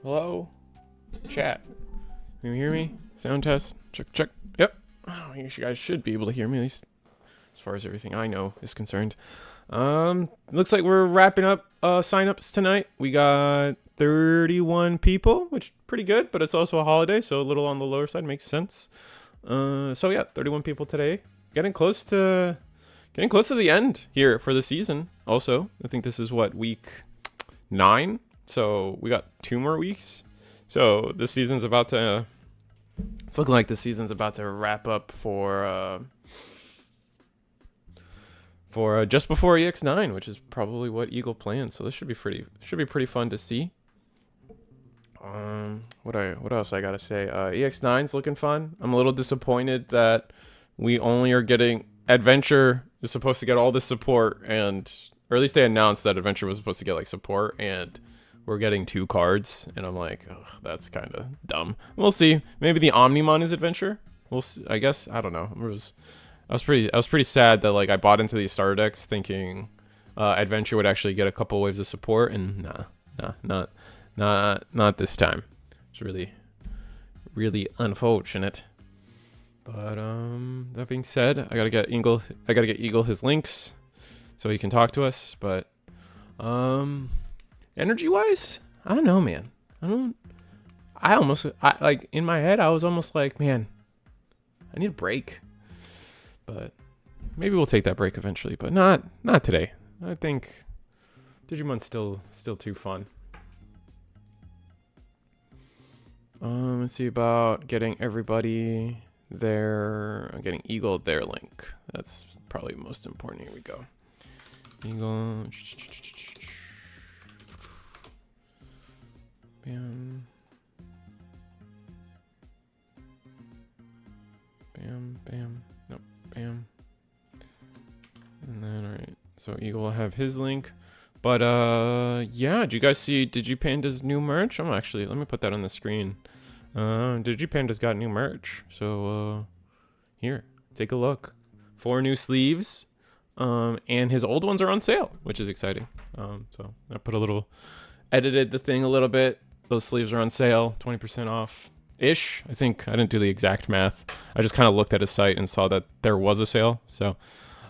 Hello? Chat. Can you hear me? Sound test. Check, check. Yep. Oh, you guys should be able to hear me, at least as far as everything I know is concerned. Looks like we're wrapping up signups tonight. We got 31 people, which is pretty good, but it's also a holiday, so a little on the lower side makes sense. So yeah, 31 people today. Getting close to the end here for the season. Also, I think this is what, week 9. So we got 2 more weeks. So this season's about to. It's looking like the season's about to wrap up for just before EX9, which is probably what Eagle plans. So this should be pretty fun to see. What else I gotta say? EX9's looking fun. I'm a little disappointed that we only are getting Adventure is supposed to get all this support, or at least they announced that Adventure was supposed to get like support, and we're getting 2 cards, and I'm like, ugh, that's kind of dumb. We'll see. Maybe the Omnimon is Adventure. We'll see. I guess, I don't know. I was pretty sad that like I bought into these starter decks thinking Adventure would actually get a couple waves of support, and not this time. It's really unfortunate. But that being said, I gotta get Eagle his links so he can talk to us. But energy wise, I don't know, man. I like in my head I was almost like, man, I need a break. But maybe we'll take that break eventually, but not today. I think Digimon's still too fun. Let's see about getting everybody there. Getting Eagle their link. That's probably most important. Here we go. Eagle. Bam. Bam, bam. Nope, bam. And then, alright. So Eagle will have his link. But, yeah, did you guys see Digipanda's new merch? Let me put that on the screen. Digipanda's got new merch. So, here, take a look. 4 new sleeves. And his old ones are on sale, which is exciting. So I edited the thing a little bit. Those sleeves are on sale, 20% off-ish. I think I didn't do the exact math. I just kind of looked at his site and saw that there was a sale. So,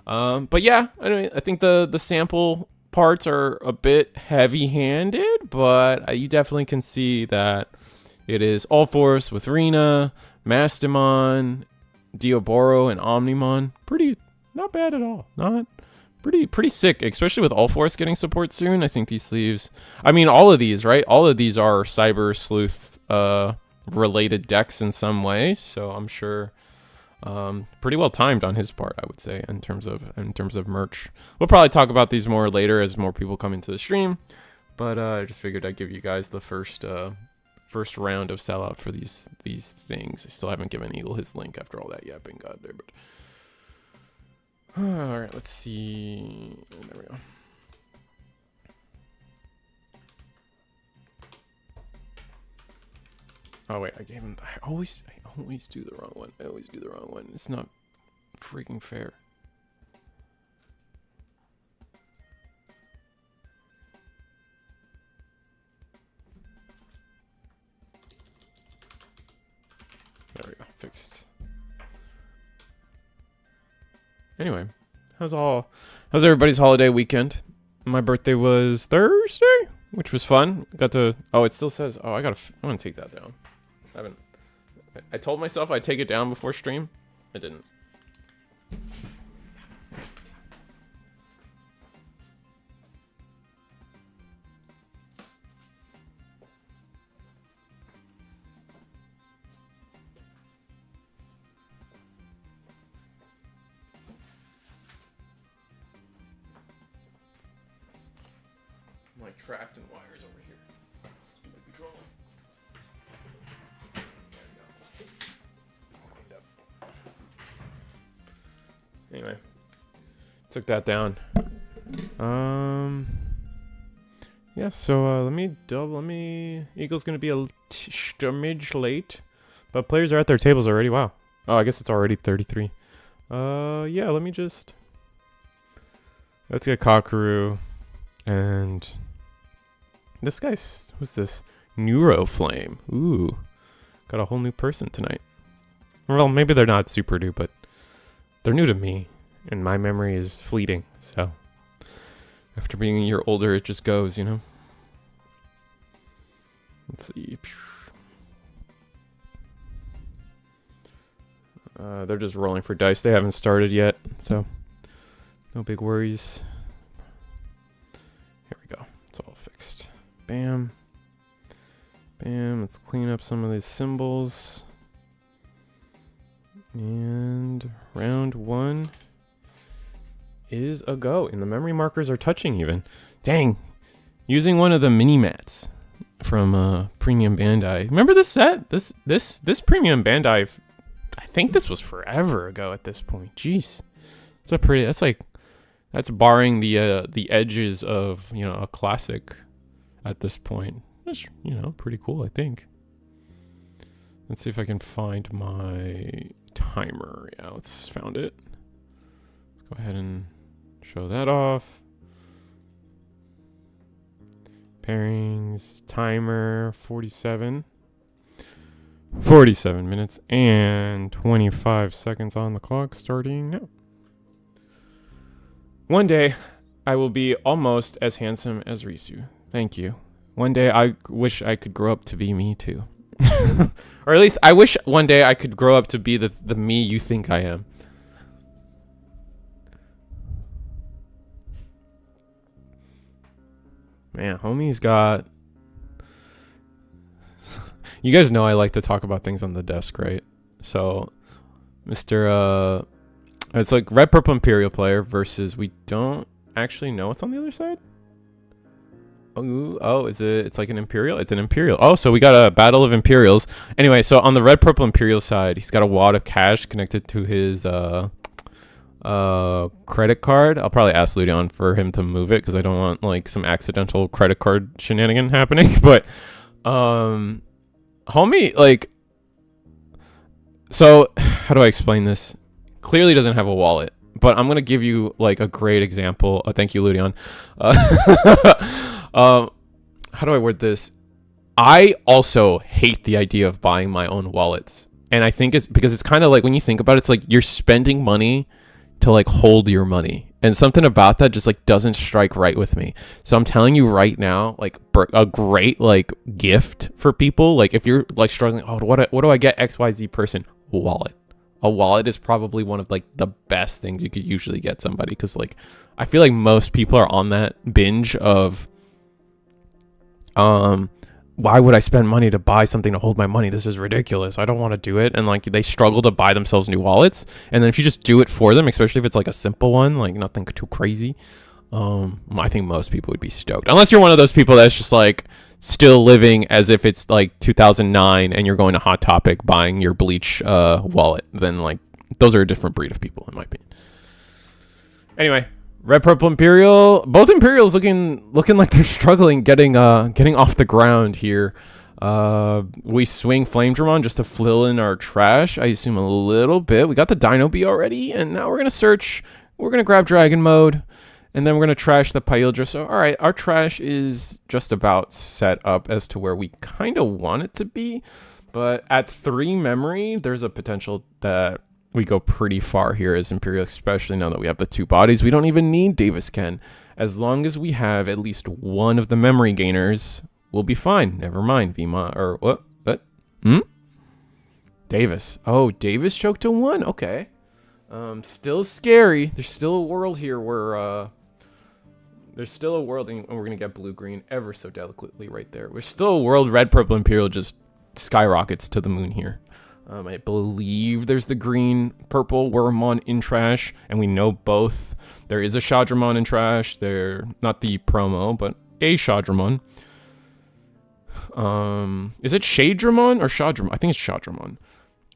but yeah, I think the sample parts are a bit heavy-handed, but you definitely can see that it is All Force with Rena, Mastimon, Dioboro, and Omnimon. Not bad at all. Not pretty sick, especially with All Force getting support soon. I think these sleeves, I mean, all of these, right? All of these are Cyber Sleuth related decks in some way. So I'm sure pretty well timed on his part, I would say, in terms of merch. We'll probably talk about these more later as more people come into the stream. But I just figured I'd give you guys the first round of sellout for these things. I still haven't given Eagle his link after all that yapping got there, but all right, let's see. There we go. Oh wait, I gave him. I always do the wrong one. It's not freaking fair. There we go. Fixed. Anyway, how's everybody's holiday weekend? My birthday was Thursday, which was fun. It still says, I'm gonna take that down. I told myself I'd take it down before stream. I didn't. Trapped in wires over here. Stupid control. Anyway, took that down. Yeah. So let me. Eagle's gonna be a smidge late, but players are at their tables already. Wow. Oh, I guess it's already 33. Yeah. Let's get Kakaru and. This guy's, who's this? Neuroflame. Ooh. Got a whole new person tonight. Well, maybe they're not super new, but they're new to me. And my memory is fleeting, so. After being a year older, it just goes, you know? Let's see. They're just rolling for dice. They haven't started yet, so no big worries. Here we go. It's all fixed. Bam. Bam. Let's clean up some of these symbols. And round 1 is a go. And the memory markers are touching even. Dang. Using one of the mini mats from Premium Bandai. Remember this set? This Premium Bandai, I think this was forever ago at this point. Jeez. It's a pretty, that's barring the edges of, you know, a classic at this point. That's, you know, pretty cool, I think. Let's see if I can find my timer. Yeah, let's found it. Let's go ahead and show that off. Pairings, timer, 47 minutes and 25 seconds on the clock, starting now. One day, I will be almost as handsome as Risu. Thank you. One day, I wish I could grow up to be me too. Or at least, I wish one day I could grow up to be the me you think I am. Man, homie's got... You guys know I like to talk about things on the desk, right? So, Mr. It's like Red Purple Imperial player versus we don't actually know what's on the other side. Oh, is it? It's like an Imperial? It's an Imperial. Oh, so we got a battle of Imperials. Anyway, so on the Red Purple Imperial side, he's got a wad of cash connected to his credit card. I'll probably ask Ludion for him to move it because I don't want like some accidental credit card shenanigan happening. But homie, like, so how do I explain this? Clearly doesn't have a wallet, but I'm gonna give you like a great example. Thank you, Ludion. How do I word this? I also hate the idea of buying my own wallets, and I think it's because it's kind of like when you think about it, it's like you're spending money to like hold your money, and something about that just like doesn't strike right with me. So I'm telling you right now, like a great like gift for people, like if you're like struggling, oh, what do I get XYZ person? Wallet. A wallet is probably one of like the best things you could usually get somebody, because like I feel like most people are on that binge of why would I spend money to buy something to hold my money? This is ridiculous. I don't want to do it. And like they struggle to buy themselves new wallets. And then if you just do it for them, especially if it's like a simple one, like nothing too crazy, I think most people would be stoked. Unless you're one of those people that's just like still living as if it's like 2009 and you're going to Hot Topic buying your Bleach wallet. Then like those are a different breed of people in my opinion. Anyway. Red Purple Imperial, both Imperials looking like they're struggling getting off the ground here. We swing Flame Dramon just to fill in our trash, I assume a little bit. We got the Dino Bee already, and now we're gonna search. We're gonna grab Dragon Mode, and then we're gonna trash the Pyldra. So all right, our trash is just about set up as to where we kind of want it to be, but at 3 memory, there's a potential that we go pretty far here as Imperial, especially now that we have the 2 bodies. We don't even need Davis Ken. As long as we have at least one of the memory gainers, we'll be fine. Never mind, Vima, or what? Davis. Oh, Davis choked to 1. Okay. Still scary. There's still a world here where, there's still a world, and we're going to get blue-green ever so delicately right there. There's still a world Red Purple Imperial just skyrockets to the moon here. I believe there's the green purple Wormmon in trash, and we know both. There is a Shadramon in trash. They're not the promo, but a Shadramon. Is it Shadramon or Shadramon? I think it's Shadramon.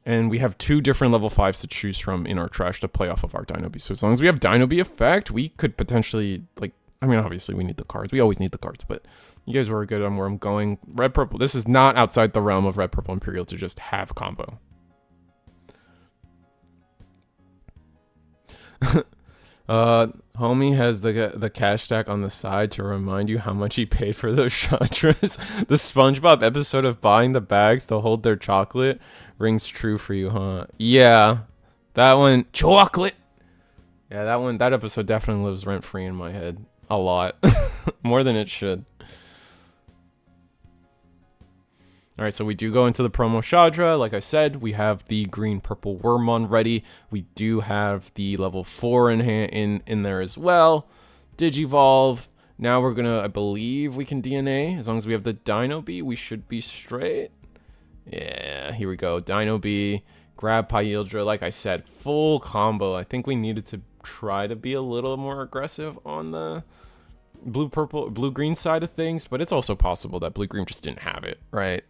And we have 2 different level 5s to choose from in our trash to play off of our Dino Bee. So as long as we have Dino Bee effect, we could potentially, like, I mean, obviously we need the cards. We always need the cards, but you guys were good on where I'm going. Red Purple, this is not outside the realm of Red Purple Imperial to just have combo. Homie has the cash stack on the side to remind you how much he paid for those chandras. The SpongeBob episode of buying the bags to hold their chocolate rings true for you, huh? Yeah, that one, chocolate. Yeah, that episode definitely lives rent free in my head. A lot, more than it should. All right, so we do go into the promo Chandra. Like I said, we have the green purple Wormmon ready. We do have the level 4 in there as well. Digivolve. Now we're gonna, I believe we can DNA. As long as we have the Dino Bee, we should be straight. Yeah, here we go. Dino Bee, grab Pyildra. Like I said, full combo. I think we needed to try to be a little more aggressive on the blue green side of things, but it's also possible that blue green just didn't have it, right?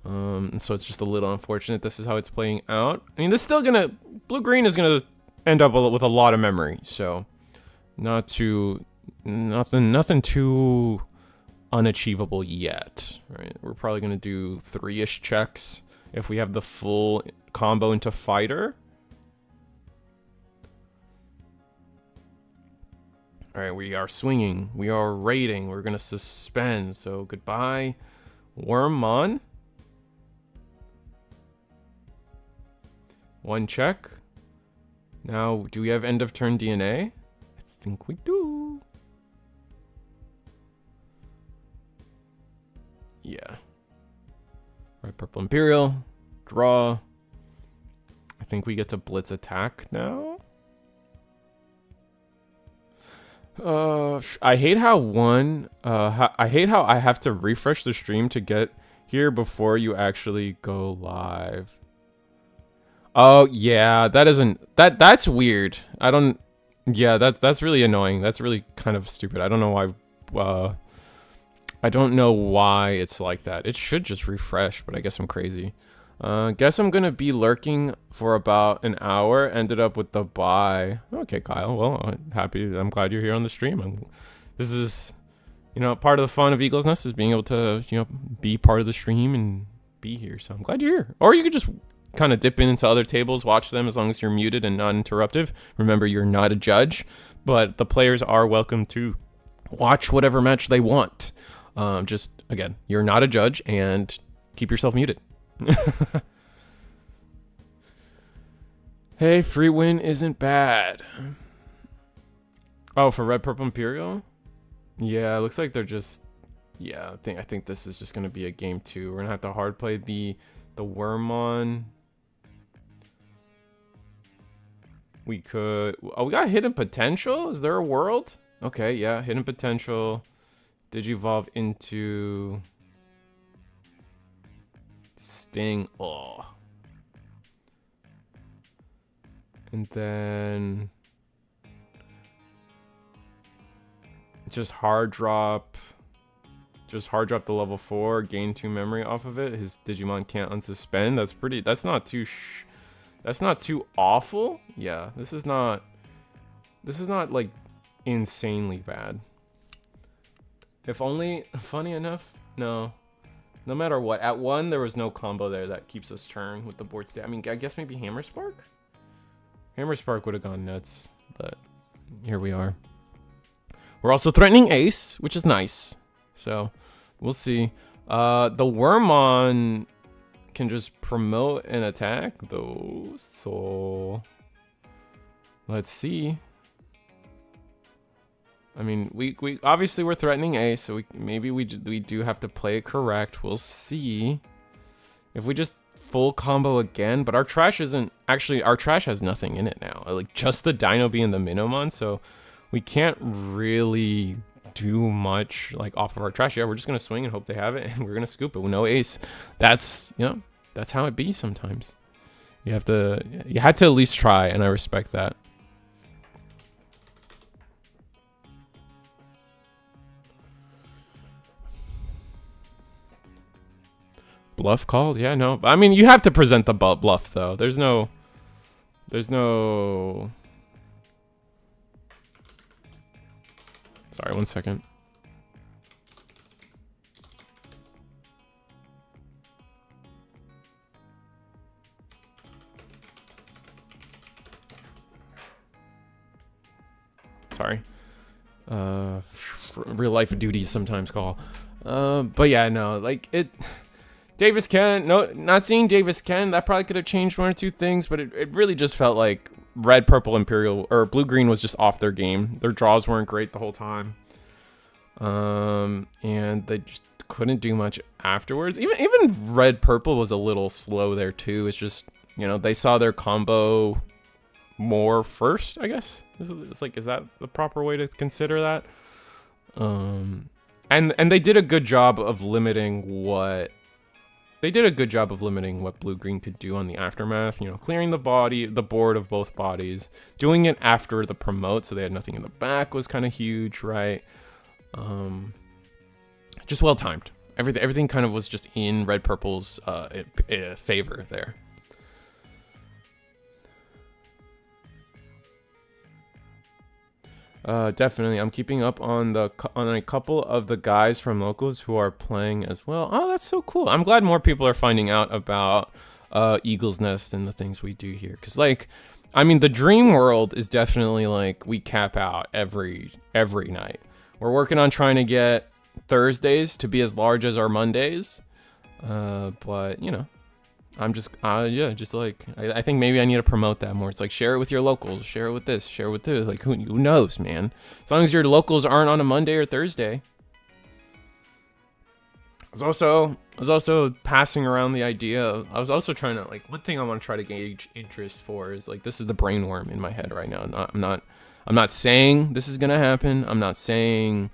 So it's just a little unfortunate this is how it's playing out. I mean, this is still gonna, blue green is gonna end up with a lot of memory, so nothing too unachievable yet, right? We're probably gonna do 3-ish checks if we have the full combo into fighter. All right, we are swinging, we are raiding, we're gonna suspend, so goodbye Wormmon. 1 check. Now, do we have end of turn DNA? I think we do. Yeah. Right, purple Imperial. Draw. I think we get to blitz attack now. I hate how I hate how I have to refresh the stream to get here before you actually go live. Oh yeah, that's weird. Yeah, that's really annoying. That's really kind of stupid. I don't know why I don't know why it's like that. It should just refresh, but I guess I'm crazy. Guess I'm gonna be lurking for about an hour. Ended up with the buy. Okay, Kyle. Well, I'm glad you're here on the stream. This is, you know, part of the fun of Eagle's Nest is being able to, you know, be part of the stream and be here. So I'm glad you're here. Or you could just kind of dip into other tables, watch them as long as you're muted and non-interruptive. Remember, you're not a judge, but the players are welcome to watch whatever match they want. Just again, you're not a judge and keep yourself muted. Hey, free win isn't bad. Oh, for red purple Imperial? Yeah, it looks like they're just, yeah, I think this is just gonna be a game 2. We're gonna have to hard play the Wormmon. We could, oh, we got hidden potential. Is there a world? Okay, yeah, hidden potential. Digivolve into Sting. Oh. And then just hard drop the level 4, gain 2 memory off of it. His Digimon can't unsuspend. That's not too awful. Yeah, this is not like insanely bad. If only, funny enough, no matter what, at 1 there was no combo there that keeps us turn with the board state. I mean, I guess maybe Hammer Spark would have gone nuts, but here we are. We're also threatening ace, which is nice, so we'll see. The Wormmon can just promote an attack though, so let's see. I mean, we obviously we're threatening ace, so maybe we do have to play it correct. We'll see if we just full combo again. But our trash isn't actually, our trash has nothing in it now. Like just the Dino Bee and the Minimon, so we can't really do much like off of our trash. Yeah, we're just gonna swing and hope they have it, and we're gonna scoop it with no ace. That's, you know, that's how it be sometimes. You had to at least try, and I respect that. Bluff called? Yeah, no. I mean, you have to present the bluff, though. There's no... Sorry, 1 second. Sorry. Real life duties sometimes call. But yeah, no, like it. Davis Ken, no, not seeing Davis Ken. That probably could have changed one or two things, but it really just felt like red, purple, Imperial, or blue, green was just off their game. Their draws weren't great the whole time. And they just couldn't do much afterwards. Even red, purple was a little slow there too. It's just, you know, they saw their combo more first, I guess. It's like, is that the proper way to consider that? And they did a good job of limiting what blue green could do on the aftermath, you know, clearing the board of both bodies, doing it after the promote so they had nothing in the back was kind of huge, right? Just well timed. Everything kind of was just in red purple's favor there. Definitely. I'm keeping up on a couple of the guys from locals who are playing as well. Oh, that's so cool. I'm glad more people are finding out about Eagle's Nest and the things we do here. Because, like, I mean, the dream world is definitely, like, we cap out every night. We're working on trying to get Thursdays to be as large as our Mondays. But, you know. I'm just, just like, I think maybe I need to promote that more. It's like, share it with your locals, share it with this, share it with this. Like, who knows, man? As long as your locals aren't on a Monday or Thursday. I was also passing around the idea. I was also trying to, like, one thing I want to try to gauge interest for is, like, this is the brainworm in my head right now. I'm not saying this is gonna happen. I'm not saying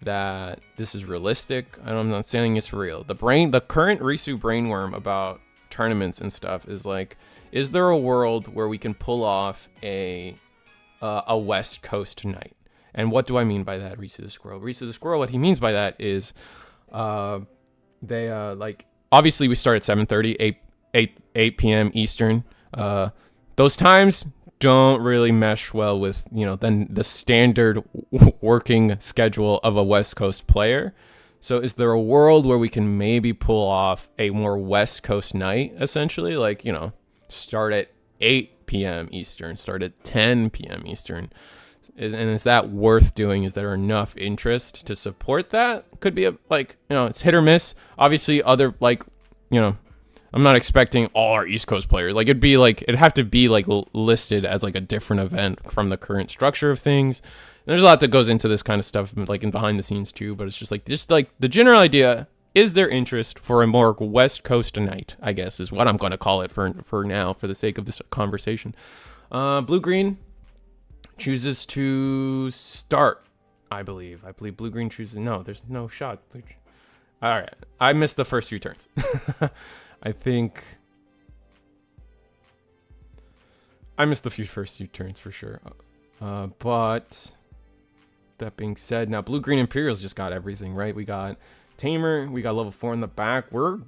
that this is realistic. I'm not saying it's real. The current Risu brainworm about tournaments and stuff is like, is there a world where we can pull off a West Coast night? And what do I mean by that, Risu the Squirrel? Risu the Squirrel, what he means by that is they like, obviously we start at 7:30, 8 p.m. Eastern. Those times don't really mesh well with, you know, then the standard working schedule of a West Coast player. So is there a world where we can maybe pull off a more West Coast night, essentially? Like, you know, start at 8 p.m. Eastern, start at 10 p.m. Eastern. Is that worth doing? Is there enough interest to support that? Could be like, you know, it's hit or miss. Obviously, other, like, you know, I'm not expecting all our East Coast players. Like, it'd have to be, like, listed as, like, a different event from the current structure of things. There's a lot that goes into this kind of stuff, like in behind the scenes too, but it's just like the general idea, is there interest for a more West Coast night, I guess is what I'm going to call it for now, for the sake of this conversation. Blue-green chooses to start, I believe. Blue green chooses, no, there's no shot. All right, I missed the first few turns. I think I missed the first few turns for sure. But that being said, now blue green Imperials just got everything, right? We got Tamer, we got level 4 in the back. We're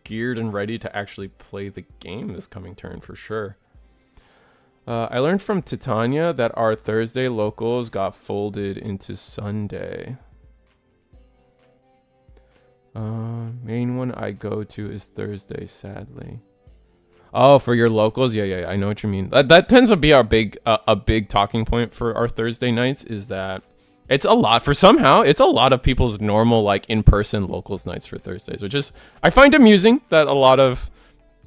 geared and ready to actually play the game this coming turn for sure. I learned from Titania that our Thursday locals got folded into Sunday. Main one I go to is Thursday, sadly. Oh, for your locals? Yeah, I know what you mean. That tends to be our big talking point for our Thursday nights, is that it's a lot of people's normal, like, in-person locals nights for Thursdays, which is, I find amusing that a lot of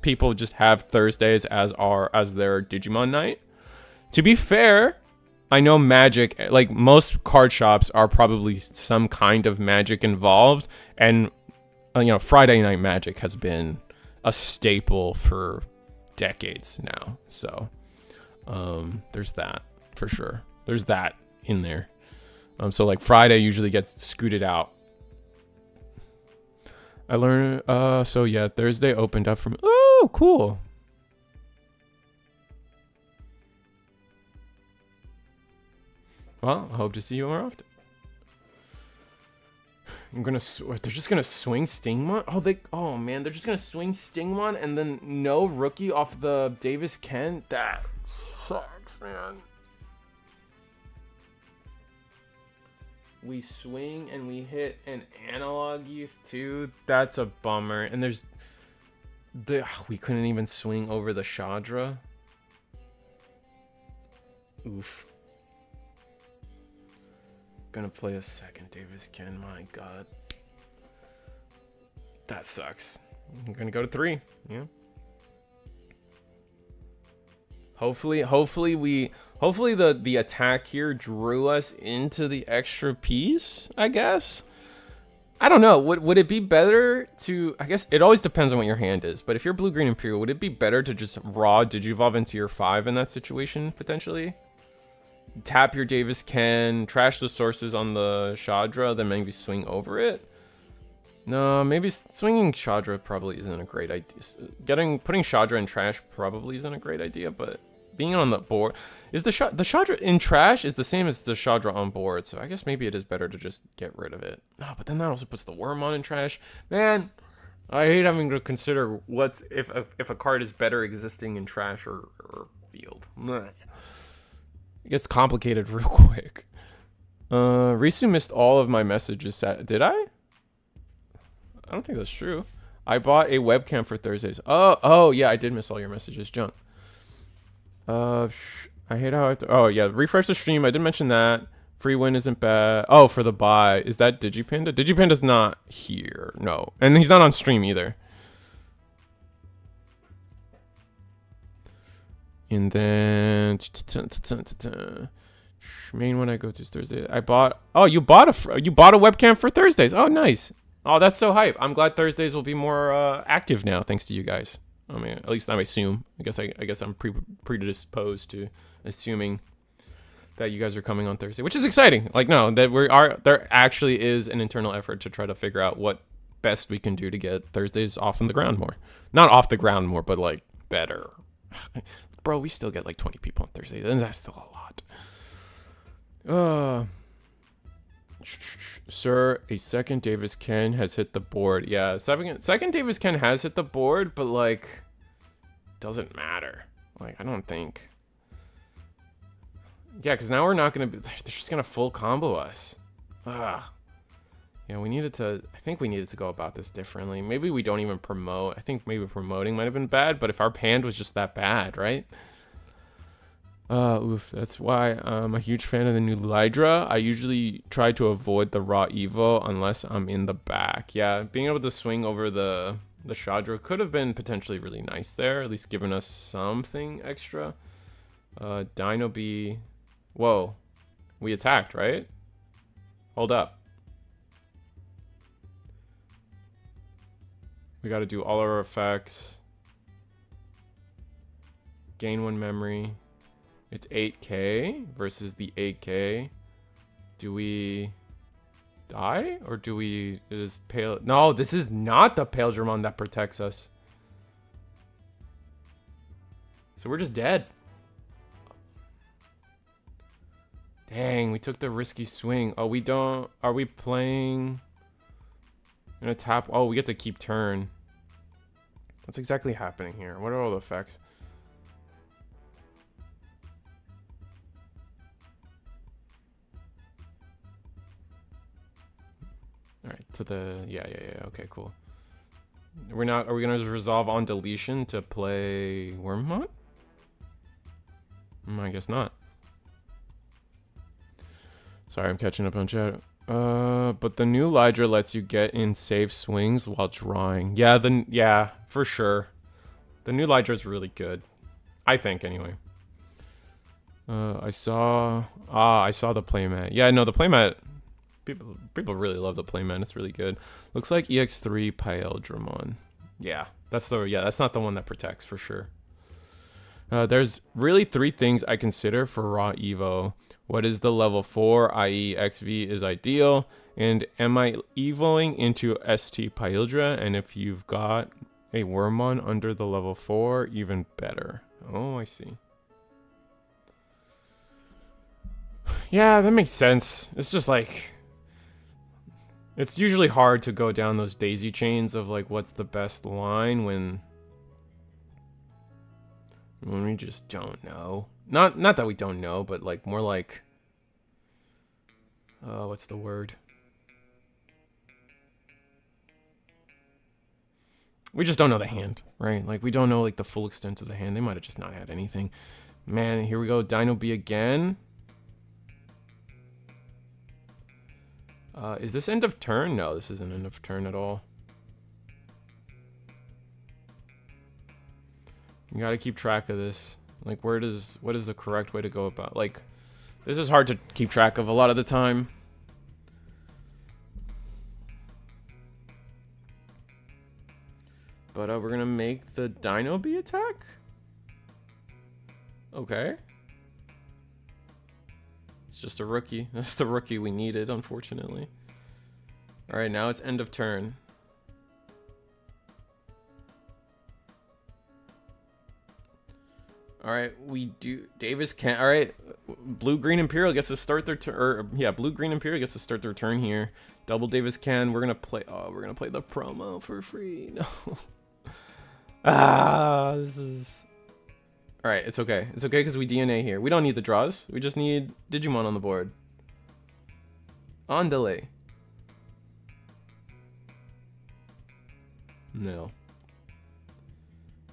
people just have Thursdays as their Digimon night. To be fair, I know Magic, like, most card shops are probably some kind of Magic involved, and, you know, Friday Night Magic has been a staple for decades now. So there's that for sure. There's that in there. So, like, Friday usually gets scooted out. I learned, so yeah, Thursday opened up from, oh, cool. Well, I hope to see you more often. They're just gonna swing Stingmon? Oh man, they're just gonna swing Stingmon and then no rookie off the Davis Ken? That sucks, man. We swing and we hit an analog youth too. That's a bummer. And we couldn't even swing over the Shadra. Oof. gonna play a second Davis Ken. My God. That sucks. I'm gonna go to 3. Yeah. Hopefully the attack here drew us into the extra piece, I guess. I don't know. Would it be better to, I guess it always depends on what your hand is, but if you're blue-green Imperial, would it be better to just raw Digivolve into your 5 in that situation, potentially? Tap your Davis Ken, trash the sources on the Shadra, then maybe swing over it? No, maybe swinging Shadra probably isn't a great idea. Putting Shadra in trash probably isn't a great idea, but being on the board is the Shadra in trash is the same as the Shadra on board, so I guess maybe it is better to just get rid of it. No, but then that also puts the Wormmon in trash. Man, I hate having to consider what's if a card is better existing in trash or field. It gets complicated real quick. Risu missed all of my messages. Did I? I don't think that's true. I bought a webcam for Thursdays. Oh yeah, I did miss all your messages, Junk. I hate how I have to, oh yeah, refresh the stream. I did mention that. Free win isn't bad. Oh, for the buy. Is that Digipanda? Digipanda's not here. No. And he's not on stream either. And then main one I go to is Thursday. I bought, oh, you bought a webcam for Thursdays. Oh, nice. Oh, that's so hype. I'm glad Thursdays will be more active now, thanks to you guys. I mean, at least I assume. I guess I'm predisposed to assuming that you guys are coming on Thursday, which is exciting. Like, no, that there actually is an internal effort to try to figure out what best we can do to get Thursdays off on the ground more. Not off the ground more, but like better. Bro, we still get like 20 people on Thursdays, and that's still a lot. Sir, a second Davis Ken has hit the board. Yeah, second Davis Ken has hit the board, but like, doesn't matter. Like, I don't think. Yeah, because now we're not gonna be. They're just gonna full combo us. Yeah, I think we needed to go about this differently. Maybe we don't even promote. I think maybe promoting might have been bad, but if our hand was just that bad, right? Oof, that's why I'm a huge fan of the new Lydra. I usually try to avoid the raw Evo unless I'm in the back. Yeah, being able to swing over the Shadra could have been potentially really nice there, at least giving us something extra. Dino B. Whoa, we attacked, right? Hold up. We got to do all our effects. Gain 1 memory. It's 8k versus the 8k. Do we die or do we just pale? No, this is not the Pale Dramon that protects us. So we're just dead. Dang, we took the risky swing. Oh, we don't. Are we playing? Gonna tap. Oh, we get to keep turn. What's exactly happening here? What are all the effects? All right, to the yeah. Okay, cool. Are we gonna resolve on deletion to play Wormmon? I guess not. Sorry, I'm catching up on chat. But the new Lydra lets you get in safe swings while drawing. Yeah, for sure. The new Lydra is really good, I think. Anyway. I saw the playmat. Yeah, no, the playmat. People really love the playmat. It's really good. Looks like EX3 Pale Dramon. Yeah, that's not the one that protects for sure. There's really 3 things I consider for raw Evo. What is the level 4, i.e. XV is ideal, and am I evoing into ST Pyldra? And if you've got a Wormmon under the level 4, even better. Oh, I see. Yeah, that makes sense. It's just like, it's usually hard to go down those daisy chains of like what's the best line when we just don't know. Not that we don't know, but like more like what's the word? We just don't know the hand, right? Like we don't know like the full extent of the hand. They might have just not had anything. Man, here we go. Dino B again. Is this end of turn? No, this isn't end of turn at all. You gotta keep track of this. Like, what is the correct way to go about? Like, this is hard to keep track of a lot of the time. But we're gonna make the Dino Bee attack? Okay. It's just a rookie. That's the rookie we needed, unfortunately. Alright, now it's end of turn. Alright, we do... Davis can't... Alright, Blue-Green Imperial gets to start their turn... Or, yeah, Blue-Green Imperial gets to start their turn here. Double Davis can. We're gonna play... Oh, we're gonna play the promo for free. No. This is... Alright, it's okay. It's okay because we DNA here. We don't need the draws. We just need Digimon on the board. On delay. No.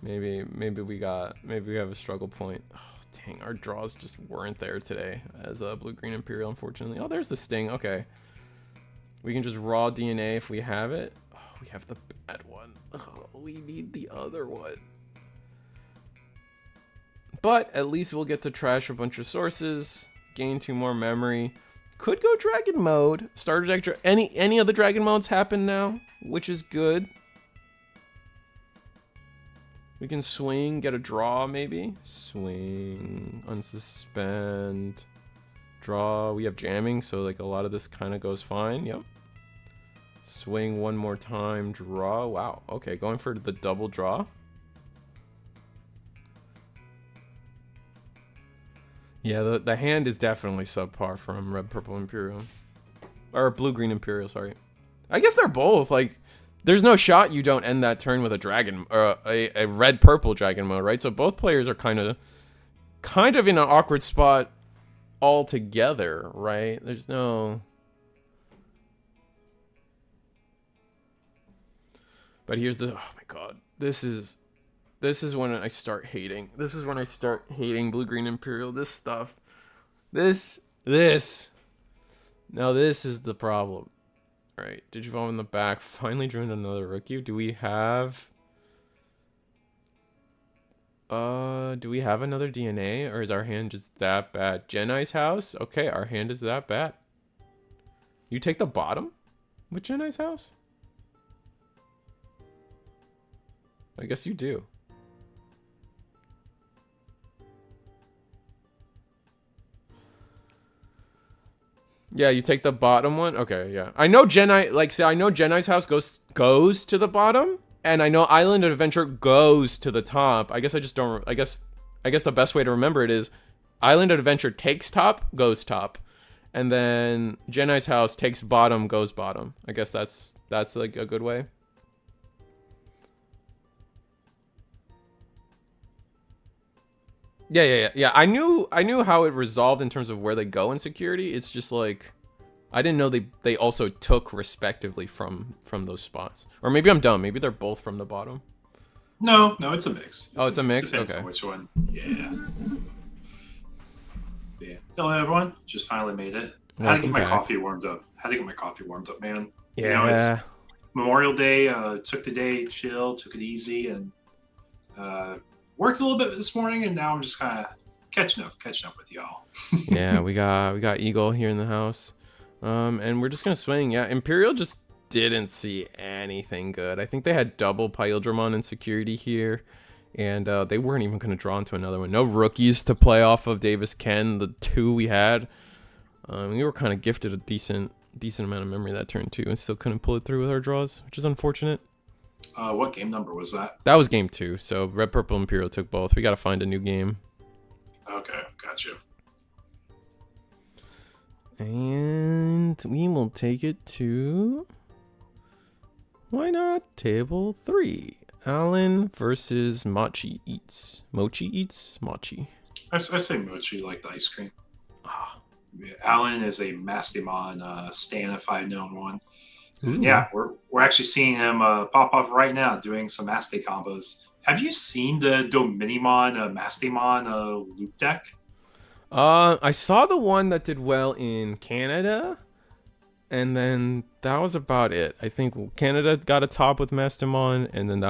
Maybe we have a struggle point. Oh, dang, our draws just weren't there today as a Blue-Green Imperial, unfortunately. Oh, there's the Sting. Okay. We can just raw DNA if we have it. Oh, we have the bad one. Oh, we need the other one. But at least we'll get to trash a bunch of sources, gain 2 more memory. Could go Dragon Mode. Starter deck. Any of the Dragon Modes happen now, which is good. We can swing, get a draw maybe. Swing, unsuspend, draw. We have jamming, so like a lot of this kind of goes fine. Yep. Swing one more time, draw. Wow. Okay, going for the double draw. Yeah, the hand is definitely subpar from Red Purple Imperial. Or Blue Green Imperial, sorry. I guess they're both. Like, there's no shot you don't end that turn with a dragon, or a Red Purple Dragon mode, right? So both players are kind of in an awkward spot altogether, right? There's no... But here's the... Oh my god. This is when I start hating. This is when I start hating Blue-Green Imperial. This stuff. This. Now this is the problem. Alright, Digivolve in the back. Finally drew in another rookie. Do we have another DNA? Or is our hand just that bad? Jeni's house? Okay, our hand is that bad. You take the bottom with Jeni's house? I guess you do. Yeah, you take the bottom one. Okay, yeah. I know I know Jeni's house goes to the bottom, and I know Island Adventure goes to the top. I guess I just don't. I guess the best way to remember it is Island Adventure takes top, goes top, and then Jeni's house takes bottom, goes bottom. I guess that's like a good way. Yeah. I knew how it resolved in terms of where they go in security. It's just like I didn't know they also took respectively from those spots. Or maybe I'm dumb. Maybe they're both from the bottom. No, it's a mix. It's a mix. Depends okay. On which one? Yeah. Hello everyone. Just finally made it. How to get my coffee warmed up? Man? Yeah. You know, it's Memorial Day. Took the day, chill, took it easy, and worked a little bit this morning, and now I'm just kind of catching up with y'all. Yeah, we got Eagle here in the house, and we're just gonna swing. Yeah, Imperial just didn't see anything good. I think they had double Pildramon in security here, and they weren't even gonna draw into another one. No rookies to play off of Davis Ken. The 2 we had, we were kind of gifted a decent amount of memory that turn too, and still couldn't pull it through with our draws, which is unfortunate. What game number was that? That was game 2. So Red Purple Imperial took both. We got to find a new game. Okay, gotcha. And we will take it to... Why not? Table 3. Alan versus Mochi Eats. Mochi Eats? Mochi. I say Mochi like the ice cream. Ah. Yeah, Alan is a Mastimon stan if I'd known one. Ooh. Yeah, we're actually seeing him pop off right now doing some Masti combos. Have you seen the Dominimon Mastimon loop deck? I saw the one that did well in Canada. And then that was about it. I think Canada got a top with Mastimon, and then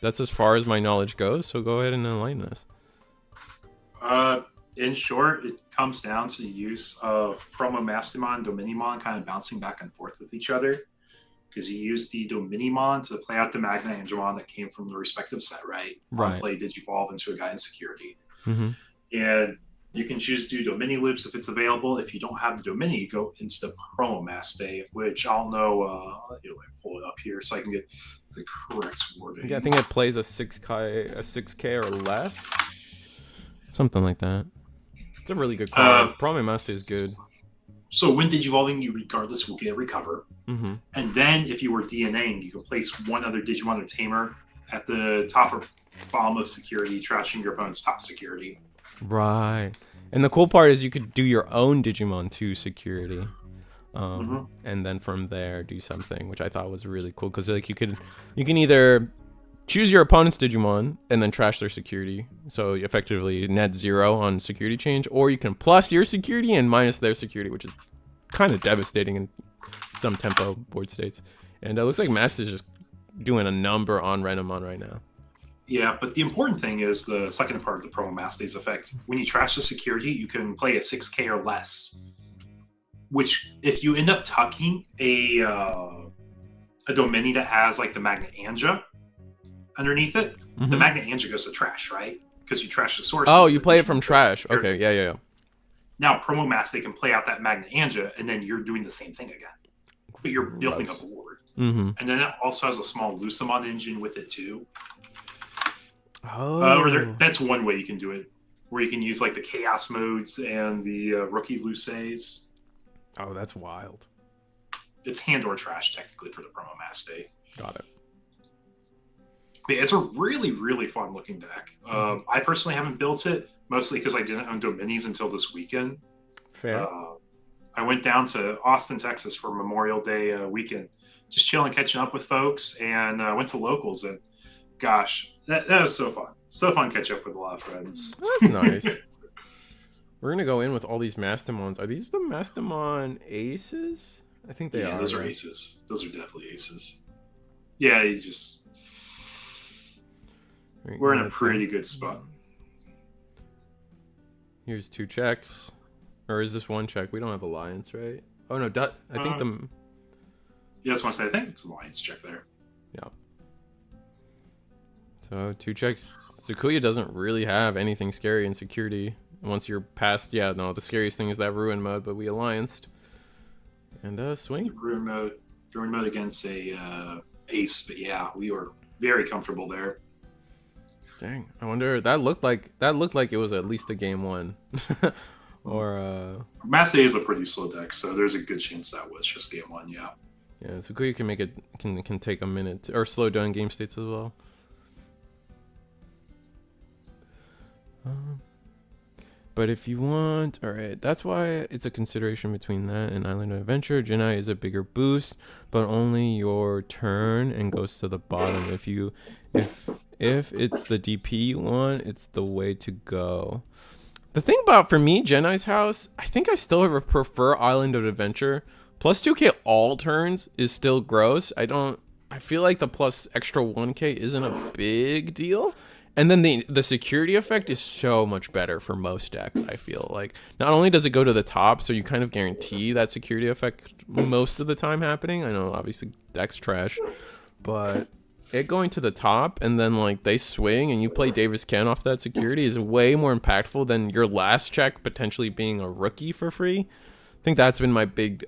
that's as far as my knowledge goes. So go ahead and enlighten us. In short, it comes down to the use of Promo Mastimon, Dominimon kind of bouncing back and forth with each other. Because you use the Dominimon to play out the Magna Angemon that came from the respective set, right? Right. Play Digivolve into a guy in security. Mm-hmm. And you can choose to do Domini loops if it's available. If you don't have the Domini, you go into the Promo Maste, which I'll know. Let me pull it up here so I can get the correct wording. Yeah, I think it plays a 6K or less. Something like that. It's a really good card. Promo Maste is good. So when Digivolving, you regardless will get Recover. Mm-hmm. And then if you were DNAing, you can place one other Digimon or Tamer at the top or bottom of security, trashing your opponent's top security. Right. And the cool part is you could do your own Digimon to security. And then from there do something, which I thought was really cool. Because like you can either choose your opponent's Digimon and then trash their security. So effectively net 0 on security change. Or you can plus your security and minus their security, which is kind of devastating in some tempo board states. And it looks like Master is just doing a number on Renamon right now. Yeah, but the important thing is the second part of the Promo Maste's effect. When you trash the security, you can play a 6K or less. Which, if you end up tucking a Domini that has like the Magna Anja underneath it, the Magna Anja goes to trash, right? Because you trash the source. Oh, you play it from trash. Okay, yeah. Now, Promo Master can play out that Magna Anja, and then you're doing the same thing again. But you're building up a board. And then it also has a small Lucemon engine with it, too. That's one way you can do it, where you can use like the Chaos modes and the Rookie Luces. Oh, that's wild. It's hand or trash, technically, for the Promo Master. Got it. But it's a really, really fun looking deck. I personally haven't built it, mostly because I didn't own Dominis until this weekend. Fair. I went down to Austin, Texas for Memorial Day weekend, just chilling, catching up with folks, and went to locals. And gosh, that was so fun. So fun catch up with a lot of friends. That's nice. We're going to go in with all these Mastimons. Are these the Mastimon aces? I think they are. Yeah, those are aces. Those are definitely aces. Yeah, you just... We're in a pretty good spot. Here's 2 checks. Or is this 1 check? We don't have Alliance, right? Oh, no. I think the... Yeah, that's what I said. I think it's Alliance check there. Yeah. So 2 checks. Sakuya doesn't really have anything scary in security. Once you're past... Yeah, no. The scariest thing is that Ruin mode, but we Allianced. And swing. Ruin mode against a ace. But yeah, we were very comfortable there. Dang, I wonder. That looked like it was at least a game 1, or Master is a pretty slow deck, so there's a good chance that was just game 1. Yeah. Yeah, Sakuya can make it can take a minute or slow down game states as well. But if you want, all right, that's why it's a consideration between that and Island of Adventure. Genai is a bigger boost, but only your turn and goes to the bottom. If it's the DP you want, it's the way to go. The thing about, for me, Genai's house, I think I still prefer Island of Adventure. Plus 2K all turns is still gross. I feel like the plus extra 1K isn't a big deal. And then the security effect is so much better for most decks, I feel like. Not only does it go to the top, so you kind of guarantee that security effect most of the time happening. I know, obviously, deck's trash. But it going to the top, and then, like, they swing, and you play Davis Ken off that security is way more impactful than your last check potentially being a rookie for free. I think that's been my big...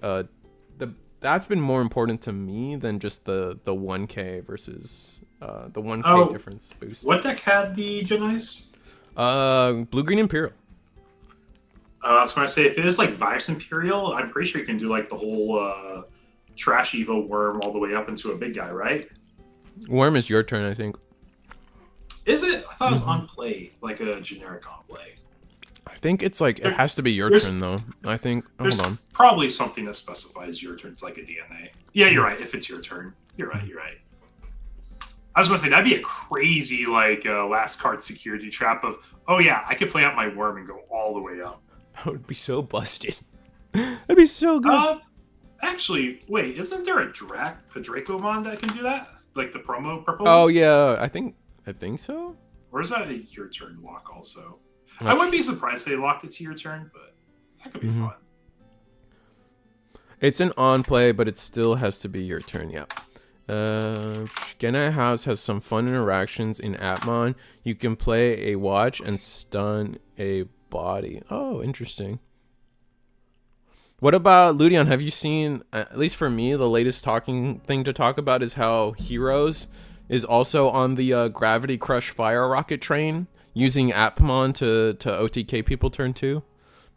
that's been more important to me than just the 1K versus... the 1K difference boost. What deck had the Genais? Blue-Green Imperial. I was going to say, if it is like Virus Imperial, I'm pretty sure you can do like the whole Trash Evo Worm all the way up into a big guy, right? Worm is your turn, I think. Is it? I thought it was on play, like a generic on play. I think it's like, it has to be your turn, though. I think, hold on. Probably something that specifies your turn, like a DNA. Yeah, you're right. If it's your turn. You're right. I was going to say, that'd be a crazy, like, last card security trap of, oh yeah, I could play out my worm and go all the way up. That would be so busted. That'd be so good. Actually, wait, isn't there a Dracomon that can do that? Like the promo purple? Oh yeah, I think so. Or is that a your turn lock also? I Not wouldn't sh- be surprised they locked it to your turn, but that could be fun. It's an on play, but it still has to be your turn. Yeah. Genai House has some fun interactions in Atmon. You can play a watch and stun a body. Oh, interesting. What about Ludion? Have you seen, at least for me, the latest talking thing to talk about is how Heroes is also on the Gravity Crush Fire Rocket train using Atmon to OTK people turn 2.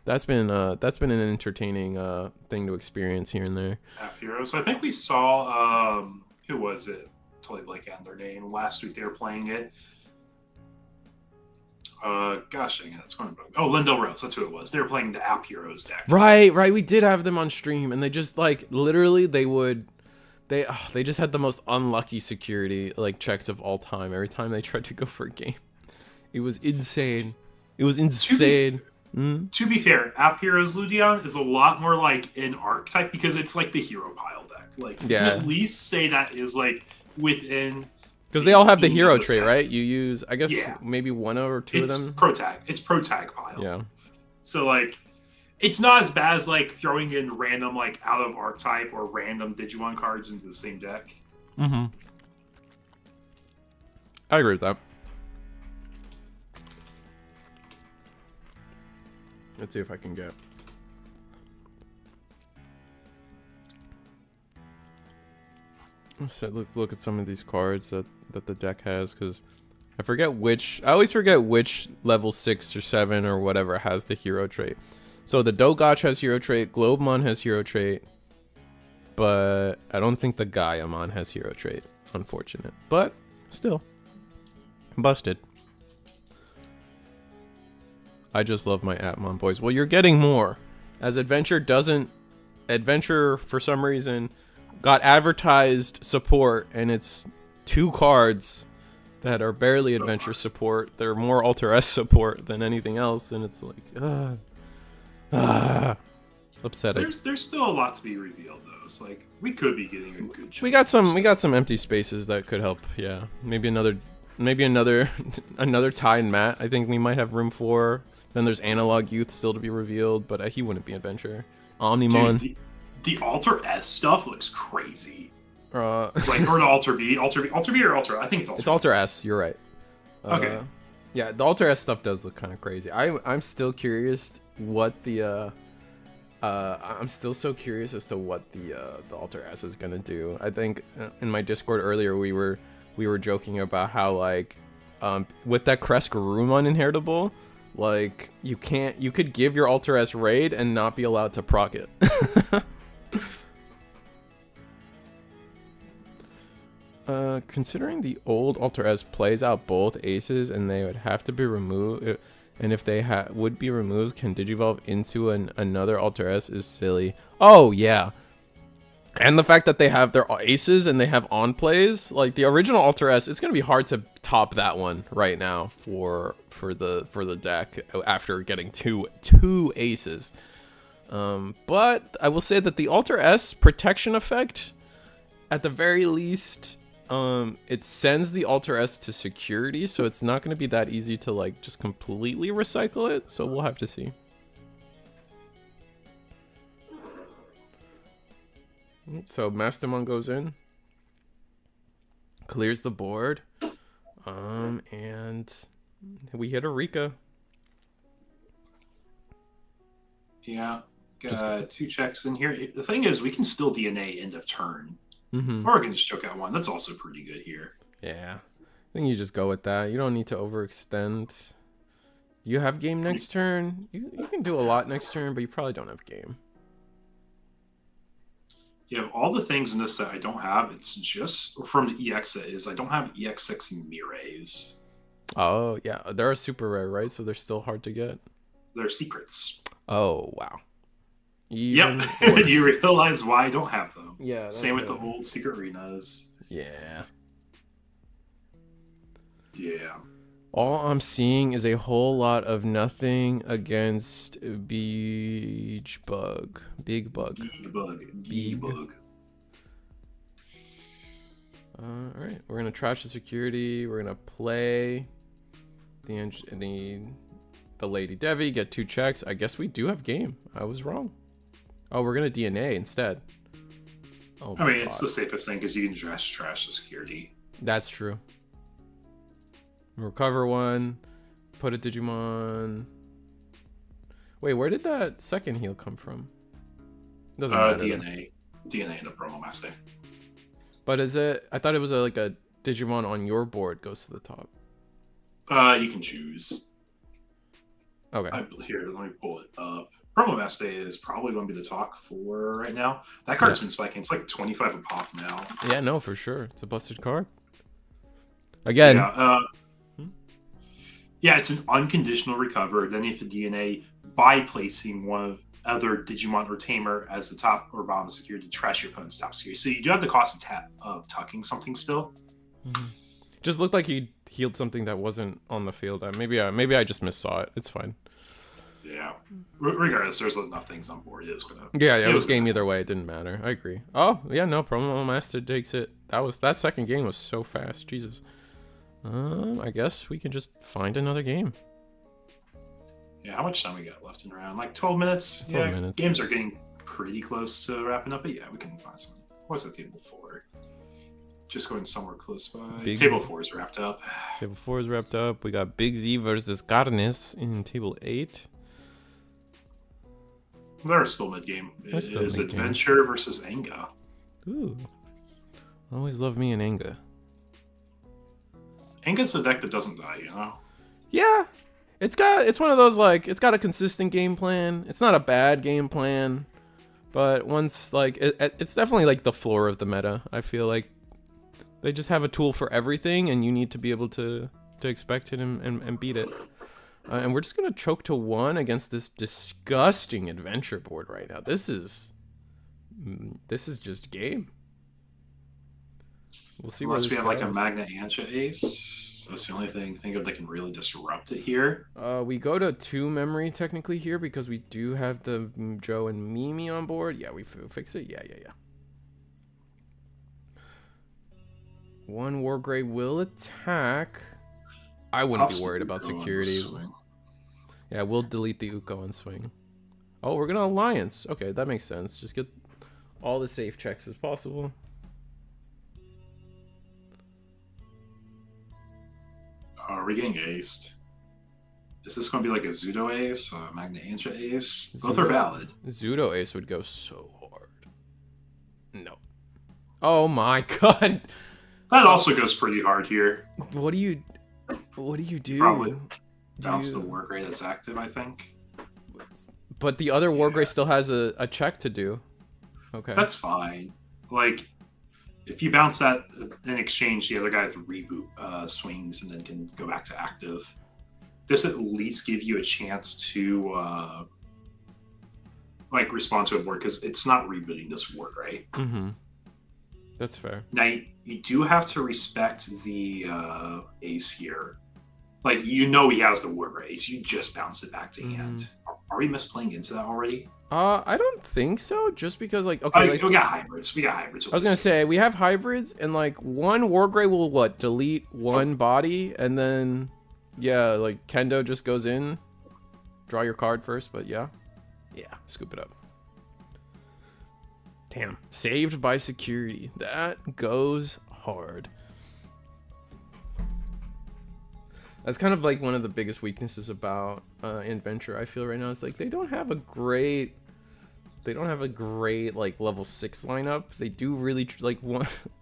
That's been an entertaining thing to experience here and there. App Heroes. I think we saw who was it? Totally blank on their name. Last week they were playing it. Gosh dang it, it's going. Oh, Lindell Rose. That's who it was. They were playing the App Heroes deck. Right. We did have them on stream, and they just like literally they just had the most unlucky security like checks of all time. Every time they tried to go for a game, it was insane. It was insane. To be fair, App Heroes Ludion is a lot more like an archetype because it's like the hero pile deck. Like, you can at least say that is like within. Because they all have the hero trait, right? You use, I guess, maybe one or two it's of them. It's pro tag pile. Yeah. So like, it's not as bad as like throwing in random like out of archetype or random Digimon cards into the same deck. Mm-hmm. I agree with that. Let's see if I can get. Let's look at some of these cards that the deck has, because I always forget which level 6 or 7 or whatever has the hero trait. So the Dogotch has hero trait, Globemon has hero trait, but I don't think the Gaiamon has hero trait. Unfortunate, but still busted. I just love my Atmon boys. Well, you're getting more. As Adventure for some reason got advertised support, and it's 2 cards that are barely Adventure support. They're more Alter S support than anything else, and it's like, upsetting. There's still a lot to be revealed though. It's like we could be getting a good chance. We got some empty spaces that could help. Yeah, maybe another Ty and Matt. I think we might have room for. Then there's Analog Youth still to be revealed, but he wouldn't be Adventure. Omnimon. Dude, the Alter S stuff looks crazy. Like or the Alter B or Alter. I think it's Alter. It's Alter S. You're right. Okay. Yeah, the Alter S stuff does look kind of crazy. I'm still curious what the I'm still so curious as to what the Alter S is gonna do. I think in my Discord earlier we were joking about how like with that Kresgarumon inheritable, like you could give your Alter S raid and not be allowed to proc it. Considering the old Alter S plays out both aces and they would have to be removed, and if they would be removed, can Digivolve into another Alter S is silly. Oh yeah, and the fact that they have their aces and they have on plays, like the original Alter S, it's gonna be hard to top that one right now for the deck after getting two aces. But I will say that the Alter S protection effect, at the very least, it sends the Alter S to security, so it's not going to be that easy to like just completely recycle it. So we'll have to see. So Mastimon goes in, clears the board, and we hit a Rika. Yeah, got 2 checks in here. The thing is, we can still DNA end of turn. Mm-hmm. Or we can just choke out 1. That's also pretty good here. Yeah, I think you just go with that. You don't need to overextend. You have game next turn. You can do a lot next turn, but you probably don't have game. You have all the things in this set I don't have. It's just from the EX set is I don't have EX6 Mires. Oh yeah, they're super rare, right? So they're still hard to get. They're secrets. Oh wow. Yep. You realize why I don't have them. Yeah. Same with the old secret arenas. Yeah. Yeah. All I'm seeing is a whole lot of nothing against Beach Bug. Big Bug. Big Bug. Big. Big Bug. Alright, we're gonna trash the security. We're gonna play the Lady Devi, get 2 checks. I guess we do have game. I was wrong. Oh, we're gonna DNA instead. Oh, I mean, it's the safest thing because you can just trash the security. That's true. Recover 1. Put a Digimon. Wait, where did that second heal come from? Doesn't matter. DNA. DNA in the promo master. But is it? I thought it was like a Digimon on your board goes to the top. You can choose. Okay. Here, let me pull it up. Promo Master is probably going to be the talk for right now. That card's been spiking. It's like 25 a pop now. Yeah, no, for sure. It's a busted card. Again. Yeah, it's an unconditional recover. Then you have to DNA by placing one of other Digimon or Tamer as the top or bottom security to trash your opponent's top security. So you do have the cost of tucking something still. Mm-hmm. Just looked like he healed something that wasn't on the field. Maybe I just missaw it. It's fine. Yeah. Regardless, there's enough things on board. It was game either way. It didn't matter. I agree. Oh yeah, no Promo Master takes it. That second game was so fast. Jesus. I guess we can just find another game. Yeah, how much time we got left in round? Like 12 minutes? 12 minutes. Games are getting pretty close to wrapping up, but yeah, we can find some. What's the table 4? Just going somewhere close by. Table 4 is wrapped up. Table 4 is wrapped up. We got Big Z versus Garnis in table 8. They're still mid-game. It is Adventure versus Anga. Ooh. Always love me an Anga. Anga's the deck that doesn't die, you know? Yeah. It's one of those, like, it's got a consistent game plan. It's not a bad game plan. But once, like, it's definitely, like, the floor of the meta. I feel like they just have a tool for everything, and you need to be able to expect it and beat it. And we're just going to choke to 1 against this disgusting adventure board right now. This is just game. We'll see. Unless we have like a Magna Ancha ace. That's the only thing think of that can really disrupt it here. We go to 2 memory technically here because we do have the Joe and Mimi on board. Yeah, we fix it. Yeah. 1 Wargrave will attack. I wouldn't be worried about security. Yeah, we'll delete the Uko and swing. Oh, we're gonna Alliance. Okay, that makes sense. Just get all the safe checks as possible. Are we getting aced? Is this going to be like a Zudo ace, a Magna Ancha ace? Both are valid. Zudo ace would go so hard. No. Oh my god. That also goes pretty hard here. What do you do? Probably bounce the Wargrave that's active, I think. But the other Wargrave still has a check to do. Okay. That's fine. Like, if you bounce that in exchange, the other guy with reboot swings and then can go back to active. This at least give you a chance to like respond to a board because it's not rebooting this ward, right? Mm-hmm. That's fair. Now you do have to respect the ace here. Like, you know he has the ward ace. You just bounce it back to hand. Are we misplaying into that already? I don't think so. Just because, like, okay, we got hybrids. I was gonna say we have hybrids, and like 1 Wargrave will delete 1 body, and then like Kendo just goes in, draw your card first, but yeah, scoop it up. Damn, saved by security. That goes hard. That's kind of like one of the biggest weaknesses about Adventure, I feel right now. It's like they don't have a great like level 6 lineup. They do really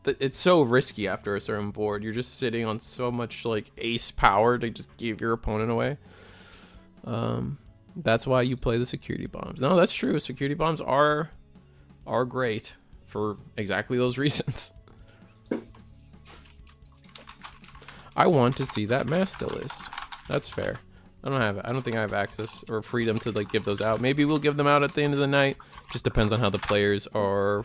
it's so risky after a certain board. You're just sitting on so much like ace power to just give your opponent away. That's why you play the security bombs. No, that's true. Security bombs are great for exactly those reasons. I want to see that master list. That's fair. I don't think I have access or freedom to like give those out. Maybe we'll give them out at the end of the night. Just depends on how the players are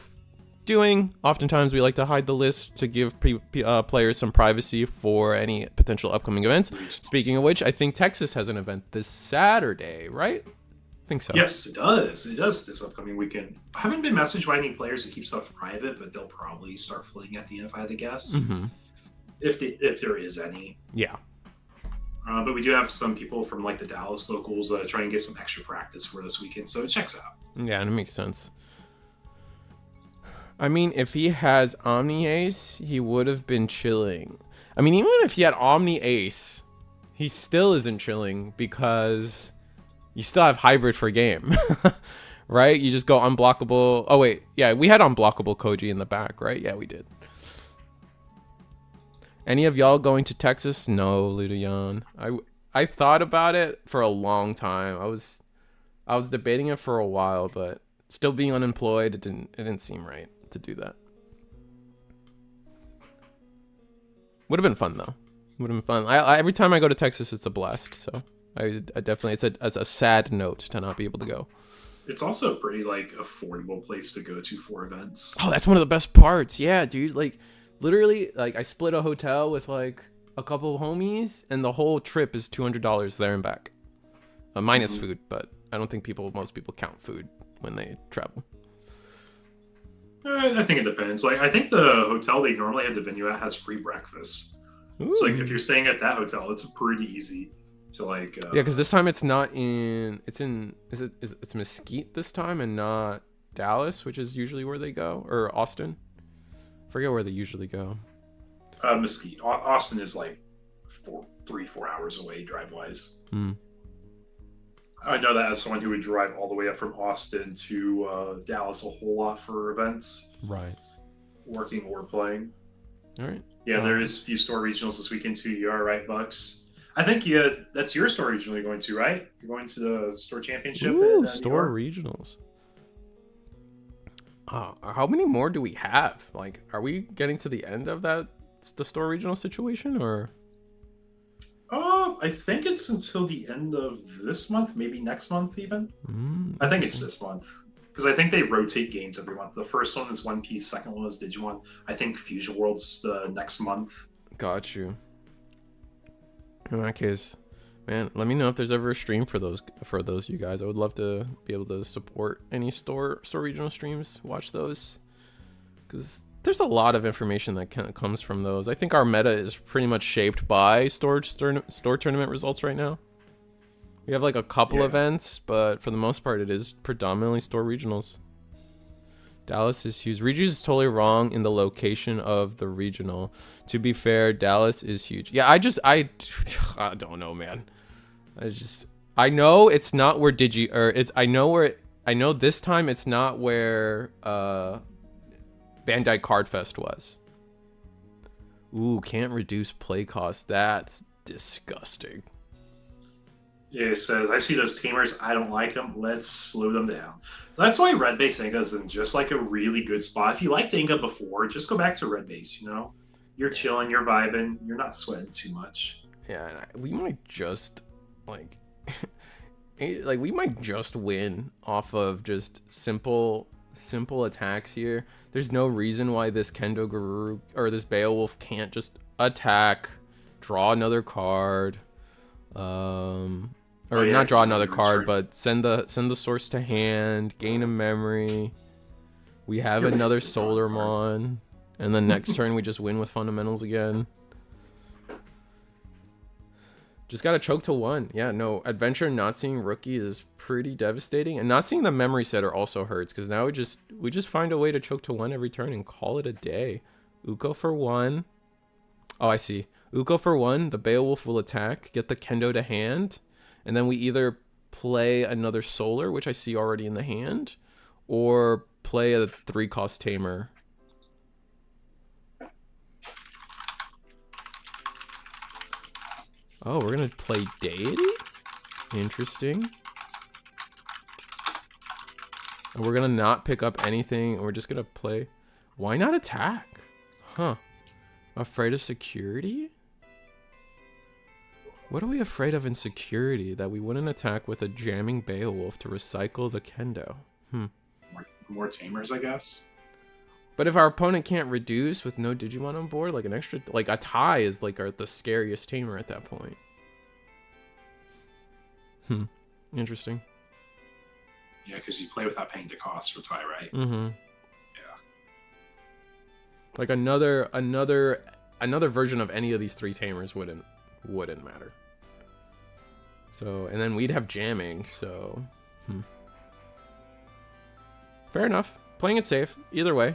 doing. Oftentimes, we like to hide the list to give players some privacy for any potential upcoming events. Speaking of which, I think Texas has an event this Saturday, right? I think so. Yes, it does. It does this upcoming weekend. I haven't been messaged by any players to keep stuff private, but they'll probably start flooding at the end, if I had to guess. If there is any. Yeah. But we do have some people from like the Dallas locals trying to get some extra practice for this weekend, so it checks out. Yeah, and it makes sense. I mean, if he has Omni Ace, he would have been chilling. I mean, even if he had Omni Ace, he still isn't chilling because you still have hybrid for game, right? You just go unblockable. Oh, wait. Yeah, we had unblockable Koji in the back, right? Yeah, we did. Any of y'all going to Texas? No, Ludoyan. I thought about it for a long time. I was debating it for a while, but still being unemployed, it didn't seem right to do that. Would have been fun though. Would have been fun. I every time I go to Texas, it's a blast. So I definitely, it's a sad note to not be able to go. It's also a pretty like affordable place to go to for events. Oh, that's one of the best parts. Yeah, dude. Like literally, like I split a hotel with like a couple of homies, and the whole trip is $200 there and back, minus food. But I don't think most people count food when they travel. I think it depends. Like I think the hotel they normally have the venue at has free breakfast. Ooh. So like if you're staying at that hotel, it's pretty easy to like. Yeah, because this time it's not in. It's Mesquite this time and not Dallas, which is usually where they go, or Austin. I forget where they usually go. Mesquite. Austin is like 3-4 hours away drive wise. I know that as someone who would drive all the way up from Austin to Dallas a whole lot for events. Right. Working or playing. All right. Yeah, there is a few store regionals this weekend too. You are right, Bucks. I think that's your store regional you're going to, right? You're going to the store championship. Ooh, store regionals. How many more do we have? Like, are we getting to the end of the store regional situation, or? I think it's until the end of this month, maybe next month even. I think it's this month. Because I think they rotate games every month. The first one is One Piece, second one is Digimon. I think Fusion World's the next month. Got you. In that case, man, let me know if there's ever a stream for those you guys. I would love to be able to support any store regional streams. Watch those. Because there's a lot of information that comes from those. I think our meta is pretty much shaped by store tournament results right now. We have like a couple events, but for the most part, it is predominantly store regionals. Dallas is huge. Regis is totally wrong in the location of the regional. To be fair, Dallas is huge. Yeah, I don't know, man. I know it's not where I know this time it's not where Bandai Card Fest was. Ooh, can't reduce play cost. That's disgusting. Yeah, it says, I see those tamers. I don't like them. Let's slow them down. That's why Red Base Inga is in just like a really good spot. If you liked Inga before, just go back to Red Base, you know? You're chilling, you're vibing, you're not sweating too much. Yeah, we might just, like, we might just win off of just simple attacks here. There's no reason why this Kendo Guru or this Beowulf can't just attack, draw another card, not draw another card, but send the source to hand, gain a memory. We have another Solarmon, and then next turn we just win with fundamentals again. Just gotta choke to 1. Yeah, no, adventure not seeing rookie is pretty devastating, and not seeing the memory setter also hurts because now we just find a way to choke to 1 every turn and call it a day. Uko for 1. Oh, I see. Uko for 1. The Beowulf will attack, get the Kendo to hand, and then we either play another Solar, which I see already in the hand, or play a 3-cost Tamer. Oh, we're gonna play Deity? Interesting. And we're gonna not pick up anything, and we're just gonna play... Why not attack? Huh. Afraid of security? What are we afraid of in security that we wouldn't attack with a jamming Beowulf to recycle the Kendo? More tamers, I guess. But if our opponent can't reduce with no Digimon on board, like an extra, like a tie is like the scariest tamer at that point. Interesting. Yeah, because you play without paying the cost for tie, right? Mm-hmm. Yeah. Like another version of any of these three tamers wouldn't matter. So, and then we'd have jamming, so fair enough. Playing it safe, either way.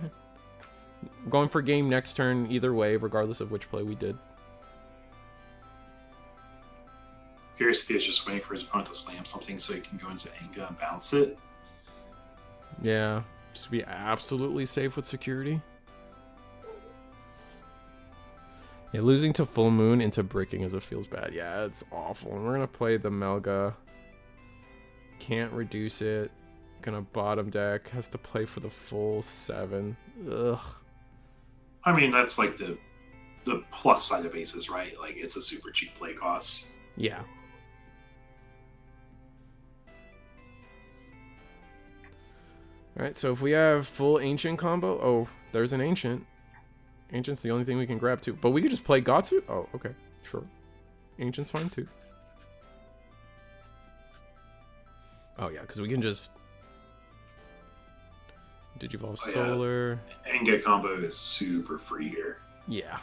Going for game next turn, either way, regardless of which play we did. Curious if he was just waiting for his opponent to slam something so he can go into Anga and bounce it. Yeah, just be absolutely safe with security. Yeah, losing to Full Moon into Bricking as it feels bad. Yeah, it's awful. And we're going to play the Melga. Can't reduce it. Gonna bottom deck. Has to play for the full 7. Ugh. I mean, that's like the plus side of aces, right? Like, it's a super cheap play cost. Yeah. Alright, so if we have full Ancient combo... Oh, there's an Ancient. Ancient's the only thing we can grab too. But we could just play Gatsu? Oh, okay. Sure. Ancient's fine too. Oh yeah, because we can just... Digivolve Solar. Yeah. Anga combo is super free here. Yeah.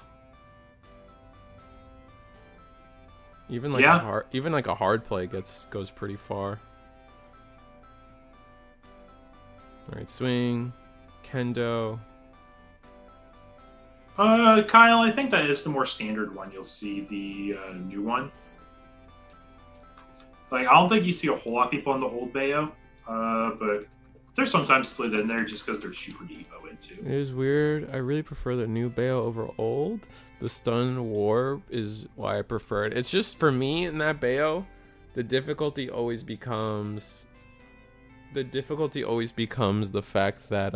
Even like a hard play goes pretty far. All right, swing, Kendo. Kyle, I think that is the more standard one. You'll see the new one. Like, I don't think you see a whole lot of people on the old Bayo, but they're sometimes slid in there just because they're super Evo into. It is weird. I really prefer the new Bayo over old. The Stun War is why I prefer it. It's just, for me, in that Bayo, the difficulty always becomes the fact that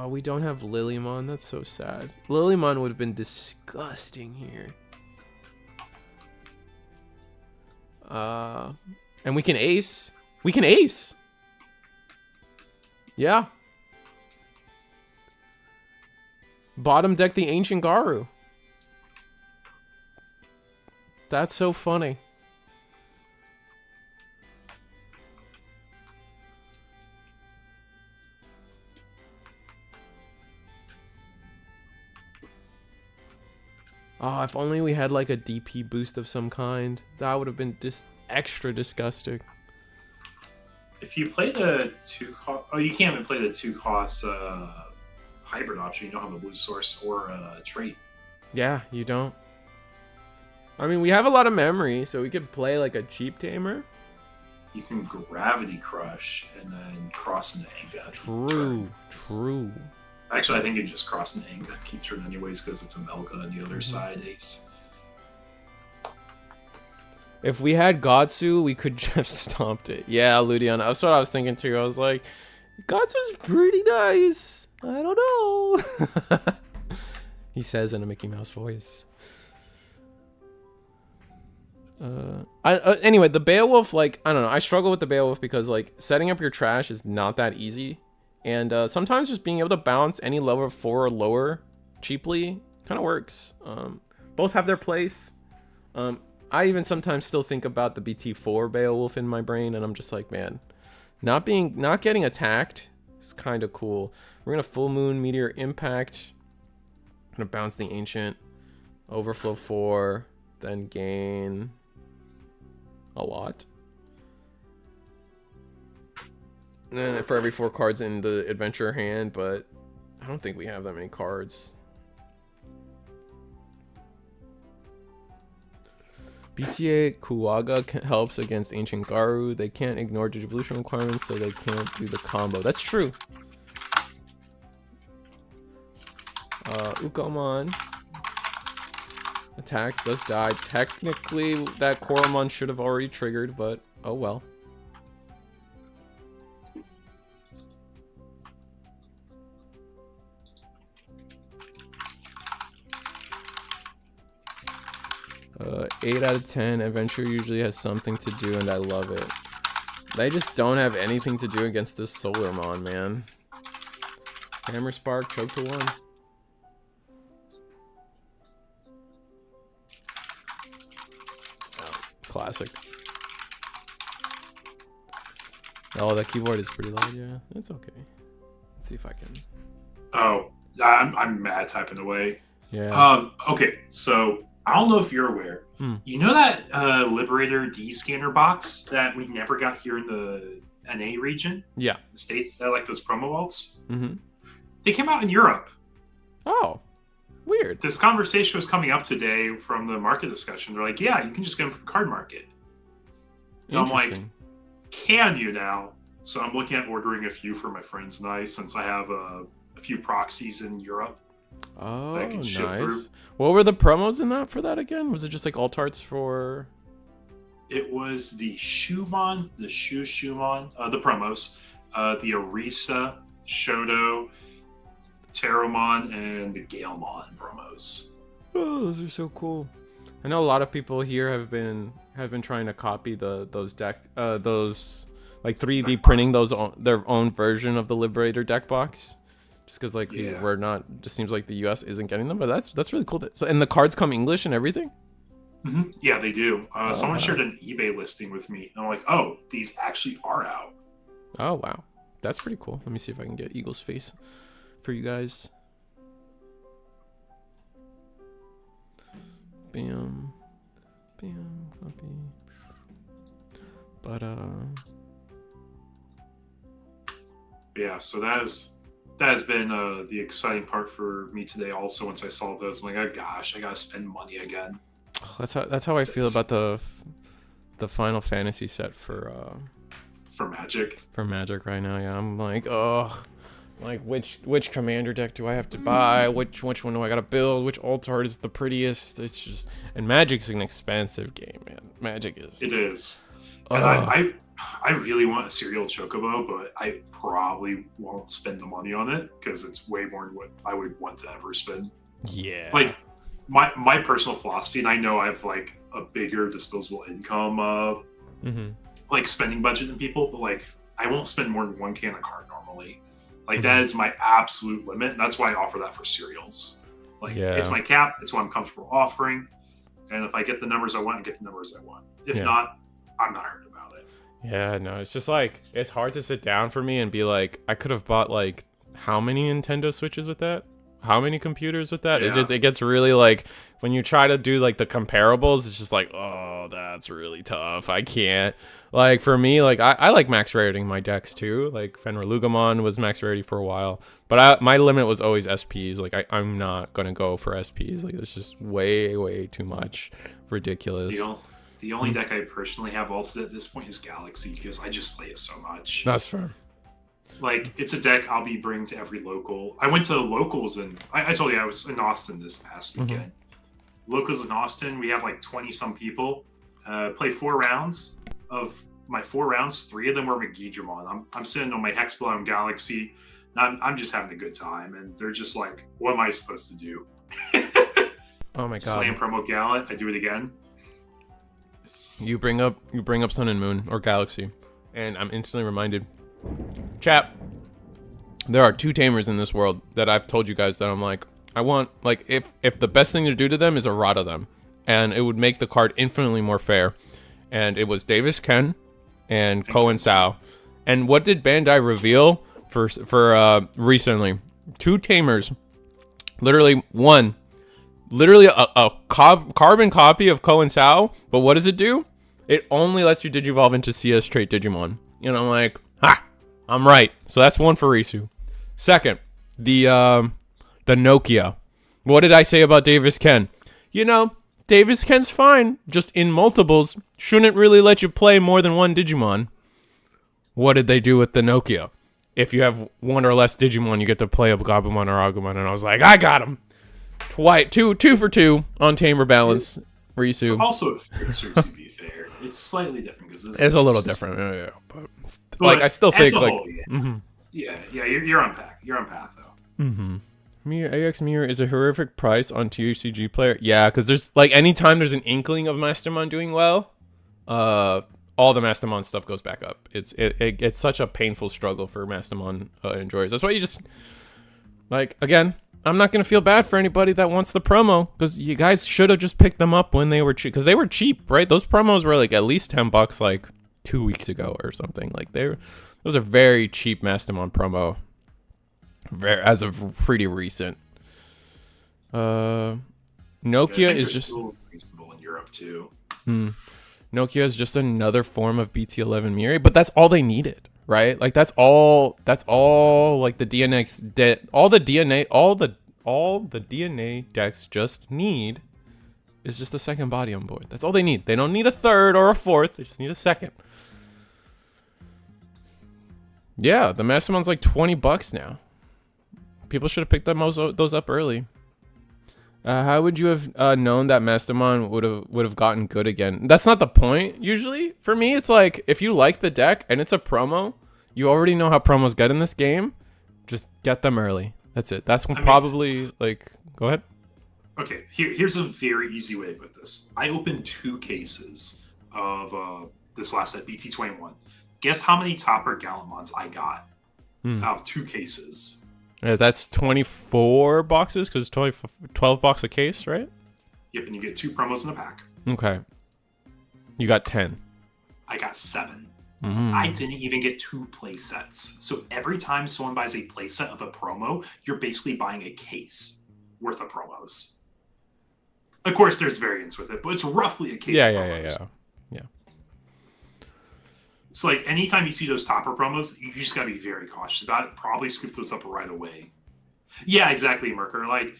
we don't have Lilymon. That's so sad. Lilymon would have been disgusting here. And we can ace. We can ace. Yeah. Bottom deck the Ancient Garu. That's so funny. Oh, if only we had like a DP boost of some kind. That would have been just extra disgusting. If you play the 2-cost... Oh, you can't even play the 2-cost hybrid option. You don't have a blue source or a trait. Yeah, you don't. I mean, we have a lot of memory, so we could play like a cheap tamer. You can Gravity Crush and then cross into Anga. True. Actually, I think you just cross into Anga. Keep turn anyways because it's a Melga on the other side ace. If we had Gatsu, we could have stomped it. Yeah, Ludion. That's what I was thinking too. I was like, Gatsu's pretty nice. I don't know. He says in a Mickey Mouse voice. Anyway, the Beowulf, like, I don't know. I struggle with the Beowulf because, like, setting up your trash is not that easy. And sometimes just being able to bounce any level 4 or lower cheaply kind of works. Both have their place. I even sometimes still think about the BT4 Beowulf in my brain, and I'm just like, man, not getting attacked is kind of cool. We're gonna Full Moon Meteor Impact. Gonna bounce the Ancient, Overflow 4, then gain a lot. And then for every 4 cards in the adventure hand, but I don't think we have that many cards. BTA Kuwaga helps against Ancient Garu. They can't ignore Digivolution requirements, so they can't do the combo. That's true. Ukomon attacks, does die. Technically, that Koromon should have already triggered, but oh well. Uh, 8 out of 10. Adventure usually has something to do, and I love it. They just don't have anything to do against this Solarmon, man. Hammer Spark, choke to 1. Oh, classic. Oh, that keyboard is pretty loud, yeah. It's okay. Let's see if I can. Oh, I'm mad typing away. Yeah. Okay, so I don't know if you're aware. You know that Liberator D scanner box that we never got here in the NA region? Yeah. The States that like those promo vaults? Mm-hmm. They came out in Europe. Oh, weird. This conversation was coming up today from the market discussion. They're like, yeah, you can just get them from Card Market. And I'm like, can you now? So I'm looking at ordering a few for my friends and I, since I have a few PROXYS in Europe. Oh, that I can ship nice. through. What were the promos in that for that again? Was it just like alt arts for? It was the Shumon, the Shumon, the promos, the Orisa, Shoto, Terramon, and the Galemon promos. Oh, those are so cool. I know a lot of people here have been trying to copy those like 3D printing their own version of the Liberator deck box. Just because like we're not, just seems like the US isn't getting them, but that's really cool. So, and the cards come English and everything? Mm-hmm. Yeah, they do. Someone shared an eBay listing with me, and I'm like, oh, these actually are out. Oh, wow. That's pretty cool. Let me see if I can get Eagle's face for you guys. Bam. Bam. Copy. But, yeah, so that has been the exciting part for me today also. Once I saw those, I'm like, oh gosh, I gotta spend money again. That's how I feel about the Final Fantasy set for Magic. For Magic right now, yeah. I'm like, oh, like which commander deck do I have to buy? Which one do I gotta build? Which alt art is the prettiest? It's just, and Magic's an expensive game, man. Magic is. It is. And I really want a Serial Chocobo, but I probably won't spend the money on it because it's way more than what I would want to ever spend. Yeah. Like my personal philosophy, and I know I have like a bigger disposable income, like spending budget than people, but like I won't spend more than 1K on a card normally. Like that is my absolute limit, and that's why I offer that for cereals. Like it's my cap. It's what I'm comfortable offering, and if I get the numbers I want, I get the numbers I want. If not, I'm not hurt about it. Yeah, no, it's just like, it's hard to sit down for me and be like, I could have bought like how many Nintendo Switches with that? How many computers with that? It gets really like, when you try to do like the comparables, it's just like, oh, that's really tough. I can't. Like for me, like I like max rating my decks too. Like Fenrir Lugamon was max rarity for a while, but my limit was always SPs. Like I'm not gonna go for SPs. Like it's just way too much. Ridiculous. The only deck I personally have ulted at this point is Galaxy because I just play it so much. That's fair. Like, it's a deck I'll be bringing to every local. I went to locals, and I told you I was in Austin this past weekend. Locals in Austin, we have like 20-some people. Play 4 rounds. Of my 4 rounds, 3 of them were McGeedramon. I'm sitting on my Hexblown Galaxy, and I'm just having a good time. And they're just like, what am I supposed to do? Oh my god. Slam promo Gallant, I do it again. You bring up Sun and Moon or Galaxy, and I'm instantly reminded. Chap, there are 2 tamers in this world that I've told you guys that I'm like, I want, like, if the best thing to do to them is errata them, and it would make the card infinitely more fair. And it was Davis Ken and Ko and Sao. And what did Bandai reveal for recently? 2 tamers, literally a carbon copy of Ko and Sao, but what does it do? It only lets you digivolve into CS trait Digimon. And I'm like, ha, I'm right. So that's 1 for Risu. Second, the Nokia. What did I say about Davis Ken? You know, Davis Ken's fine, just in multiples, shouldn't really let you play more than 1 Digimon. What did they do with the Nokia? If you have 1 or less Digimon, you get to play a Gabumon or Agumon, and I was like, I got him. Two for 2 on tamer balance, Risu. It's also a fixer, to be fair. It's slightly different because it's a little different, but like I still think like, whole, you're on path. You're on path though. AX Mirror is a horrific price on TCG player. Yeah, because there's like anytime there's an inkling of Mastimon doing well, all all the Mastimon stuff goes back up. It's such a painful struggle for Mastimon enjoyers. That's why you just like, again, I'm not gonna feel bad for anybody that wants the promo, because you guys should have just picked them up when they were cheap, because they were cheap, right? Those promos were like at least $10 like 2 weeks ago or something. Like those are very cheap Mastimon promo, as of pretty recent. Nokia is just reasonable in Europe too. Nokia is just another form of BT11 Miri, but that's all they needed, right? Like that's all like the all the DNA decks just need is just a second body on board. That's all they need. They don't need a third or a fourth. They just need a second. Yeah, the Mastimon's like $20 now. People should have picked those up early. How would you have known that Mastimon would have gotten good again? That's not the point. Usually, for me, it's like if you like the deck and it's a promo, you already know how promos get in this game. Just get them early. That's it. That's probably like. Go ahead. Okay, here's a very easy way to put this. I opened 2 cases of this last set, BT21. Guess how many Topper Gallantmons I got out of 2 cases? Yeah, that's 24 boxes, because 12 box a case, right? Yep, and you get 2 promos in a pack. Okay. You got 10. I got 7. I didn't even get 2 play sets. So every time someone buys a play set of a promo, you're basically buying a case worth of promos. Of course, there's variance with it, but it's roughly a case of promos. Yeah. So, like, anytime you see those Topper promos, you just gotta be very cautious about it. Probably scoop those up right away. Yeah, exactly, Merker. Like,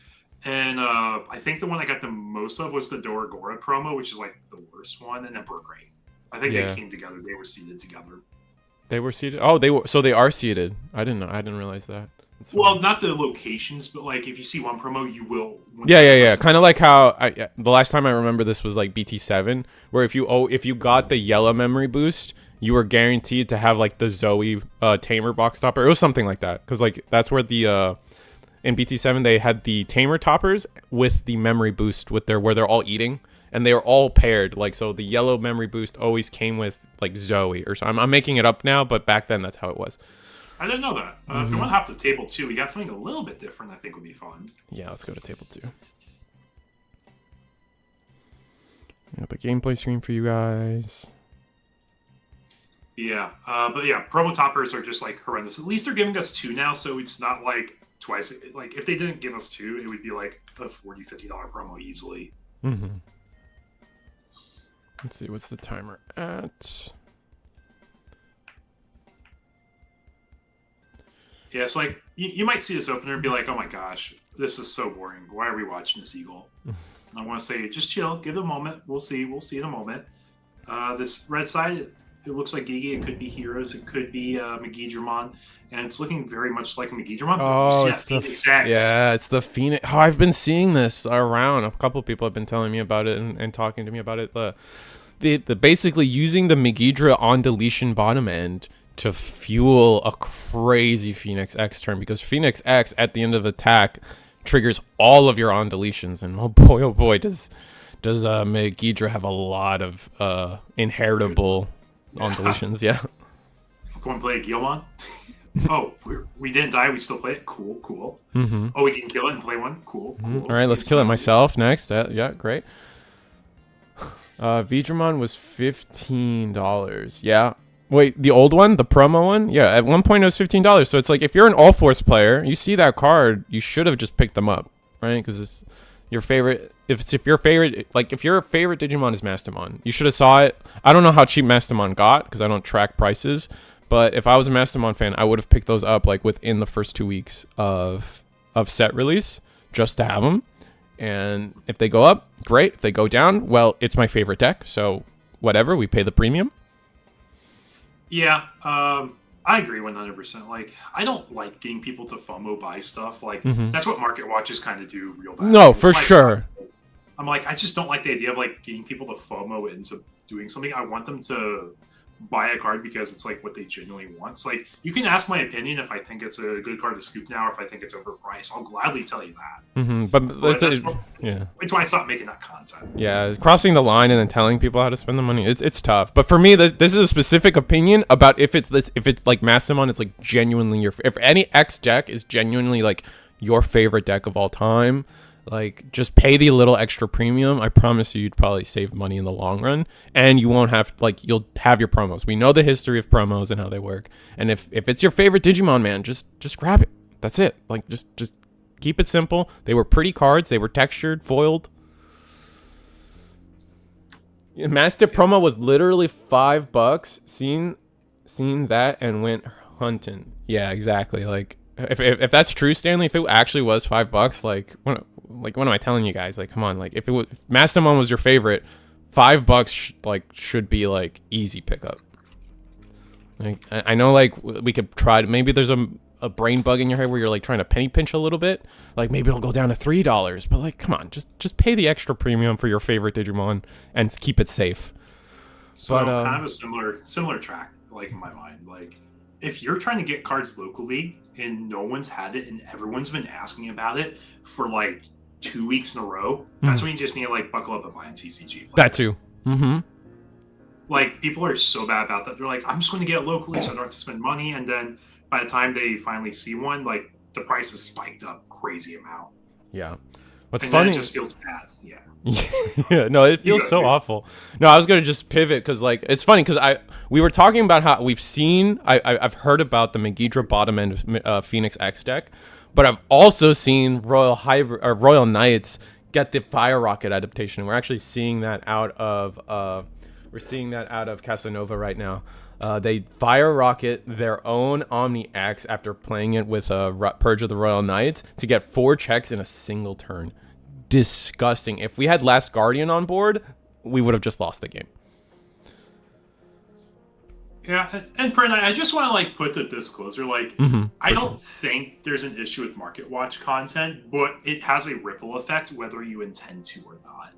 and I think the one I got the most of was the Doragora promo, which is, like, the worst one, and then Burgrave. I think they came together. They were seated together. They were seated? Oh, they were. So they are seated. I didn't know. I didn't realize that. Well, not the locations, but, like, if you see one promo, you will. Yeah. Kind of like how the last time I remember this was, like, BT7, where if you got the yellow memory boost, you were guaranteed to have like the Zoe Tamer box topper. It was something like that, because like that's where the in BT7 they had the Tamer toppers with the memory boost where they're all eating, and they were all paired. Like, so the yellow memory boost always came with like Zoe or something. I'm making it up now, but back then that's how it was. I didn't know that. If you want to hop to table 2, we got something a little bit different. I think would be fun. Yeah, let's go to table 2. Got the gameplay screen for you guys. Yeah, but yeah, promo toppers are just like horrendous. At least they're giving us 2 now, so it's not like twice. Like if they didn't give us 2, it would be like a $40, $50 promo easily. Let's see, what's the timer at? Yeah, so like you might see this opener and be like, "Oh my gosh, this is so boring. Why are we watching this Eagle?" And I want to say, just chill, give it a moment. We'll see in a moment. This red side. It looks like Gigi. It could be Heroes. It could be Megidramon. And it's looking very much like a Megidramon. Oh, it's the Phoenix X. Yeah, it's the Phoenix. Oh, I've been seeing this around. A couple people have been telling me about it and talking to me about it. The basically using the Megidra on deletion bottom end to fuel a crazy Phoenix X turn, because Phoenix X at the end of attack triggers all of your on deletions. And oh boy, does Megidra have a lot of inheritable on deletions. Yeah. Go and play a Gilmon. Oh, we didn't die. We still play it. Cool. Oh, we can kill it and play one. Cool. All right, let's kill it myself next. Yeah, great. Vidramon was $15. Yeah. Wait, the old one, the promo one? Yeah, at one point it was $15. So it's like, if you're an All Force player, you see that card, you should have just picked them up, right? Because it's your favorite. If your favorite Digimon is Mastimon, you should have saw it. I don't know how cheap Mastimon got, because I don't track prices. But if I was a Mastimon fan, I would have picked those up like within the first 2 weeks of set release, just to have them. And if they go up, great. If they go down, well, it's my favorite deck, so whatever. We pay the premium. Yeah, I agree 100%. Like, I don't like getting people to FOMO buy stuff. Like, that's what market watchers kind of do real bad. No, for sure. I'm like, I just don't like the idea of like getting people to FOMO into doing something. I want them to buy a card because it's like what they genuinely want. It's like you can ask my opinion if I think it's a good card to scoop now, or if I think it's overpriced. I'll gladly tell you that. It's why I stopped making that content. Yeah, crossing the line and then telling people how to spend the money, it's tough. But for me, this is a specific opinion about if it's like Mastimon, it's like genuinely if any X deck is genuinely like your favorite deck of all time. Like, just pay the little extra premium. I promise you'd probably save money in the long run, and you won't have you'll have your promos. We know the history of promos and how they work. And if it's your favorite Digimon, man, just grab it. That's it. Like, just keep it simple. They were pretty cards. They were textured, foiled. Mastiff promo was literally $5. Seen that and went hunting. Yeah, exactly. Like, if that's true, Stanley, if it actually was $5, like what am I telling you guys? Like, come on, like if Mastimon was your favorite, $5 should be like easy pickup. Like, I know, like we could try. Maybe there's a brain bug in your head where you're like trying to penny pinch a little bit. Like maybe it'll go down to $3, but like, come on, just pay the extra premium for your favorite Digimon and keep it safe. So kind of a similar track, like in my mind, like. If you're trying to get cards locally and no one's had it and everyone's been asking about it for like 2 weeks in a row, that's when you just need to like buckle up and buy a TCG. Like, that too. Mm-hmm. Like people are so bad about that. They're like, I'm just going to get it locally so I don't have to spend money. And then by the time they finally see one, like the price is spiked up crazy amount. Yeah. What's and funny? Then it just feels bad. Yeah. Yeah, no, it feels so awful. No, I was gonna just pivot because like it's funny because we were talking about how I've heard about the Megidra bottom end Phoenix X deck, but I've also seen Royal Knights get the Fire Rocket adaptation. We're actually seeing that out of Casanova right now. They Fire Rocket their own Omni X after playing it with Purge of the Royal Knights to get 4 checks in a single turn. Disgusting. If we had Last Guardian on board, we would have just lost the game. Yeah, and Brent, I just want to like put the disclosure, like I don't think there's an issue with Market Watch content, but it has a ripple effect whether you intend to or not.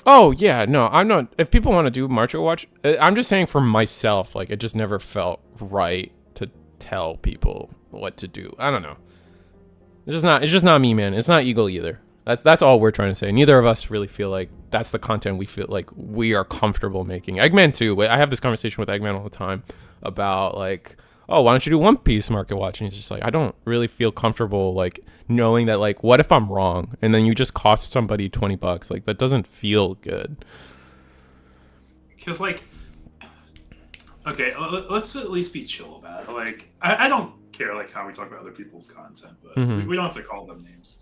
Oh yeah, no, I'm not. If people want to do Market Watch, I'm just saying for myself, like it just never felt right to tell people what to do. I don't know. It's just not me, man. It's not Eagle either. That's all we're trying to say. Neither of us really feel like that's the content we feel like we are comfortable making. Eggman too. I have this conversation with Eggman all the time about like, oh, why don't you do One Piece Market Watch? And he's just like, I don't really feel comfortable like knowing that like, what if I'm wrong? And then you just cost somebody $20. Like that doesn't feel good. Because like, okay, let's at least be chill about it. Like, I don't care like how we talk about other people's content, but we don't have to call them names.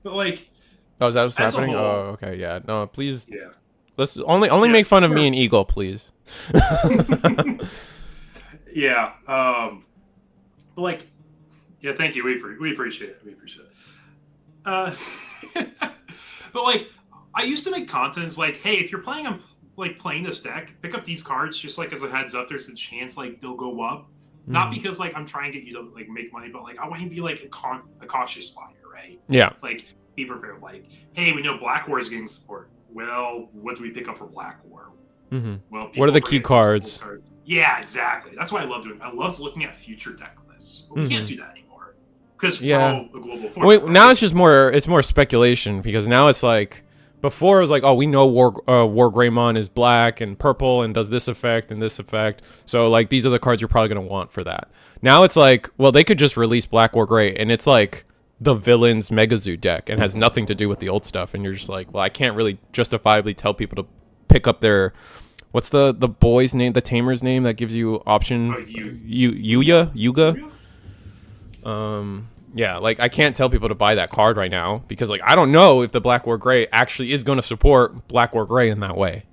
But like. Oh, is that what's happening? Oh, okay, yeah. No, please. Yeah. Let's only make fun of me and Eagle, please. Yeah. But like, yeah. Thank you. We appreciate it. We appreciate it. But like, I used to make contents like, hey, if you're planning on like playing this deck, pick up these cards just like as a heads up. There's a chance like they'll go up. Not because like I'm trying to get you to like make money, but like I want you to be like a cautious buyer, right? Yeah. Like. Be prepared. Like, hey, we know Black War is getting support. Well, what do we pick up for Black War? Well, what are the key cards? Yeah, exactly. That's what I love doing. I love looking at future deck lists, but we can't do that anymore because we're all a global force. Wait, now it's just more speculation because now it's like before it was like, oh, we know War Greymon is black and purple and does this effect and this effect, so like these are the cards you're probably gonna want for that. Now it's like, well, they could just release Black War Grey and it's like the villain's Megazoo deck and has nothing to do with the old stuff, and you're just like, well, I can't really justifiably tell people to pick up their what's the boy's name, the tamer's name that gives you option Yuga. Yeah, like I can't tell people to buy that card right now because like I don't know if the Black War Grey actually is going to support Black War Grey in that way.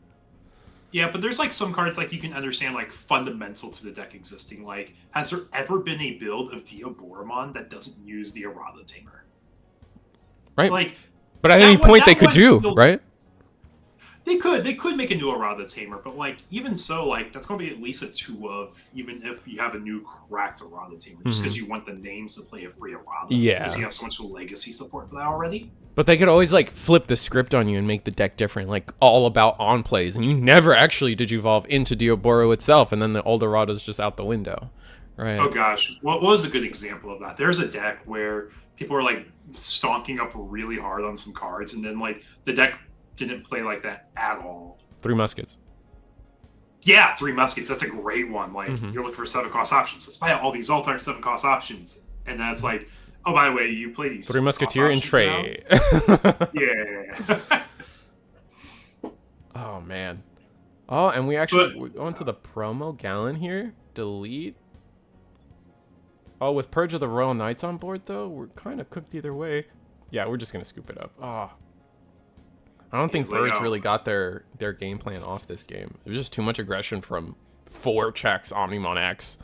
Yeah, but there's like some cards like you can understand like fundamental to the deck existing. Like, has there ever been a build of Diaboromon that doesn't use the Errata Tamer? Right. Like, but at any point they could do, right? They could make a new Arada tamer, but like even so, like that's going to be at least a 2 of, even if you have a new cracked Arada tamer, just because you want the names to play a free Arada. Yeah. Because you have so much legacy support for that already. But they could always like flip the script on you and make the deck different, like all about on plays, and you never actually did evolve into Dioboro itself, and then the old Arada's just out the window, right? Oh gosh, what was a good example of that? There's a deck where people are like stonking up really hard on some cards, and then like the deck didn't play like that at all. Three Muskets. Yeah, Three Muskets. That's a great one. Like you're looking for 7-cost options. Let's buy all these alternate 7-cost options, and that's like, oh, by the way, you play these Three Musketeer in Trey. Yeah. Oh man. Oh, and we're going to the promo Gallon here. Delete. Oh, with Purge of the Royal Knights on board though, we're kind of cooked either way. Yeah, we're just gonna scoop it up. Oh. I don't think Birds really got their game plan off this game. It was just too much aggression from 4 checks Omnimon X.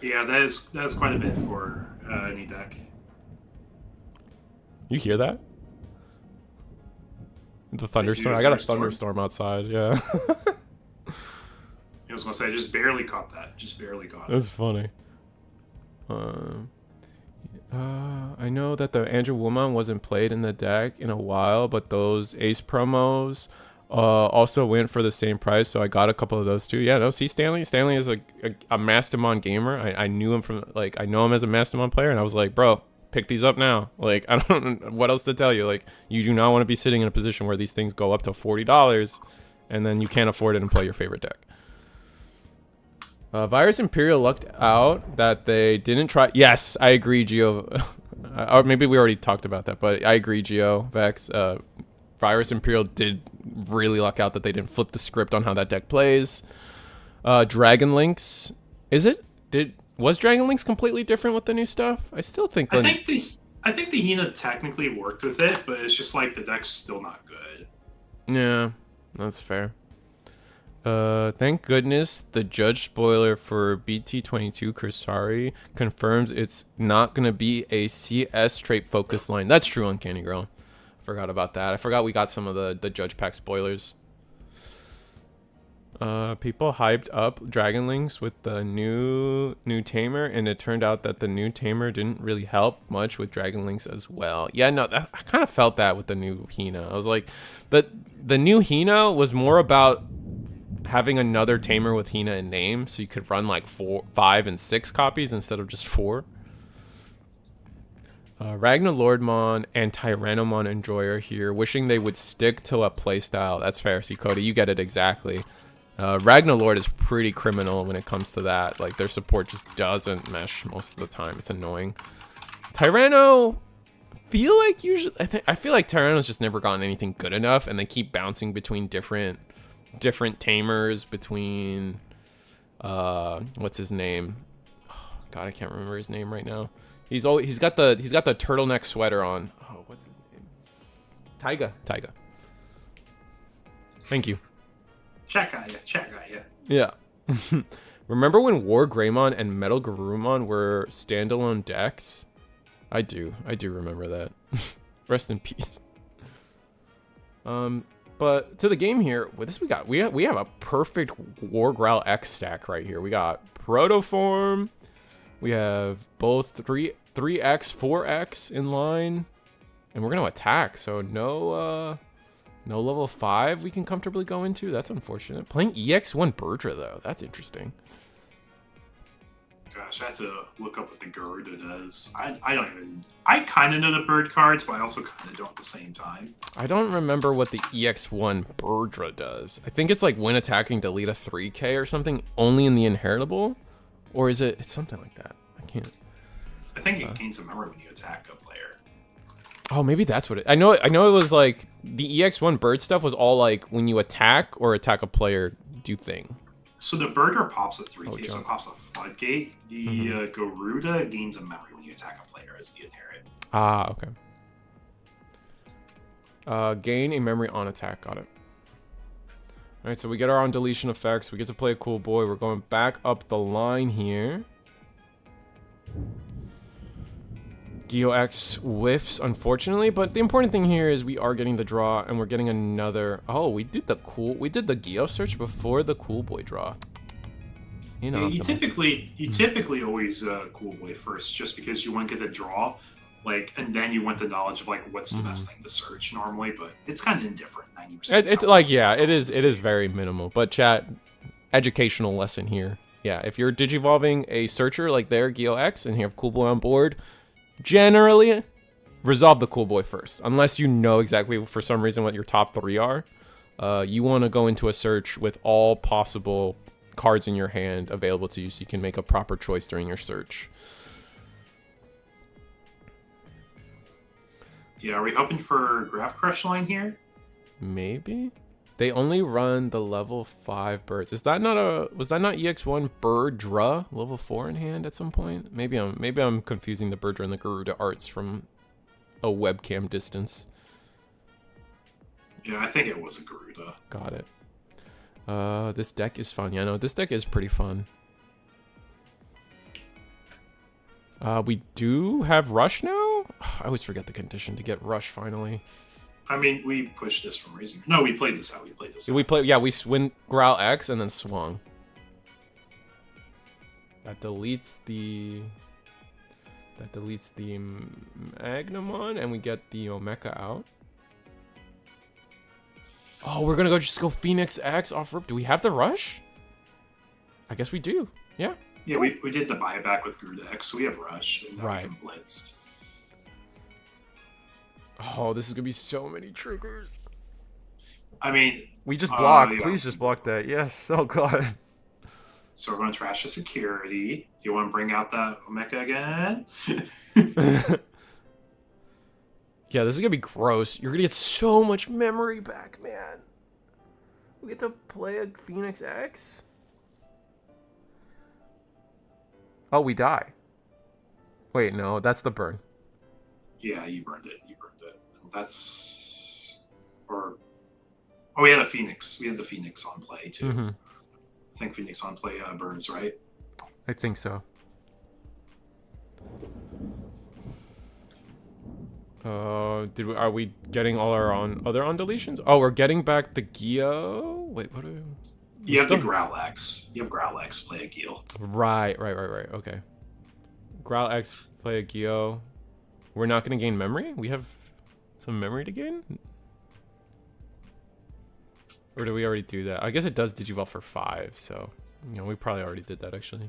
Yeah, that is quite a bit for any deck. You hear that? The thunderstorm. I got a thunderstorm outside. Yeah. I was gonna say, I just barely caught that. Just barely caught it. That's funny. I know that the Andrew Woolman wasn't played in the deck in a while, but those Ace promos also went for the same price, so I got a couple of those too. Yeah, no, see Stanley. Stanley is a Mastimon gamer. I knew him from, like, I know him as a Mastimon player, and I was like, bro, pick these up now. Like, I don't know what else to tell you. Like, you do not want to be sitting in a position where these things go up to $40, and then you can't afford it and play your favorite deck. Virus Imperial lucked out that they didn't try. Yes, I agree, Geo. Or maybe we already talked about that, but I agree, Geo, Vex. Virus Imperial did really luck out that they didn't flip the script on how that deck plays. Dragon Links, was Dragon Links completely different with the new stuff? I still think I think the Hina technically worked with it, but it's just like the deck's still not good. Yeah, that's fair. Thank goodness the judge spoiler for BT22 Kursari confirms it's not going to be a CS trait focus line. That's true, Uncanny Girl. Forgot about that. I forgot we got some of the judge pack spoilers. People hyped up Dragon Links with the new tamer, and it turned out that the new tamer didn't really help much with Dragon Links as well. Yeah, no, I kind of felt that with the new Hina. I was like, the new Hina was more about having another tamer with Hina in name, so you could run like 4, 5, and 6 copies instead of just 4. Ragnar Lordmon and Tyrannomon Enjoyer here, wishing they would stick to a playstyle. That's fair, see Cody, you get it exactly. Ragnar Lord is pretty criminal when it comes to that. Like, their support just doesn't mesh most of the time. It's annoying. Tyranno, I feel like Tyranno's just never gotten anything good enough, and they keep bouncing between different tamers, between what's his name? Oh, God, I can't remember his name right now. He's got the turtleneck sweater on. Oh, what's his name? Taiga. Thank you. Chat guy, yeah. Yeah. Remember when War Greymon and Metal Garurumon were standalone decks? I do remember that. Rest in peace. But to the game here, with this we have a perfect War Growl X stack right here. We got Protoform, we have both 3x, 4x in line, and we're gonna attack. So no level 5 we can comfortably go into. That's unfortunate. Playing EX1 Birdra though, that's interesting. Gosh, I have to look up what the Garuda does. I kind of know the bird cards, but I also kind of don't at the same time. I don't remember what the EX1 Birdra does. I think it's like when attacking, delete a 3k or something only in the inheritable, or is it? It's something like that. I can't. I think it gains a memory when you attack a player. Oh, maybe that's what it. I know it was like the EX1 bird stuff was all like when you attack or attack a player, do thing. So the Birdra pops a 3k, so it pops a floodgate. The Garuda gains a memory when you attack a player as the inherit. Ah, okay. Gain a memory on attack. Got it. All right, so we get our own deletion effects. We get to play a cool boy. We're going back up the line here. GeoX whiffs, unfortunately, but the important thing here is we are getting the draw, and we're getting another. Oh, we did the Geo search before the Cool Boy draw. Yeah, you typically always Cool Boy first, just because you want to get the draw, like, and then you want the knowledge of like what's the best thing to search normally. But it's kind of indifferent. 90%. It's like, yeah, it is very minimal. But chat, educational lesson here. Yeah, if you're digivolving a searcher like their GeoX and you have Cool Boy on board, generally resolve the Cool Boy first, unless you know exactly for some reason what your top 3 are. You want to go into a search with all possible cards in your hand available to you so you can make a proper choice during your search. Yeah, are we hoping for Graph Crush line here? Maybe. They only run the level 5 birds. Was that not EX1 Birdra level 4 in hand at some point? Maybe I'm confusing the Birdra and the Garuda arts from a webcam distance. Yeah, I think it was a Garuda. Got it. This deck is fun. Yeah, no, this deck is pretty fun. We do have Rush now? I always forget the condition to get Rush finally. I mean, we pushed this from raising. No, we played this out. Yeah, we win Growl X and then swung. That deletes the Magnamon, and we get the Omeka out. Oh, we're gonna just go Phoenix X off rip. Do we have the Rush? I guess we do. Yeah. Yeah, we did the buyback with Garuda X, so we have Rush. And right. We can Blitzed. Oh, this is gonna be so many triggers. I mean, we just block. Yeah. Please just block that. Yes. Oh god. So we're gonna trash the security. Do you want to bring out that Omeka again? Yeah, this is gonna be gross. You're gonna get so much memory back, man. We get to play a Phoenix X. Oh, we die. Wait, no, that's the burn. Yeah, you burned it. That's... Or... Oh, we had a Phoenix. We had the Phoenix on play, too. Mm-hmm. I think Phoenix on play burns, right? I think so. Are we getting all our other deletions? Oh, we're getting back the Geo. Wait, what are we... You have the Growl X. You have Growl X play a Geo. Right. Okay. Growl X play a Geo. We're not going to gain memory? We have some memory to gain? Or do we already do that? I guess it does Digivolve for 5, so... You know, we probably already did that, actually.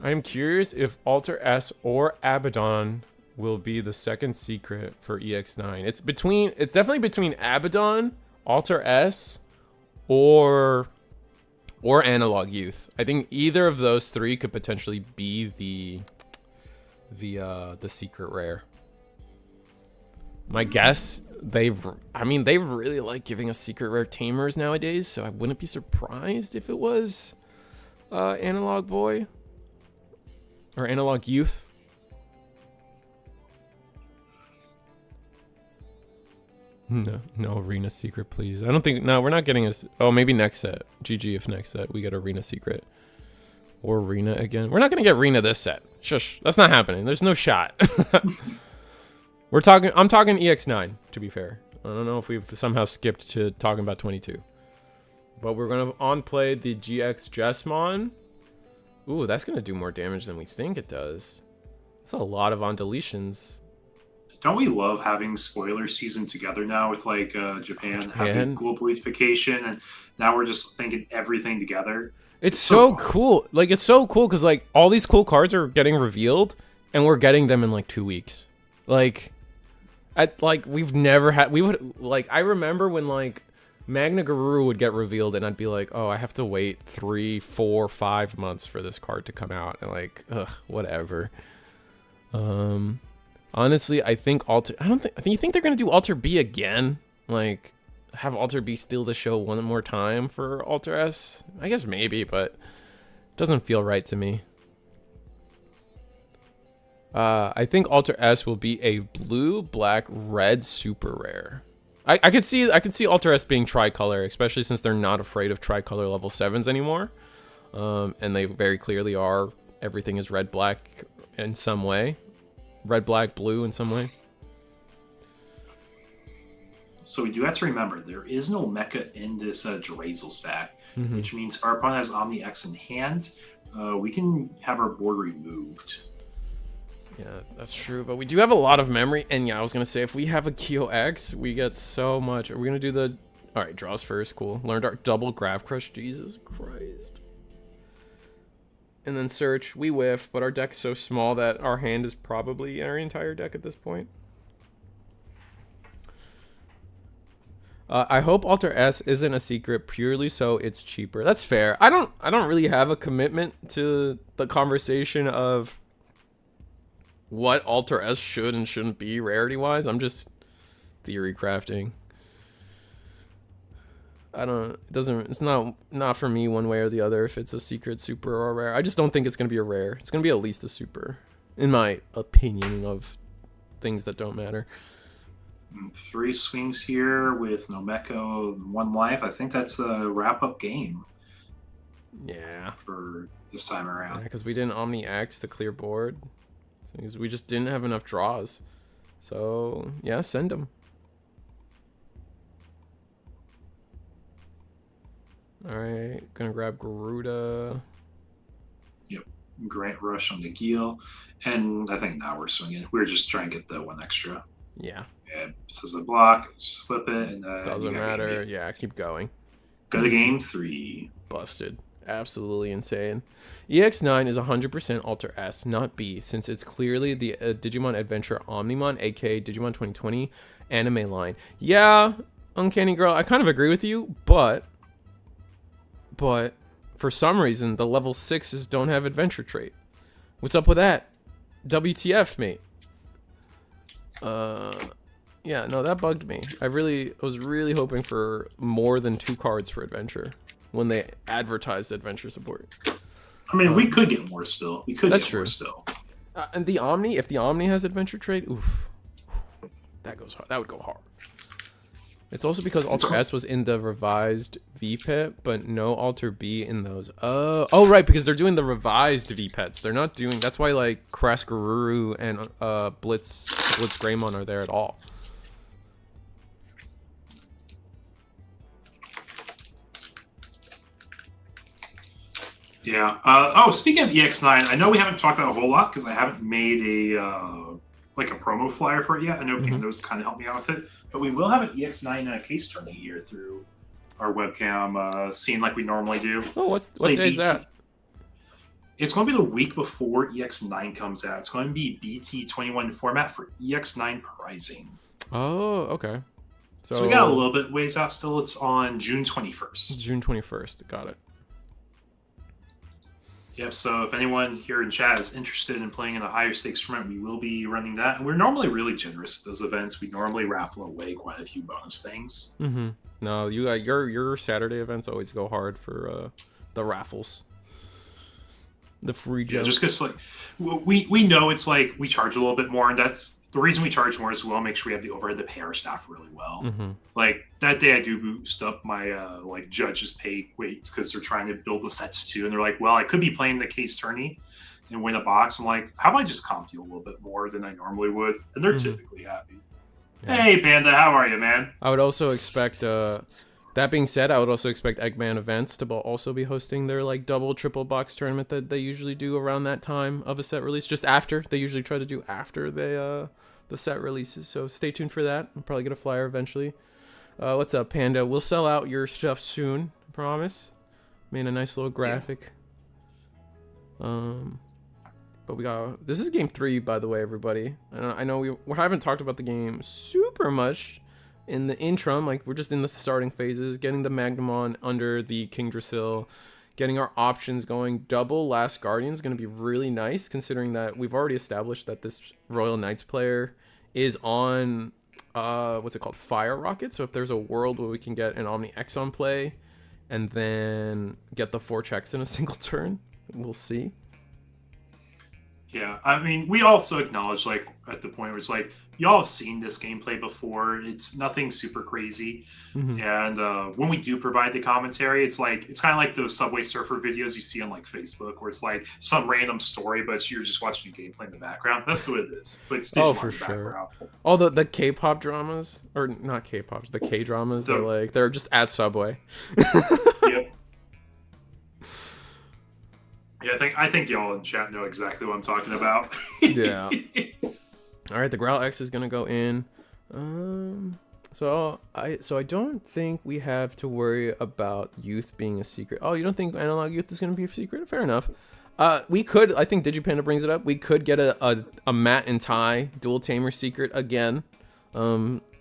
I am curious if Alter S or Abaddon will be the second secret for EX9. It's definitely between Abaddon, Alter S, or Analog Youth. I think either of those 3 could potentially be the secret rare. My guess, they really like giving us secret rare tamers nowadays, so I wouldn't be surprised if it was Analog Boy. Or Analog Youth. No Arena Secret, please. I don't think... No, we're not getting us... Oh, maybe next set. GG if next set we get Arena Secret. Or Arena again. We're not going to get Arena this set. Shush. That's not happening. There's no shot. I'm talking EX9, to be fair. I don't know if we've somehow skipped to talking about 22. But we're going to on-play the GX Jesmon. Ooh, that's going to do more damage than we think it does. That's a lot of on deletions. Don't we love having spoiler season together now with like Japan having global unification, and now we're just thinking everything together? It's so cool. Like, it's so cool because like all these cool cards are getting revealed and we're getting them in like 2 weeks. We've never had... I remember when like Magna Guru would get revealed and I'd be like, oh, I have to wait 3, 4, 5 months for this card to come out, and like, ugh, whatever. Honestly, I think you think they're gonna do Alter B again? Like, have Alter B steal the show one more time for Alter S? I guess maybe, but it doesn't feel right to me. I think Alter S will be a blue, black, red super rare. I could see Alter S being tricolor, especially since they're not afraid of tricolor level 7s anymore. And they very clearly are. Everything is red, black in some way. Red, black, blue in some way. So we do have to remember, there is no mecha in this Drazel stack, Mm-hmm. which means if our opponent has Omni X in hand, we can have our board removed. Yeah, that's true. But we do have a lot of memory. And yeah, I was going to say, if we have a Kyo X, we get so much. Are we going to do the... All right, draws first. Cool. Learned our double Grav Crush. Jesus Christ. And then search. We whiff, but our deck's so small that our hand is probably our entire deck at this point. I hope Alter S isn't a secret purely so it's cheaper. That's fair. I don't really have a commitment to the conversation of what Alter S should and shouldn't be rarity wise. I'm just theory crafting. It's not for me one way or the other if it's a secret, super, or rare. I just don't think it's going to be a rare. It's going to be at least a super, in my opinion of things that don't matter. 3 swings here with no mecha, 1 life. I think that's a wrap-up game. Yeah. For this time around. Because we didn't Omni X to clear board. Because we just didn't have enough draws. So, yeah, send them. Alright, gonna grab Garuda. Yep, Grant Rush on the Geel. And I think now we're swinging. We're just trying to get the 1 extra. Yeah. Yeah, says a block, just flip it, and doesn't matter. Yeah, keep going. Go to game 3. Busted. Absolutely insane. EX9 is 100% Alter S, not B, since it's clearly the Digimon Adventure Omnimon, aka Digimon 2020 anime line. Yeah, Uncanny Girl, I kind of agree with you, but for some reason, the level 6s don't have adventure trait. What's up with that? WTF, mate. Yeah, no, that bugged me. I was really hoping for more than 2 cards for adventure when they advertised adventure support. I mean, we could get more still. We could that's get true. More still. And the Omni, if the Omni has adventure trait, oof, that goes hard. That would go hard. It's also because Alter S was in the revised VPET, but no Alter B in those. Oh, right, because they're doing the revised VPETs. They're not doing. That's why like Kraskaruru and Blitz Greymon are there at all. Yeah. Oh, speaking of EX9, I know we haven't talked about a whole lot because I haven't made a like a promo flyer for it yet. I know those kind of helped me out with it, but we will have an EX9 case turning here through our webcam scene like we normally do. Oh, what day is that? It's going to be the week before EX9 comes out. It's going to be BT21 format for EX9 pricing. Oh, okay. So we got a little bit ways out still. It's on June 21st. June 21st. Got it. Yep, so if anyone here in chat is interested in playing in a higher stakes tournament, we will be running that. And we're normally really generous with those events. We normally raffle away quite a few bonus things. Mm-hmm. No, you got your Saturday events always go hard for the raffles. The free jump. Yeah, just because like we know it's like we charge a little bit more, and that's the reason we charge more is we want to make sure we have the overhead to pay our staff really well. Mm-hmm. Like that day, I do boost up my like judges' pay weights because they're trying to build the sets too, and they're like, "Well, I could be playing the case tourney and win a box." I'm like, "How about I just comp you a little bit more than I normally would?" And they're typically happy. Yeah. Hey, Panda, how are you, man? I would also expect. That being said, I would also expect Eggman Events to also be hosting their like double, triple box tournament that they usually do around that time of a set release. Just after they usually try to do after they the set releases. So stay tuned for that. I'll probably get a flyer eventually. What's up, Panda? We'll sell out your stuff soon. I promise. Made a nice little graphic. But we got this is game 3, by the way, everybody. I know we haven't talked about the game super much in the interim. Like we're just in the starting phases, getting the Magnamon under the King Drasil, getting our options going. Double Last Guardian is going to be really nice, considering that we've already established that this Royal Knights player is on what's it called, Fire Rocket. So if there's a world where we can get an Omni X on play and then get the 4 checks in a single turn, we'll see. Yeah, I mean, we also acknowledge, like, at the point where it's like, y'all have seen this gameplay before. It's nothing super crazy. Mm-hmm. And when we do provide the commentary, it's kind of like those Subway Surfer videos you see on like Facebook, where it's like some random story, but you're just watching the gameplay in the background. That's what it is. But it's Digimon For in the sure. background. All the K-pop dramas, or not K-pops, the K-dramas, they're just at Subway. Yep. Yeah, I think y'all in chat know exactly what I'm talking about. Yeah. All right, the Growl X is gonna go in. So I don't think we have to worry about Youth being a secret. Oh, you don't think Analog Youth is gonna be a secret? Fair enough. We could. I think Digipanda brings it up. We could get a Matt and Ty dual tamer secret again.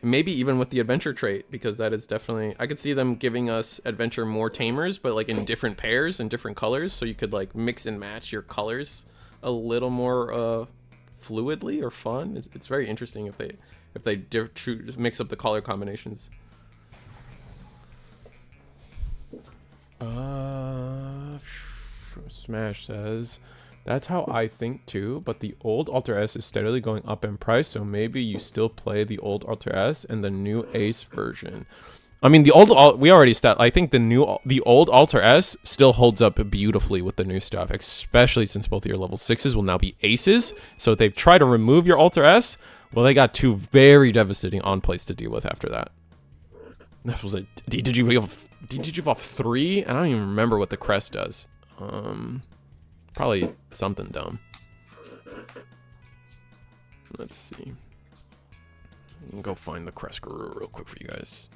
Maybe even with the adventure trait, because that is definitely, I could see them giving us adventure more tamers, but like in different pairs and different colors, so you could like mix and match your colors a little more fluidly or fun. It's very interesting if they mix up the color combinations. Smash says, that's how I think too, but the old Alter S is steadily going up in price, so maybe you still play the old Alter S and the new Ace version. I mean, we already I think the old Alter S still holds up beautifully with the new stuff, especially since both of your level 6s will now be Aces. So if they try to remove your Alter S, well, they got two very devastating on-plays to deal with after that. That was a Digivolve 3? I don't even remember what the crest does. Probably something dumb. Let's see. I'll go find the crest guru real quick for you guys.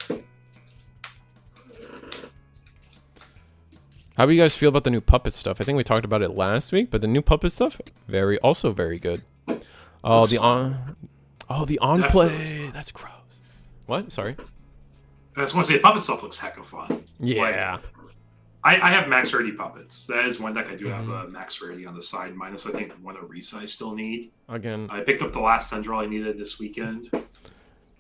How do you guys feel about the new puppet stuff? I think we talked about it last week, but the new puppet stuff, also very good. Oh, the on play. That's gross. What? Sorry. I just want to say, puppet stuff looks heck of fun. Yeah. I have max rarity puppets. That is one deck I do have a max rarity on the side, minus I think one Orisa I still need. Again, I picked up the last Central I needed this weekend.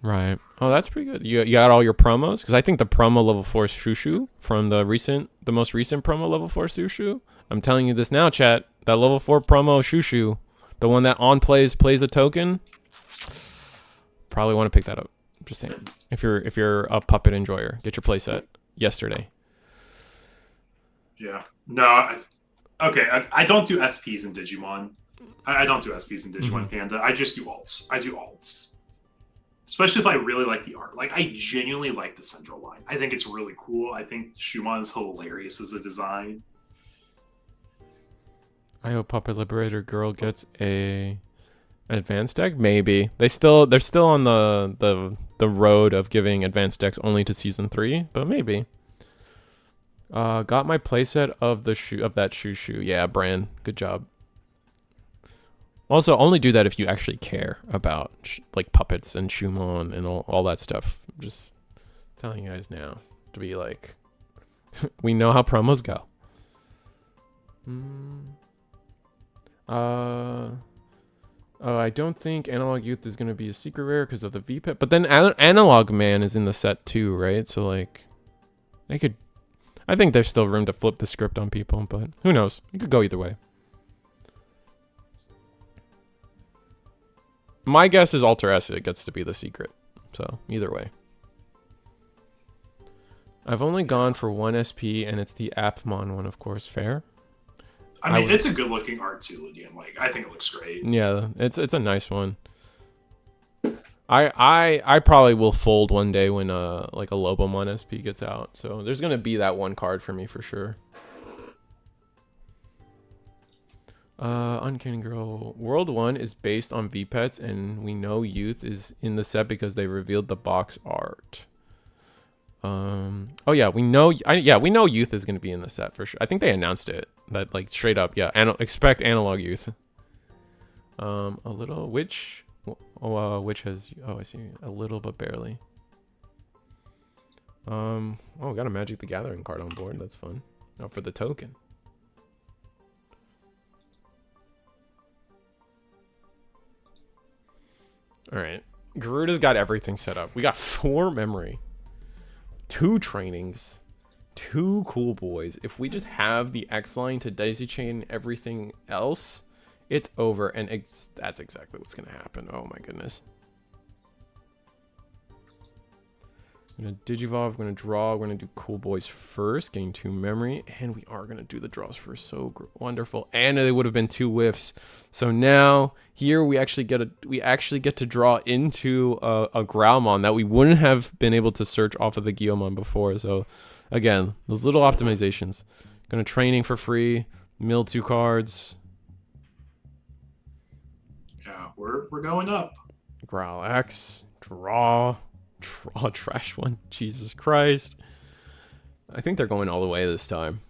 Right. Oh, that's pretty good. You got all your promos? Because I think the promo level 4 Shushu from the most recent promo level 4 Shushu. I'm telling you this now, chat. That level 4 promo Shushu, the one that on plays a token, probably want to pick that up. Just saying. If you're a puppet enjoyer, get your playset yesterday. Yeah. No. I don't do SPs in Digimon. I don't do SPs in Digimon Panda. I just do alts. I do alts. Especially if I really like the art. Like, I genuinely like the Central line. I think it's really cool. I think Shumon is hilarious as a design. I hope Puppet Liberator Girl gets an advanced deck. Maybe they're still on the road of giving advanced decks only to season 3, but maybe. Got my playset of that Shushu. Yeah, Bran, good job. Also, only do that if you actually care about like puppets and Shumon and all that stuff. I'm just telling you guys now to be like, we know how promos go. I don't think Analog Youth is going to be a secret rare because of the VPET. But then Analog Man is in the set too, right? So like, I think there's still room to flip the script on people, but who knows? It could go either way. My guess is Alter S it gets to be the secret. So either way. I've only gone for one SP, and it's the Appmon one, of course. Fair. I mean, it's a good looking art too, Lydian. Like, I think it looks great. Yeah, it's a nice one. I probably will fold one day when like a Lobomon SP gets out. So there's gonna be that one card for me for sure. Uncanny Girl World 1 is based on VPETs, and we know Youth is in the set because they revealed the box art. Oh yeah, we know Youth is gonna be in the set for sure. I think they announced it. That like straight up, yeah. Expect Analog Youth. A little which has I see a little but barely. We got a Magic the Gathering card on board. That's fun. Now for the token. All right, Garuda's got everything set up. We got 4 memory, 2 trainings, 2 cool boys. If we just have the X line to daisy chain everything else, it's over, and that's exactly what's gonna happen. Oh my goodness. I'm gonna digivolve, we're gonna draw, we're gonna do cool boys first, getting 2 memory, and we are gonna do the draws first. So wonderful. And it would have been 2 whiffs. So now here we actually get to draw into a Growlmon that we wouldn't have been able to search off of the Guillaumon before. So again, those little optimizations. Gonna training for free, mill 2 cards. Yeah, we're going up. Growl X, draw trash one. Jesus Christ. I think they're going all the way this time.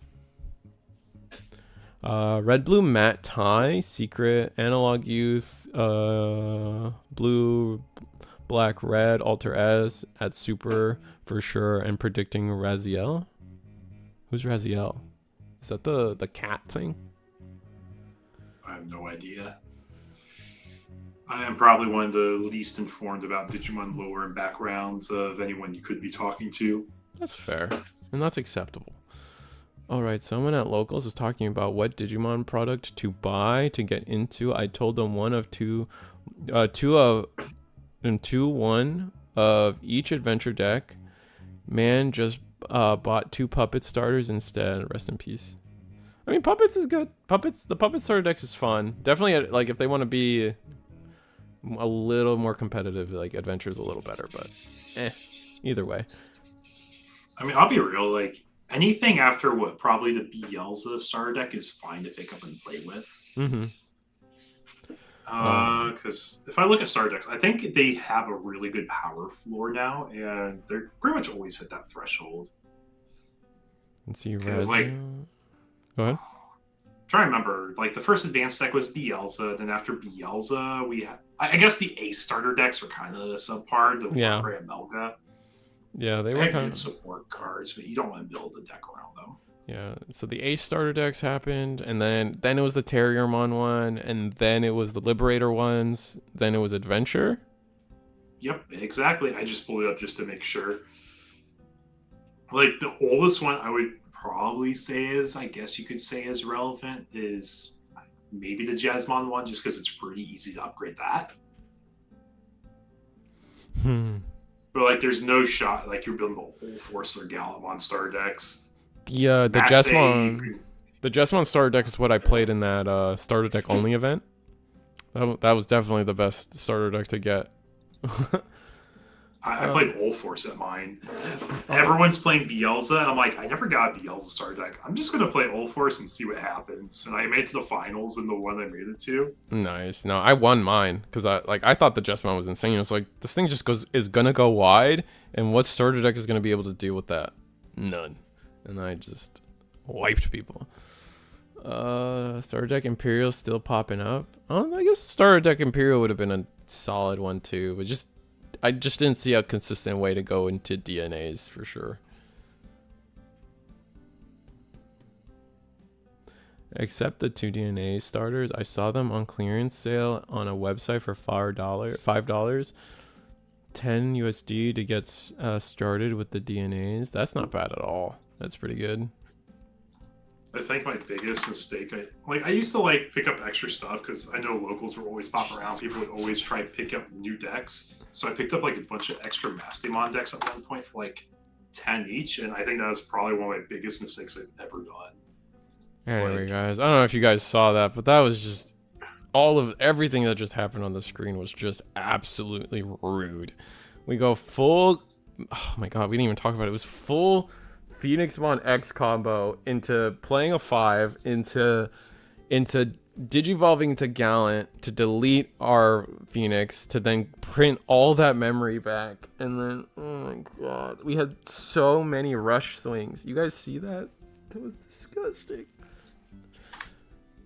Red blue matte tie, secret, analog youth, blue black red, alter S at super for sure, and predicting Raziel. Who's Raziel? Is that the cat thing? I have no idea. I am probably one of the least informed about Digimon lore and backgrounds of anyone you could be talking to. That's fair, and that's acceptable. Alright, someone at Locals was talking about what Digimon product to buy to get into. I told them one of one of each adventure deck. Man just bought 2 puppet starters instead. Rest in peace. I mean, puppets is good. The puppet starter deck is fun. Definitely, like, if they want to be a little more competitive, like, adventure is a little better, but either way. I mean, I'll be real, like, anything after what probably the Bielsa starter deck is fine to pick up and play with. Because if I look at starter decks, I think they have a really good power floor now, and they're pretty much always hit that threshold. Let's see, like, go ahead. Try to remember, like, the first advanced deck was Bielsa, then after Bielsa, we had, I guess the Ace starter decks were kind of subpar, the Valkyrie and Melga. Yeah, they were kind of support cards, but you don't want to build a deck around them. Yeah, so the Ace starter decks happened, and then it was the Terriermon one, and then it was the Liberator ones, then it was Adventure. Yep, exactly. I just pulled it up just to make sure. Like, the oldest one I would probably say is, I guess you could say is relevant, is maybe the Jasmine one, just because it's pretty easy to upgrade that. But, like, there's no shot, like, you're building the whole Force or Gallimon starter decks. Yeah, the Jesmon starter deck is what I played in that starter deck only event. That was definitely the best starter deck to get. I played Old Force at mine. Everyone's playing Bielsa, and I'm like, I never got a Bielsa starter deck. I'm just going to play Old Force and see what happens. And I made it to the finals in the one I made it to. Nice. No, I won mine because I thought the Jesmon was insane. It was like, this thing just is going to go wide, and what starter deck is going to be able to deal with that? None. And I just wiped people. Starter deck Imperial still popping up. I guess starter deck Imperial would have been a solid one too, but I just didn't see a consistent way to go into DNAs for sure. Except the 2 DNA starters, I saw them on clearance sale on a website for $5. 10 USD to get started with the DNAs. That's not bad at all. That's pretty good. I think my biggest mistake, I used to like pick up extra stuff because I know locals were always popping around. People would always try to pick up new decks. So I picked up like a bunch of extra Mastimon decks at one point for like 10 each. And I think that was probably one of my biggest mistakes I've ever done. Anyway, guys, I don't know if you guys saw that, but that was just everything that just happened on the screen was just absolutely rude. We go full, oh my god, we didn't even talk about it. It was full Phoenixmon X combo into playing a 5 into digivolving to Gallant to delete our Phoenix to then print all that memory back, and then oh my god, we had so many rush swings. You guys see that? That was disgusting.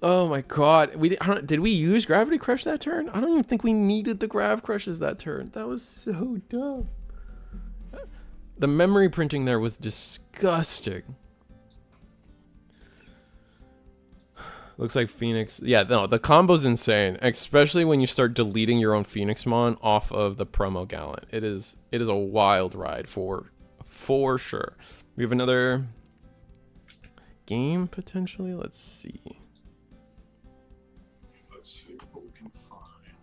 Oh my god, did we use Gravity Crush that turn? I don't even think we needed the Grav Crushes that turn. That was so dumb. The memory printing there was disgusting. Looks like Phoenix. Yeah, no, the combo's insane, especially when you start deleting your own Phoenixmon off of the promo Gallant. It is a wild ride for sure. We have another game potentially. Let's see what we can find.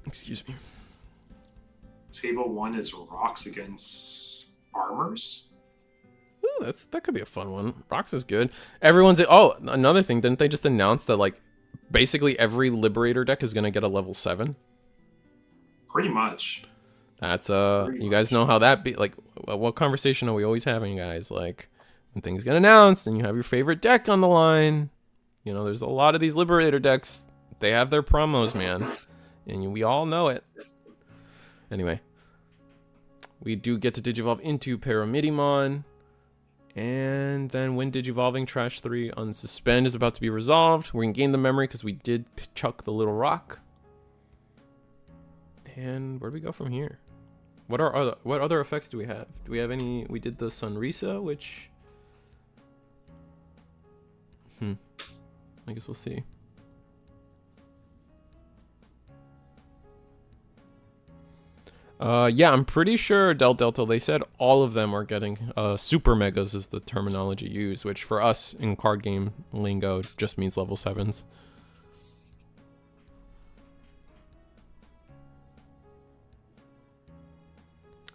Excuse me. Table 1 is rocks against armors. Ooh, that could be a fun one. Rocks is good. Everyone's... Oh, another thing. Didn't they just announce that, like, basically every Liberator deck is going to get a level 7? Pretty much. That's, you guys know how that be... Like, what conversation are we always having, guys? Like, when things get announced and you have your favorite deck on the line, you know, there's a lot of these Liberator decks. They have their promos, man. And we all know it. Anyway. We do get to Digivolve into Paramidimon. And then when Digivolving, Trash 3 Unsuspend is about to be resolved. We're going to gain the memory because we did chuck the little rock. And where do we go from here? What other effects do we have? Do we have any? We did the Sunrisa, which... I guess we'll see. Yeah, I'm pretty sure Delta, they said all of them are getting super megas is the terminology used, which for us in card game lingo just means level 7s.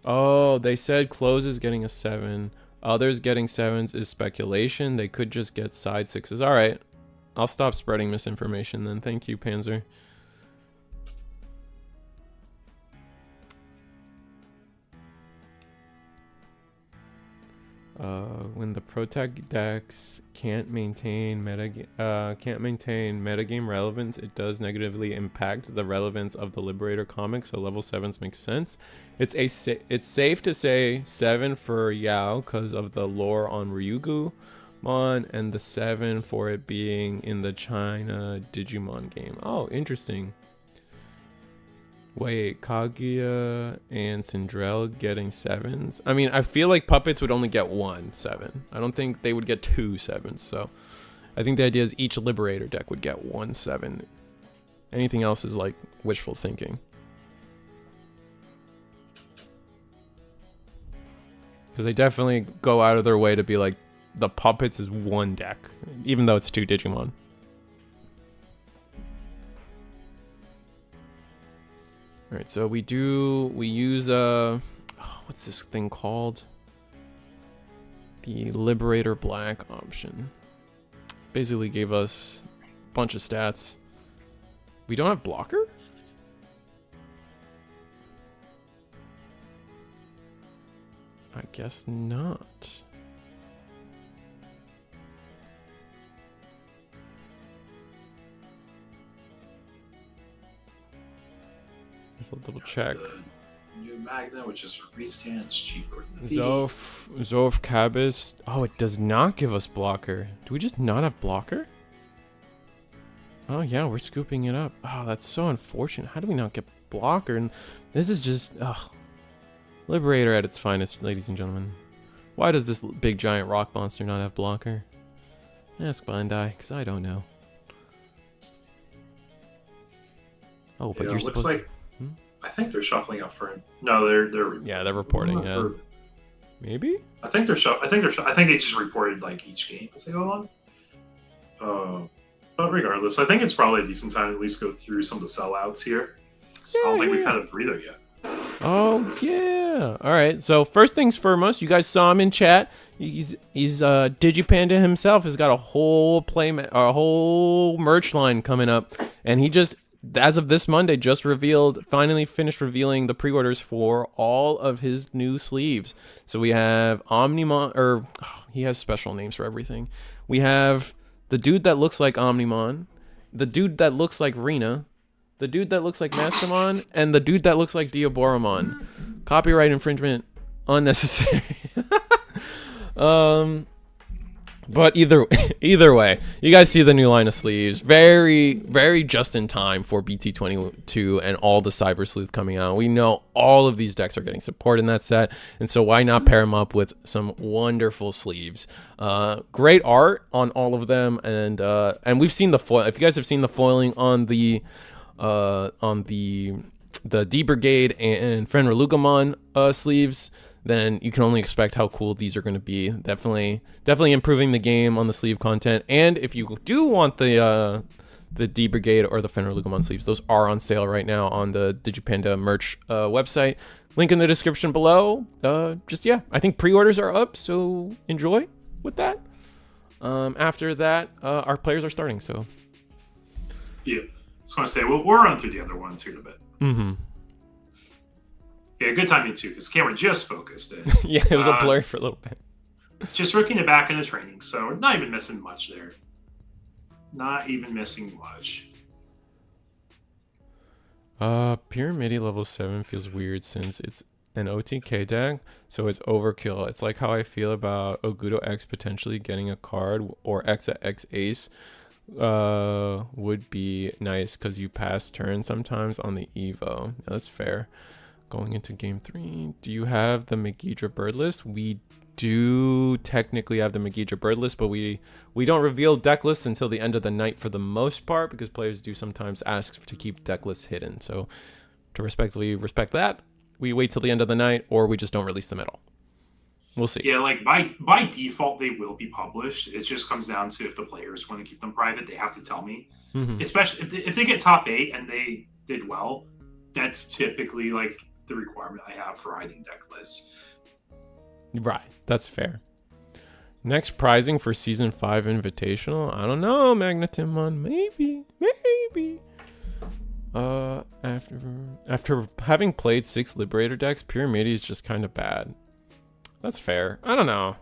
Oh, they said Close is getting a 7. Others getting 7s is speculation. They could just get side 6s. All right. I'll stop spreading misinformation then. Thank you, Panzer. When the Protag decks can't maintain metagame relevance, it does negatively impact the relevance of the Liberator comic. So level 7s makes sense. It's safe to say 7 for Yao because of the lore on Ryugumon, and the 7 for it being in the China Digimon game. Oh, interesting. Wait, Kaguya and Sindrel getting 7s? I mean, I feel like Puppets would only get 1 7. I don't think they would get 2 7s. So I think the idea is each Liberator deck would get 1 7. Anything else is like wishful thinking. Because they definitely go out of their way to be like, the Puppets is 1 deck, even though it's 2 Digimon. Alright, so we use what's this thing called? The Liberator Black option. Basically gave us a bunch of stats. We don't have blocker? I guess not. I'll double check. New Magna, which is restands cheaper than the Zof Cabis. Oh, it does not give us blocker. Do we just not have blocker? Oh yeah, we're scooping it up. Oh, that's so unfortunate. How do we not get blocker? And this is just Liberator at its finest, ladies and gentlemen. Why does this big giant rock monster not have blocker? Ask Bandai, because I don't know. Oh, but you're looks supposed like I think they're shuffling up for him. No, they're yeah, they're reporting. Yeah, maybe. I think they just reported like each game as they go on. But regardless, I think it's probably a decent time to at least go through some of the sellouts here. I don't think we've had a breather yet. Oh yeah. All right. So first things foremost, you guys saw him in chat. He's Digipanda himself has got a whole merch line coming up, and he just, as of this Monday, just finally finished revealing the pre-orders for all of his new sleeves. So we have Omnimon, he has special names for everything. We have the dude that looks like Omnimon, the dude that looks like Rena, the dude that looks like Mastimon, and the dude that looks like Diaboromon. Copyright infringement, unnecessary. But either way, you guys see the new line of sleeves. Very, very just in time for BT22 and all the Cyber Sleuth coming out. We know all of these decks are getting support in that set, and so why not pair them up with some wonderful sleeves? Great art on all of them, and we've seen the foil. If you guys have seen the foiling on the D Brigade and Fenrir sleeves, then you can only expect how cool these are going to be. Definitely improving the game on the sleeve content. And if you do want the D Brigade or the Fenrir sleeves, those are on sale right now on the Digipanda merch website. Link in the description below. Yeah, I think pre-orders are up, so enjoy with that. After that, our players are starting, so. Yeah. I was going to say, we'll run through the other ones here in a bit. Mm-hmm. Yeah, good timing too, because camera just focused in. Yeah, it was a blur for a little bit. Just rooking it back into training, so not even missing much there. Not even missing much. Pyramidi level 7 feels weird since it's an OTK deck, so it's overkill. It's like how I feel about Ogudo X potentially getting a card, or X at X Ace would be nice because you pass turn sometimes on the Evo. That's fair. Going into game 3, do you have the Megidra bird list? We do technically have the Megidra bird list, but we don't reveal deck lists until the end of the night for the most part, because players do sometimes ask to keep deck lists hidden. So to respectfully respect that, we wait till the end of the night, or we just don't release them at all. We'll see. Yeah, like by default, they will be published. It just comes down to if the players want to keep them private, they have to tell me. Mm-hmm. Especially if they get top 8 and they did well, that's typically like the requirement I have for hiding deck lists. Right, that's fair. Next prizing for season 5 invitational. I don't know, Magnetimon. Maybe. After having played 6 Liberator decks, Pyramidi is just kind of bad. That's fair. I don't know.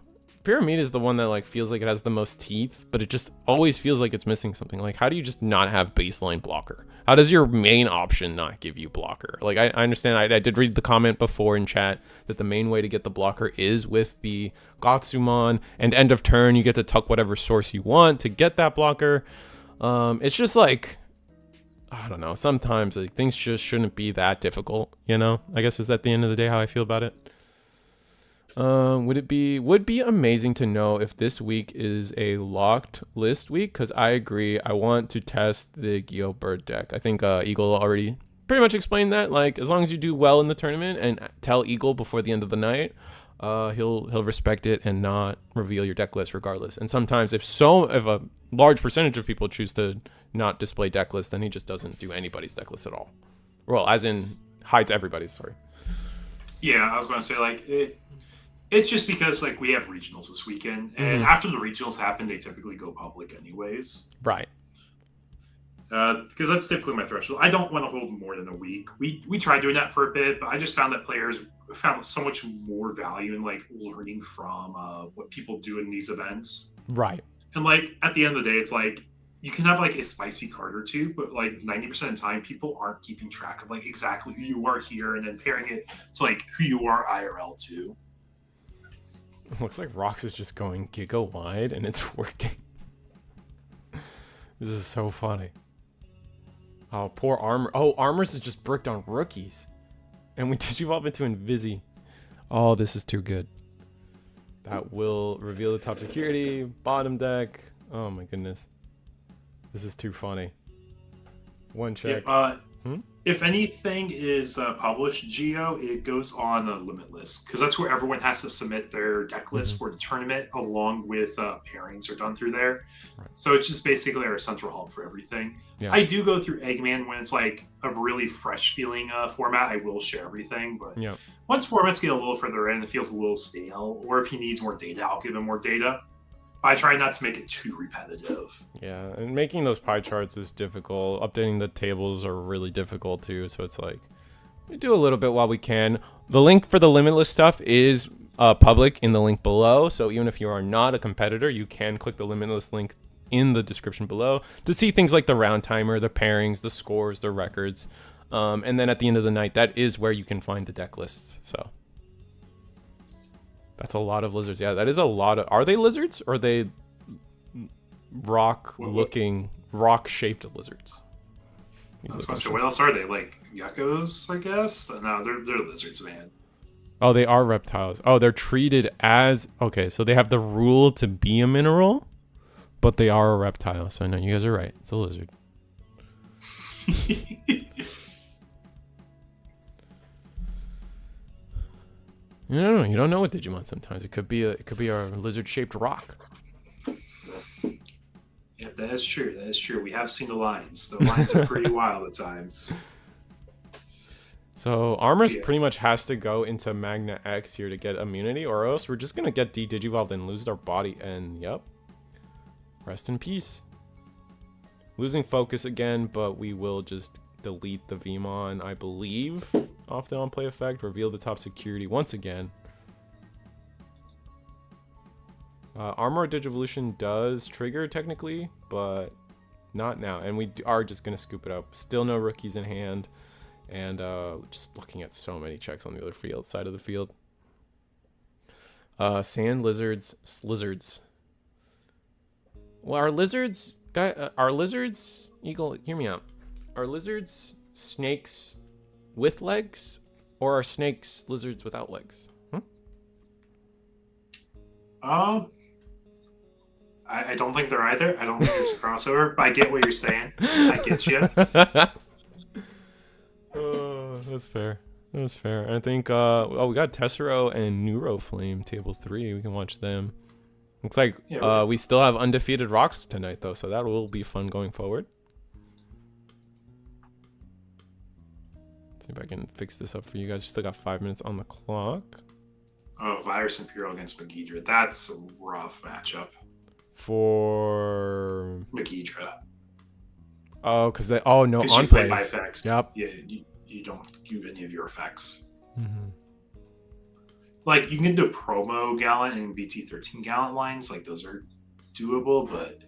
Pyramid is the one that like feels like it has the most teeth, but it just always feels like it's missing something. Like, how do you just not have baseline blocker? How does your main option not give you blocker? Like, I understand. I did read the comment before in chat that the main way to get the blocker is with the Gotsumon, and end of turn you get to tuck whatever source you want to get that blocker. It's just like, I don't know. Sometimes like, things just shouldn't be that difficult, you know? I guess is at the end of the day how I feel about it. Would be amazing to know if this week is a locked list week, because I agree. I want to test the Geo Bird deck. I think Eagle already pretty much explained that. Like, as long as you do well in the tournament and tell Eagle before the end of the night, he'll respect it and not reveal your deck list regardless. And sometimes if a large percentage of people choose to not display deck list, then he just doesn't do anybody's deck list at all. Well, as in hides everybody's. Sorry. Yeah, I was going to say like it's just because like we have regionals this weekend, and after the regionals happen, they typically go public anyways. Right. Because that's typically my threshold. I don't want to hold more than a week. We tried doing that for a bit, but I just found that players found so much more value in like learning from what people do in these events. Right. And like at the end of the day, it's like you can have like a spicy card or two, but like 90% of the time, people aren't keeping track of like exactly who you are here, and then pairing it to like who you are IRL too. Looks like Rox is just going giga wide, and it's working. This is so funny. Oh, poor Armor. Oh, Armors is just bricked on rookies. And we digivolve into Invisi. Oh, this is too good. That will reveal the top security, bottom deck. Oh my goodness. This is too funny. One check. Yeah, if anything is published, Geo, it goes on a limit list, because that's where everyone has to submit their deck list for the tournament, along with pairings are done through there. Right. So it's just basically our central hub for everything. Yeah. I do go through Eggman when it's like a really fresh feeling format. I will share everything, but Yeah. once formats get a little further in, it feels a little stale. Or if he needs more data, I'll give him more data. I try not to make it too repetitive. Yeah, and making those pie charts is difficult. Updating the tables are really difficult too. So it's like, we do a little bit while we can. The link for the limitless stuff is public in the link below. So even if you are not a competitor, you can click the limitless link in the description below to see things like the round timer, the pairings, the scores, the records. And then at the end of the night, that is where you can find the deck lists. So that's a lot of lizards. Yeah, that is a lot of... Are they lizards, or are they rock-looking, rock-shaped lizards? What else are they? Like geckos, I guess? No, they're lizards, man. Oh, they are reptiles. Oh, they're treated as... Okay, so they have the rule to be a mineral, but they are a reptile. So no, you guys are right. It's a lizard. No, you don't know with Digimon sometimes. It could be a lizard-shaped rock. Yeah, that is true. That is true. We have seen the lines. The lines are pretty wild at times. So Armor's Yeah. pretty much has to go into Magna X here to get immunity, or else we're just gonna get de-digivolved and lose our body, and yep. Rest in peace. Losing focus again, but we will just delete the Vmon, I believe, off the on-play effect. Reveal the top security once again. Armor Digivolution does trigger technically, but not now. And we are just going to scoop it up. Still no rookies in hand. And just looking at so many checks on the other field, side of the field. Sand lizards, lizards. Well, are lizards, Eagle, hear me out. Are lizards snakes with legs, or are snakes lizards without legs? I don't think they're either. I don't think it's a crossover, but I get what you're saying. I get you. Oh, that's fair. That's fair. I think, oh, we got Tessero and Neuroflame, table 3. We can watch them. Looks like we still have undefeated rocks tonight, though, so that will be fun going forward. Let's see if I can fix this up for you guys. We still got 5 minutes on the clock. Oh, Virus Imperial against Megidra. That's a rough matchup. For Megidra. Oh, because they no on you play by plays. effects. Yep. Yeah, you don't do any of your effects. Mm-hmm. Like you can do promo Gallant and BT13 Gallant lines. Like those are doable, but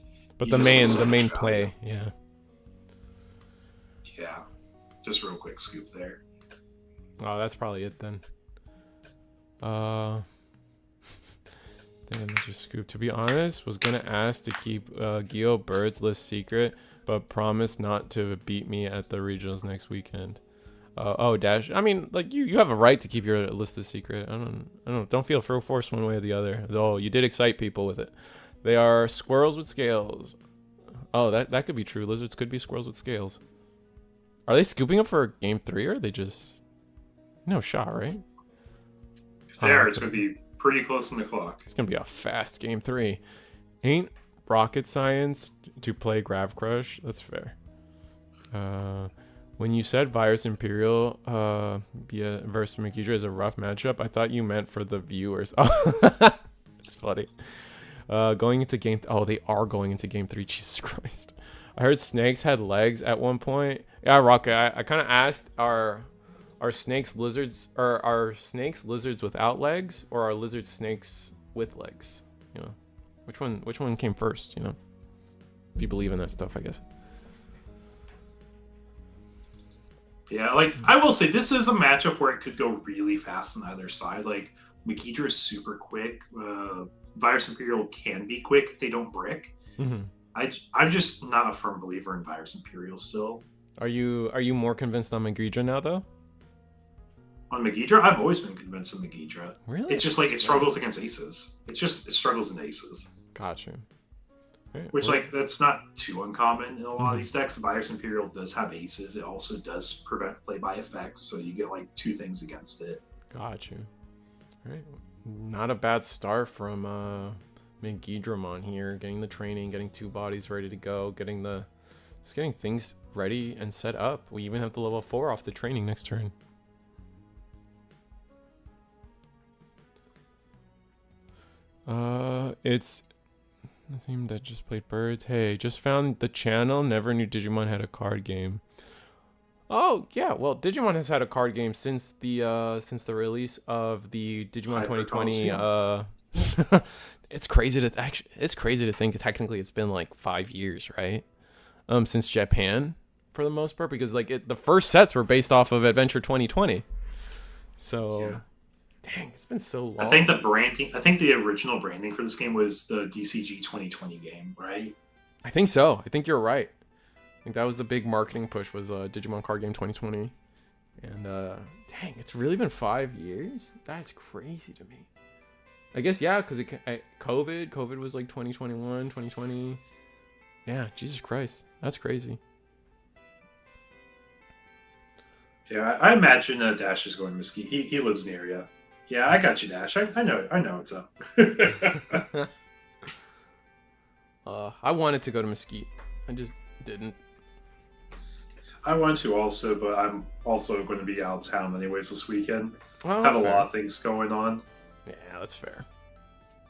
the main play, yeah. Yeah. Just real quick scoop there. Oh, that's probably it then. Then just scoop. To be honest, was gonna ask to keep Geo Bird's list secret, but promise not to beat me at the regionals next weekend. Oh, Dash. I mean, like you have a right to keep your list a secret. Don't feel forced one way or the other. Though you did excite people with it. They are squirrels with scales. Oh, that could be true. Lizards could be squirrels with scales. Are they scooping up for game 3, or are they just no shot, right? If they are, it's gonna be pretty close on the clock. It's gonna be a fast game 3. Ain't rocket science to play Grav Crush. That's fair. When you said Virus Imperial versus Megidra is a rough matchup, I thought you meant for the viewers. Oh, it's funny. Going into game... Oh, they are going into game 3. Jesus Christ. I heard snakes had legs at one point. Yeah, Rocket, I kind of asked, are snakes lizards... Or are snakes lizards without legs? Or are lizards snakes with legs? You know, which one came first, you know? If you believe in that stuff, I guess. Yeah, like I will say, this is a matchup where it could go really fast on either side. Like Megidra is super quick. Virus Imperial can be quick if they don't brick. Mm-hmm. I'm just not a firm believer in Virus Imperial still. Are you more convinced on Megidra now, though? On Megidra, I've always been convinced of Megidra. Really? It's just like it struggles against aces. It struggles in aces. Gotcha. Right. Which, like, that's not too uncommon in a lot of these decks. Virus Imperial does have aces. It also does prevent play by effects, so you get, like, 2 things against it. Gotcha. Right. Not a bad start from Megidramon here. Getting the training, getting 2 bodies ready to go, getting things ready and set up. We even have the level 4 off the training next turn. It's the team that just played birds. Hey, just found the channel. Never knew Digimon had a card game. Oh yeah, well Digimon has had a card game since the release of the Digimon 2020. It's crazy to think technically it's been like 5 years, right? Since Japan for the most part, because like the first sets were based off of Adventure 2020. So. Yeah. Dang, it's been so long. I think the original branding for this game was the DCG 2020 game, right? I think so. I think you're right. I think that was the big marketing push, was Digimon Card Game 2020. And dang, it's really been 5 years? That's crazy to me. I guess, yeah, because COVID was like 2021, 2020. Yeah, Jesus Christ. That's crazy. Yeah, I imagine Dash is going to Mesquite. He lives in the area. Yeah, I got you, Dash. I know what's up. I wanted to go to Mesquite. I just didn't. I want to also, but I'm also going to be out of town anyways this weekend. Oh, Have a fair. lot of things going on. Yeah, that's fair.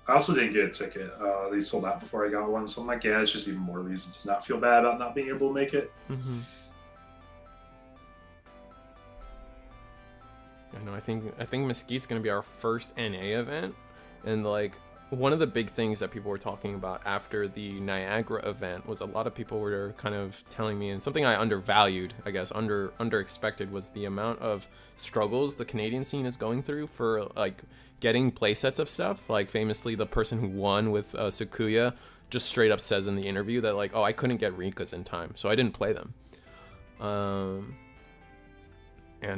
I also didn't get a ticket. They sold out before I got one, so I'm like, yeah, it's just even more reason to not feel bad about not being able to make it. Mm-hmm. I know. I think Mesquite's gonna be our first NA event, and like one of the big things that people were talking about after the Niagara event was a lot of people were kind of telling me, and something I undervalued, I guess, under expected, was the amount of struggles the Canadian scene is going through for like getting playsets of stuff. Like famously, the person who won with Sakuya just straight up says in the interview that like, oh, I couldn't get Rikas in time, so I didn't play them. And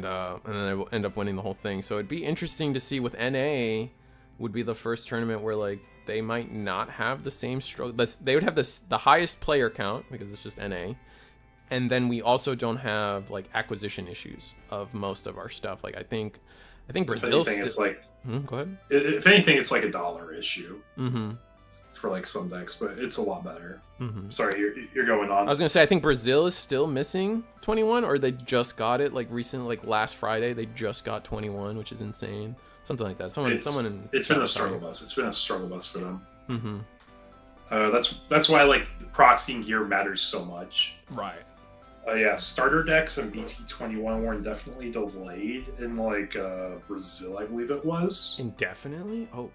then I will end up winning the whole thing. So it'd be interesting to see with NA would be the first tournament where like they might not have the same struggle. They would have the highest player count because it's just NA, and then we also don't have like acquisition issues of most of our stuff. Like I think Brazil's it's like go ahead. If anything, it's like $1 issue. Mm-hmm. For like some decks, but it's a lot better. Mm-hmm. Sorry, you're going on. I was gonna say I think Brazil is still missing 21, or they just got it like recently, like last Friday they just got 21, which is insane. Something like that. It's been a struggle bus. It's been a struggle bus for them. Mm-hmm. That's why like proxying gear matters so much. Right. Yeah, starter decks and BT21 were indefinitely delayed in like Brazil, I believe it was. Indefinitely? Oh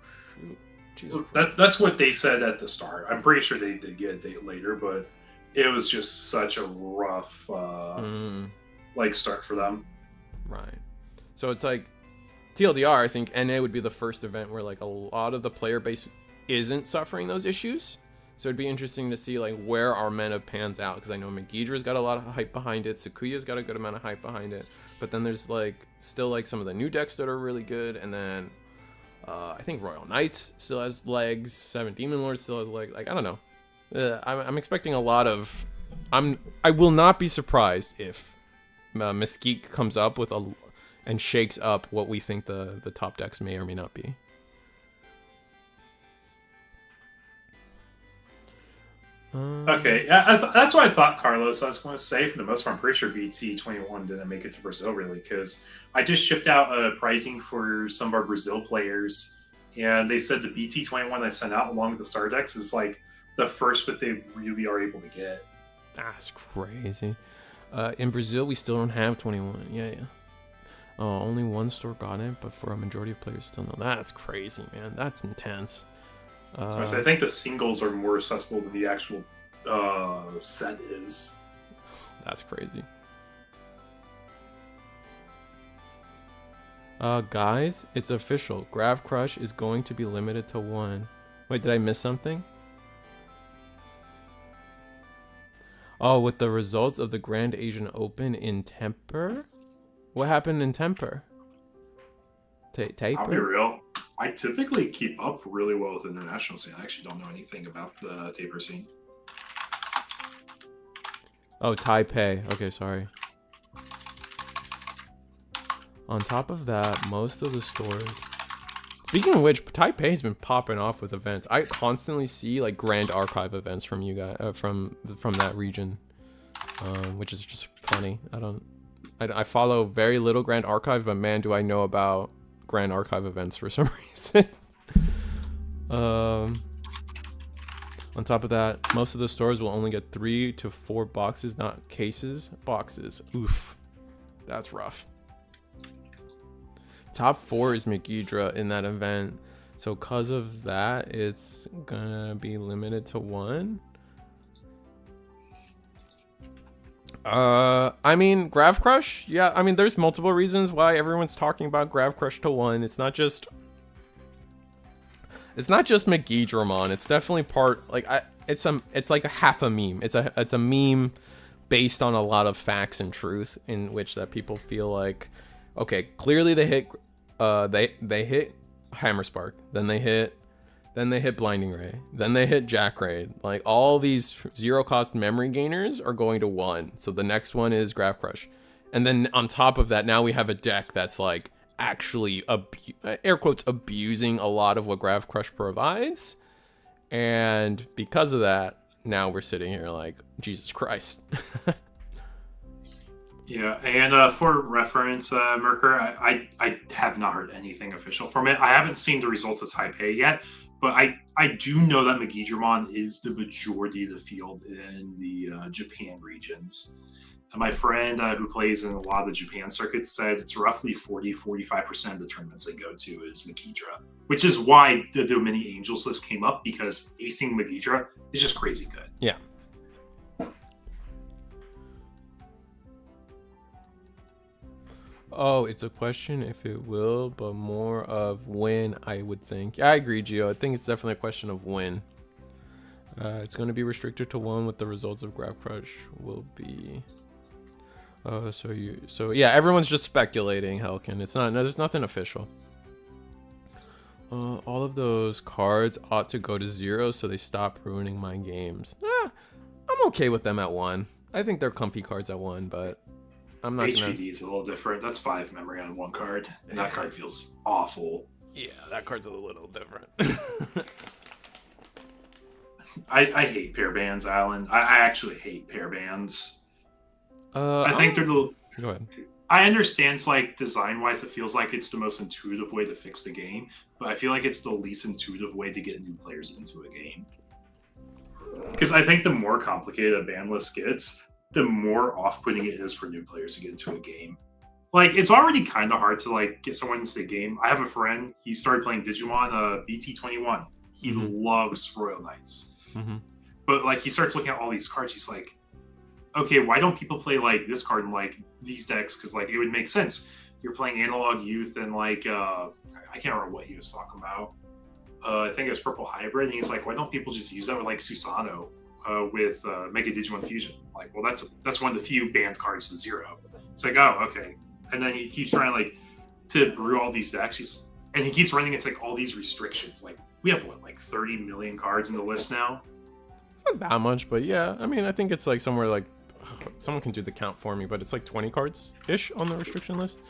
shoot. That's what they said at the start. I'm pretty sure they did get a date later, but it was just such a rough like start for them. Right. So it's like TLDR, I think NA would be the first event where like a lot of the player base isn't suffering those issues. So it'd be interesting to see like where our meta pans out, because I know Megidra's got a lot of hype behind it, Sakuya's got a good amount of hype behind it, but then there's like still like some of the new decks that are really good, and then I think Royal Knights still has legs. 7 Demon Lords still has legs. Like I don't know. I'm expecting a lot of. I will not be surprised if Mesquite comes up with and shakes up what we think the top decks may or may not be. Okay, that's what I thought, Carlos. I was going to say, for the most part, I'm pretty sure BT21 didn't make it to Brazil, really, because I just shipped out a pricing for some of our Brazil players, and they said the BT21 I sent out along with the Star Decks is like the first that they really are able to get. That's crazy. In Brazil, we still don't have 21. Yeah. Oh, only one store got it, but for a majority of players still no. That's crazy, man. That's intense. So I think the singles are more accessible than the actual set is. That's crazy. Guys, it's official. Grav Crush is going to be limited to 1. Wait, did I miss something? Oh, with the results of the Grand Asian Open in Temper? What happened in Temper? Taper? I'll be real. I typically keep up really well with the international scene. I actually don't know anything about the taper scene. Oh, Taipei. Okay, sorry. On top of that, most of the stores... Speaking of which, Taipei's been popping off with events. I constantly see like Grand Archive events from you guys, from that region, which is just funny. I follow very little Grand Archive, but man, do I know about Grand Archive events for some reason. On top of that, most of the stores will only get 3 to 4 boxes, not cases. Boxes. Oof. That's rough. Top 4 is Megidra in that event. So because of that, it's gonna be limited to 1. I mean, Grav Crush, yeah, I mean, there's multiple reasons why everyone's talking about Grav Crush to 1. It's not just Megidramon. It's definitely part, like, it's like a half a meme. It's a meme based on a lot of facts and truth, in which that people feel like, okay, clearly they hit hit Hammer Spark, then they hit Blinding Ray, then they hit Jack Raid. Like, all these 0 cost memory gainers are going to 1. So the next one is Grav Crush. And then on top of that, now we have a deck that's like actually air quotes abusing a lot of what Grav Crush provides. And because of that, now we're sitting here like, Jesus Christ. Yeah, and for reference, Merker, I have not heard anything official from it. I haven't seen the results of Taipei yet, but I do know that Magidramon is the majority of the field in the Japan regions. And my friend who plays in a lot of the Japan circuits said it's roughly 40-45% of the tournaments they go to is Magidra, which is why the mini Angels list came up, because acing Magidra is just crazy good. Yeah. Oh, it's a question if it will, but more of when, I would think. Yeah, I agree, Gio. I think it's definitely a question of when. It's going to be restricted to 1 with the results of Grab Crush will be... So yeah, everyone's just speculating, Helkin. It's not, no, there's nothing official. All of those cards ought to go to 0 so they stop ruining my games. I'm okay with them at 1. I think they're comfy cards at 1, but... I'm not HPD is a little different. That's 5 memory on 1 card, and that card feels awful. Yeah, that card's a little different. I hate pair bands, Alan. I actually hate pair bands. I think they're the... Go ahead. I understand, it's like, design-wise, it feels like it's the most intuitive way to fix the game, but I feel like it's the least intuitive way to get new players into a game. Because I think the more complicated a ban list gets, the more off-putting it is for new players to get into a game. Like, it's already kind of hard to, like, get someone into the game. I have a friend, he started playing Digimon, BT21. He loves Royal Knights. But, like, he starts looking at all these cards, he's like, okay, why don't people play, like, this card in, like, these decks? Because, like, it would make sense. You're playing Analog Youth and, like, I can't remember what he was talking about. I think it was Purple Hybrid, and he's like, why don't people just use that with, like, Susano? With Mega Digimon Fusion. Like, well, that's one of the few banned cards to 0. It's like, oh, okay. And then he keeps trying, like, to brew all these decks. And he keeps running into, like, all these restrictions. Like, we have, what, like 30 million cards in the list now? It's not that much, but yeah. I mean, I think it's, like, somewhere, like, someone can do the count for me, but it's, like, 20 cards-ish on the restriction list.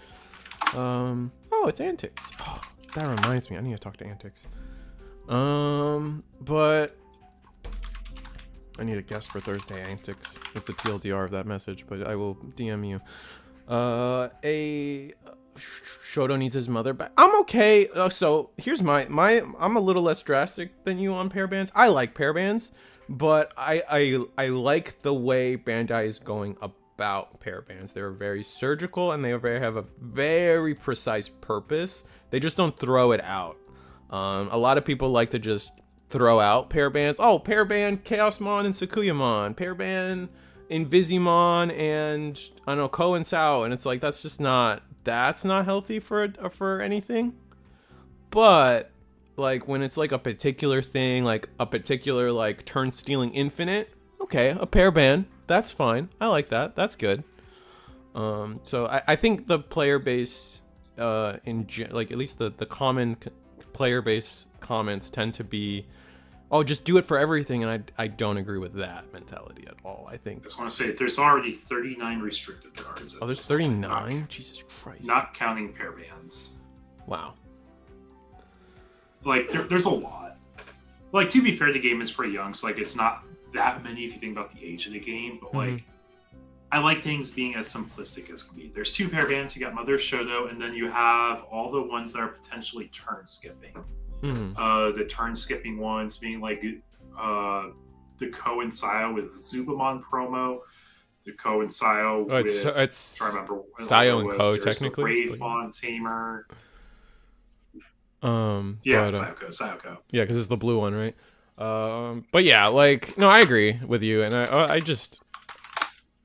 Oh, it's Antics. Oh, that reminds me. I need to talk to Antics. But... I need a guest for Thursday Antics. It's the TLDR of that message, but I will DM you. Shoto needs his mother back. I'm okay. So here's I'm a little less drastic than you on pair bands. I like pair bands, but I like the way Bandai is going about pair bands. They're very surgical and they have a very precise purpose. They just don't throw it out. A lot of people like to just throw out pair bands. Oh, pair band Chaosmon and Sakuyamon. Pair band Invisimon and I don't know Ko and Sao, and it's like that's not healthy for anything. But like when it's like a particular thing, like a particular like turn stealing infinite, okay, a pair band, that's fine. I like that. That's good. So I think the player base like at least the common player base comments tend to be, oh, just do it for everything, and I don't agree with that mentality at all. I think I just want to say there's already 39 restricted cards. Oh, there's 39? Jesus Christ. Not counting pair bands. Wow. Like there's a lot. Like, to be fair, the game is pretty young, so like it's not that many if you think about the age of the game, but like I like things being as simplistic as can be. There's 2 pair bands. You got Mother Shoto, and then you have all the ones that are potentially turn skipping. The turn skipping ones being like the Ko and Sayo with Zubamon promo, the Ko and Sayo with it's try to remember Sayo and Ko technically. Bravemon Tamer. Sayoko. Yeah, because it's the blue one, right? But yeah, like no, I agree with you, and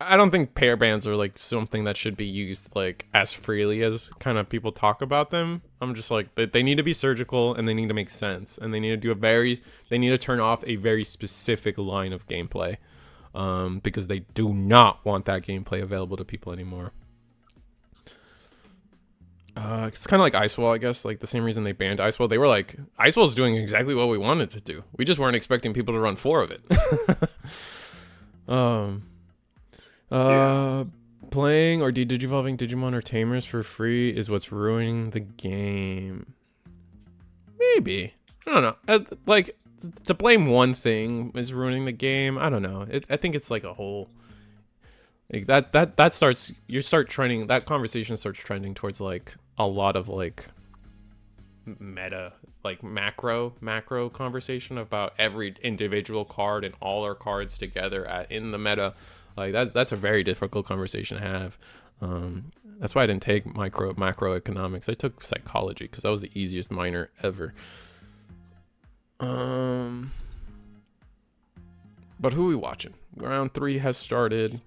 I don't think pair bands are like something that should be used like as freely as kind of people talk about them. I'm just like they need to be surgical and they need to make sense and they need to they need to turn off a very specific line of gameplay, because they do not want that gameplay available to people anymore. It's kind of like Icewall, I guess. Like the same reason they banned Icewall, they were like, Icewall's doing exactly what we wanted to do. We just weren't expecting people to run 4 of it. Playing or digivolving Digimon or Tamers for free is what's ruining the game. Maybe. I don't know. Like, to blame one thing is ruining the game. I don't know. I think it's like a whole... Like that starts, you start trending, that conversation starts trending towards like a lot of like meta, like macro conversation about every individual card and all our cards together in the meta. Like that's a very difficult conversation to have. That's why I didn't take macroeconomics. I took psychology because that was the easiest minor ever. But who are we watching? Round 3 has started.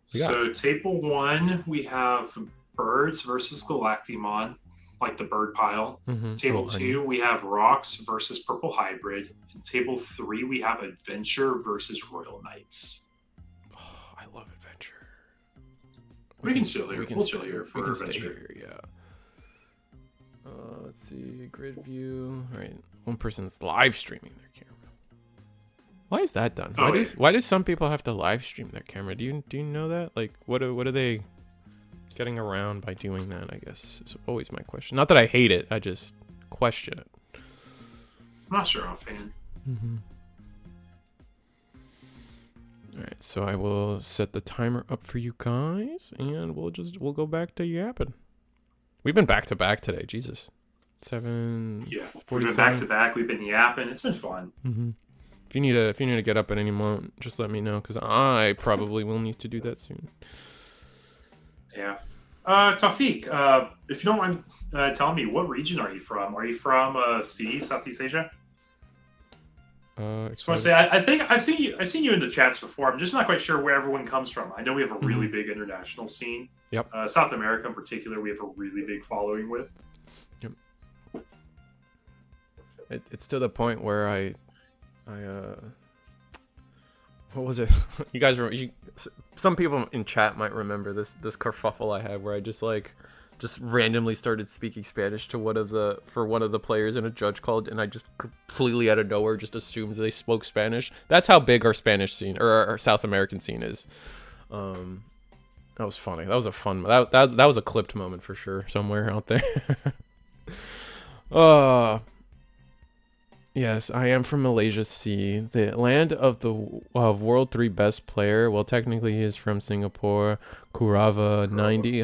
So table 1, we have Birds versus Galactimon, like the bird pile. Table 2, we have Rocks versus Purple Hybrid. In table 3, we have Adventure versus Royal Knights. Oh, I love Adventure. We can still here. We'll chill here for Adventure. Yeah. Let's see, grid view. All right, one person's live streaming their camera. Why is that done? Why do some people have to live stream their camera? Do you know that? Like, what are they getting around by doing that? I guess is always my question. Not that I hate it, I just question it. I'm not sure, offhand. All right, so I will set the timer up for you guys, and we'll go back to yapping. We've been back to back today. Jesus, 7. Yeah, we've been back to back. We've been yapping. It's been fun. If you need to get up at any moment, just let me know, because I probably will need to do that soon. Yeah. Tawfiq, if you don't mind telling me, what region are you from? Are you from Southeast Asia? I just want to say, I think I've seen you in the chats before. I'm just not quite sure where everyone comes from. I know we have a really big international scene. Yep. South America in particular, we have a really big following with. Yep. It's to the point where I what was it? You guys remember? Some people in chat might remember this kerfuffle I had where I just randomly started speaking Spanish to one of the players in a judge call, and I just completely out of nowhere just assumed they spoke Spanish. That's how big our Spanish scene or our South American scene is. That was funny. That was a fun. That was a clipped moment for sure somewhere out there. Yes, I am from Malaysia Sea, the land of the World 3 best player. Well, technically he is from Singapore. Kurava 90,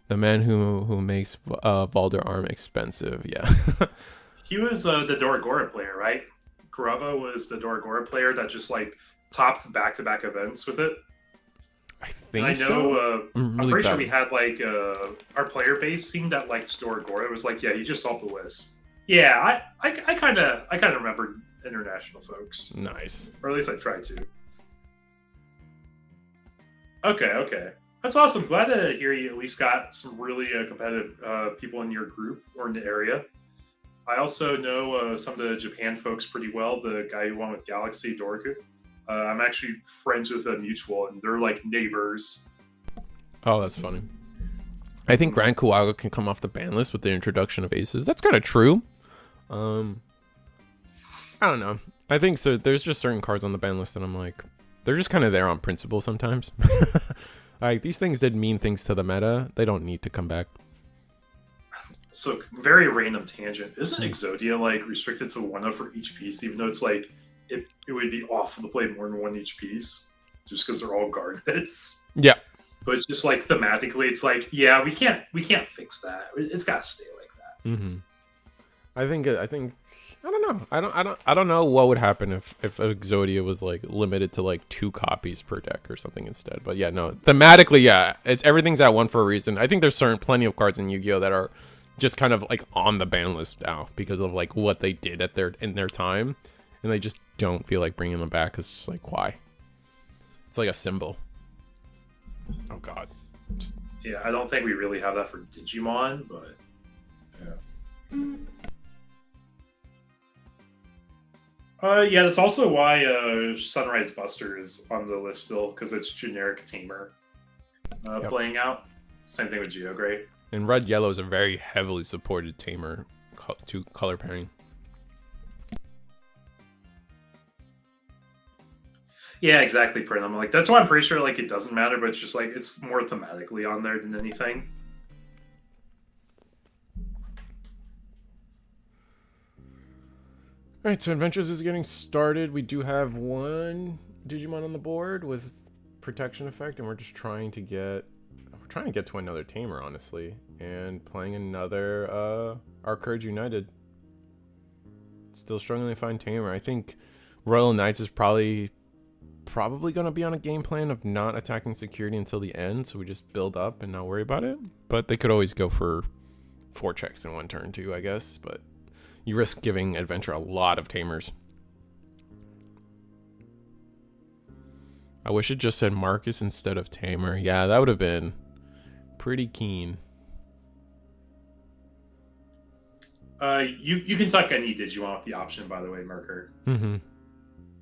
the man who makes Valderarm expensive. Yeah. He was the Doragora player, right? Kurava was the Doragora player that just like topped back-to-back events with it. I think I know, so. I'm pretty sure we had like our player base seemed that liked Doragora. It was like, yeah, he just solved the list. Yeah, I kind of remember international folks. Nice. Or at least I tried to. Okay. That's awesome. Glad to hear you at least got some really competitive people in your group or in the area. I also know some of the Japan folks pretty well. The guy who won with Galaxy, Doriku. I'm actually friends with a mutual, and they're like neighbors. Oh, that's funny. I think Grand Kuwaga can come off the ban list with the introduction of aces. That's kind of true. I don't know. I think so. There's just certain cards on the ban list that I'm like, they're just kind of there on principle sometimes. Like, these things did mean things to the meta. They don't need to come back. So, very random tangent. Isn't Exodia like restricted to 1 for each piece, even though it's like it would be awful to play more than 1 each piece, just because they're all guard hits? Yeah. But it's just like thematically, it's like, yeah, we can't fix that. It's got to stay like that. Mm-hmm. I think I don't know. I don't know what would happen if Exodia was like limited to like 2 copies per deck or something instead. But yeah, no, thematically, yeah, everything's at 1 for a reason. I think there's plenty of cards in Yu-Gi-Oh that are just kind of like on the ban list now because of like what they did in their time, and they just don't feel like bringing them back. It's just like, why? It's like a symbol. Oh God. Yeah, I don't think we really have that for Digimon, but yeah. Yeah, that's also why Sunrise Buster is on the list still, because it's generic Tamer playing out. Same thing with Geogray. And Red Yellow is a very heavily supported Tamer to color pairing. Yeah, exactly, Prim. Like, that's why I'm pretty sure like it doesn't matter, but it's just like it's more thematically on there than anything. Alright, so Adventures is getting started. We do have 1 Digimon on the board with protection effect, and we're just trying to get to another tamer, honestly, and playing another Our Courage United. Still struggling to find tamer. I think Royal Knights is probably going to be on a game plan of not attacking security until the end, so we just build up and not worry about it. But they could always go for 4 checks in 1 turn too, I guess. But you risk giving Adventure a lot of tamers. I wish it just said Marcus instead of tamer. Yeah, that would have been pretty keen. You can tuck any Digimon with the option, by the way, Merker. Mm-hmm.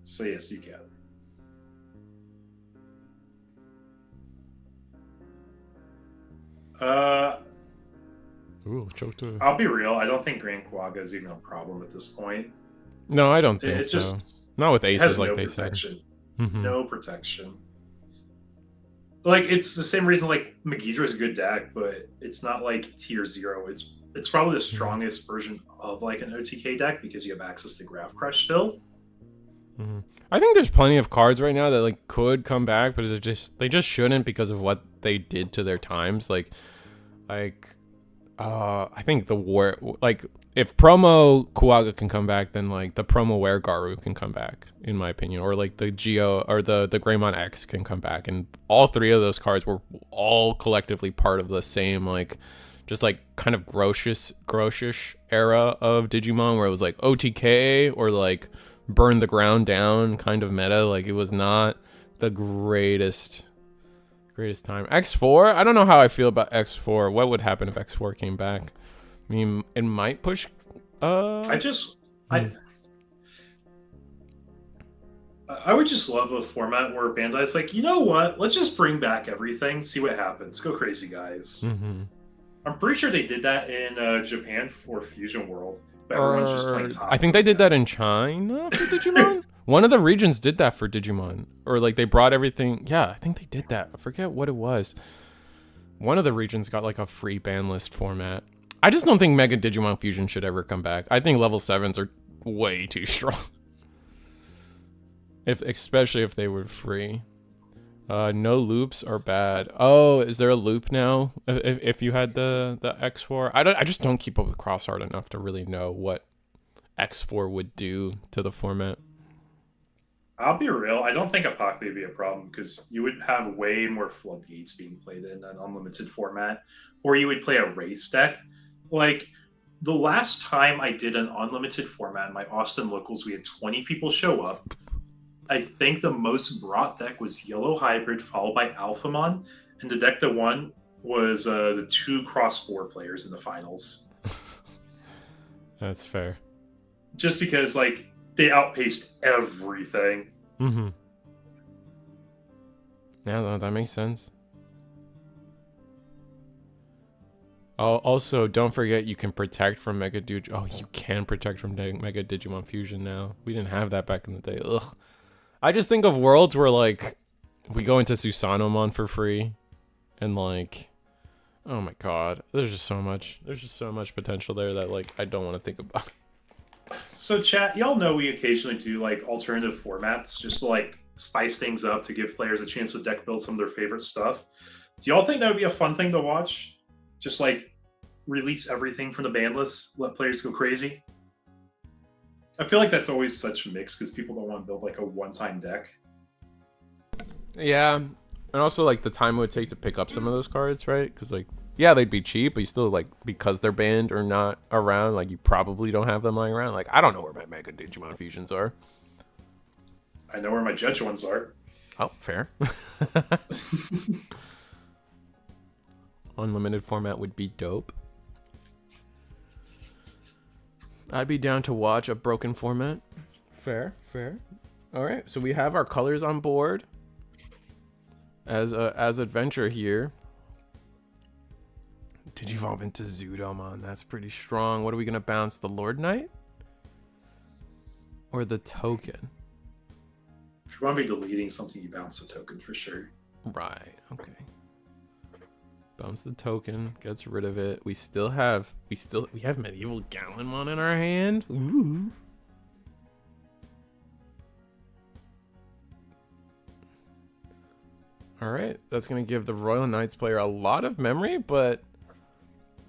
So yes, you can. Ooh, choked to... I'll be real. I don't think Grand Quagga is even a problem at this point. No, I don't think it's so. Just, not with aces, like no they protection. said. Mm-hmm. No protection. Like, it's the same reason, like, Megidra is a good deck, but it's not, like, tier 0. It's probably the strongest version of, like, an OTK deck because you have access to Graph Crush still. Mm-hmm. I think there's plenty of cards right now that, like, could come back, but they just shouldn't because of what they did to their times. I think the war, like, if promo Kuaga can come back, then, like, the promo Weregaru can come back, in my opinion. Or, like, the Geo, or the Greymon X can come back. And all 3 of those cards were all collectively part of the same, like, just, like, kind of grossish era of Digimon, where it was, like, OTK, or, like, burn the ground down kind of meta. Like, it was not the greatest time. X4, I don't know how I feel about X4. What would happen if X4 came back? I mean, it might push. I would just love a format where Bandai's like, you know what? Let's just bring back everything, see what happens. Go crazy, guys. Mm-hmm. I'm pretty sure they did that in Japan for Fusion World. But everyone's just playing top. I think they did that in China for Digimon. One of the regions did that for Digimon, or like they brought everything. Yeah, I think they did that. I forget what it was. One of the regions got like a free ban list format. I just don't think Mega Digimon Fusion should ever come back. I think level 7s are way too strong. Especially if they were free. No loops are bad. Oh, is there a loop now? If you had the X4, I just don't keep up with cross art enough to really know what X4 would do to the format. I'll be real. I don't think Apocalypse would be a problem because you would have way more floodgates being played in an unlimited format, or you would play a race deck. Like the last time I did an unlimited format in my Austin locals, we had 20 people show up. I think the most brought deck was Yellow Hybrid, followed by Alphamon, and the deck that won was the 2 X4 players in the finals. That's fair. Just because, like, they outpaced everything. Mm-hmm. Yeah, that makes sense. Also, don't forget you can protect from Mega Digimon. Oh, you can protect from Mega Digimon Fusion now. We didn't have that back in the day. Ugh. I just think of worlds where, like, we go into Susanomon for free. And, like, oh my god. There's just so much potential there that, like, I don't want to think about. So, chat, y'all know we occasionally do, like, alternative formats just to, like, spice things up to give players a chance to deck build some of their favorite stuff. Do y'all think that would be a fun thing to watch? Just, like, release everything from the ban list, let players go crazy? I feel like that's always such a mix because people don't want to build, like, a one-time deck. Yeah, and also, like, the time it would take to pick up some of those cards, right? Because, like, yeah, they'd be cheap, but you still, like, because they're banned or not around, like, you probably don't have them lying around. Like, I don't know where my Mega Digimon Fusions are. I know where my Judge ones are. Oh, fair. Unlimited format would be dope. I'd be down to watch a broken format. Fair. All right, so we have our colors on board as adventure here. Digivolve into Zudomon. That's pretty strong. What are we gonna bounce? The Lord Knight or the token? If you want to be deleting something, you bounce the token for sure. Right. Okay. Bounce the token, gets rid of it. We have Medieval Gallonmon in our hand. Ooh. All right, that's gonna give the Royal Knights player a lot of memory, but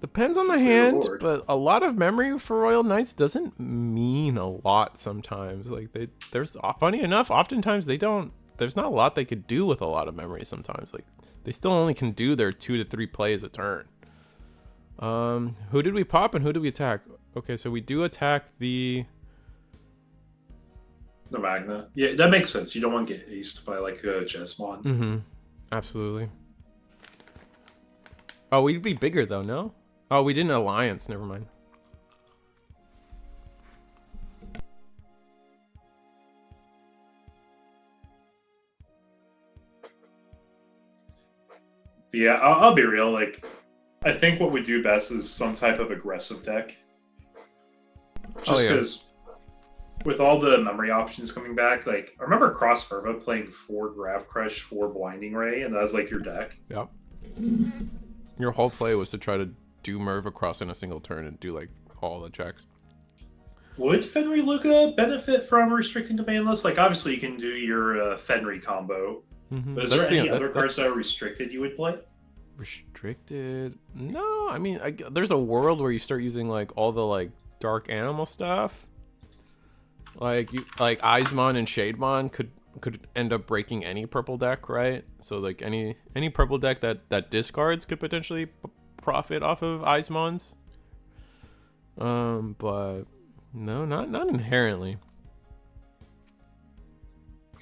depends on the hand. Reward. But a lot of memory for Royal Knights doesn't mean a lot sometimes. Like there's funny enough, oftentimes they don't. There's not a lot they could do with a lot of memory sometimes. Like they still only can do their 2 to 3 plays a turn. Who did we pop and who did we attack? Okay, so we do attack the Magna. Yeah, that makes sense. You don't want to get aced by like a Jesmon. Mm-hmm. Absolutely. Oh, we'd be bigger though, no? Oh, we did an alliance. Never mind. But yeah, I'll be real. Like, I think what we do best is some type of aggressive deck. Just because with all the memory options coming back, like, I remember Cross Ferva playing 4 Grav Crush, 4 Blinding Ray, and that was like your deck. Yep. Your whole play was to try to do Merv across in a single turn and do like all the checks. Would Fenry Luca benefit from restricting the ban list? Like, obviously, you can do your Fenry combo. Mm-hmm. But is there any other cards that are restricted you would play? Restricted? No, I mean, there's a world where you start using like all the like dark animal stuff. Like Eismon and Shademon could end up breaking any purple deck, right? So like any purple deck that discards could potentially profit off of Eismon's. But no, not inherently.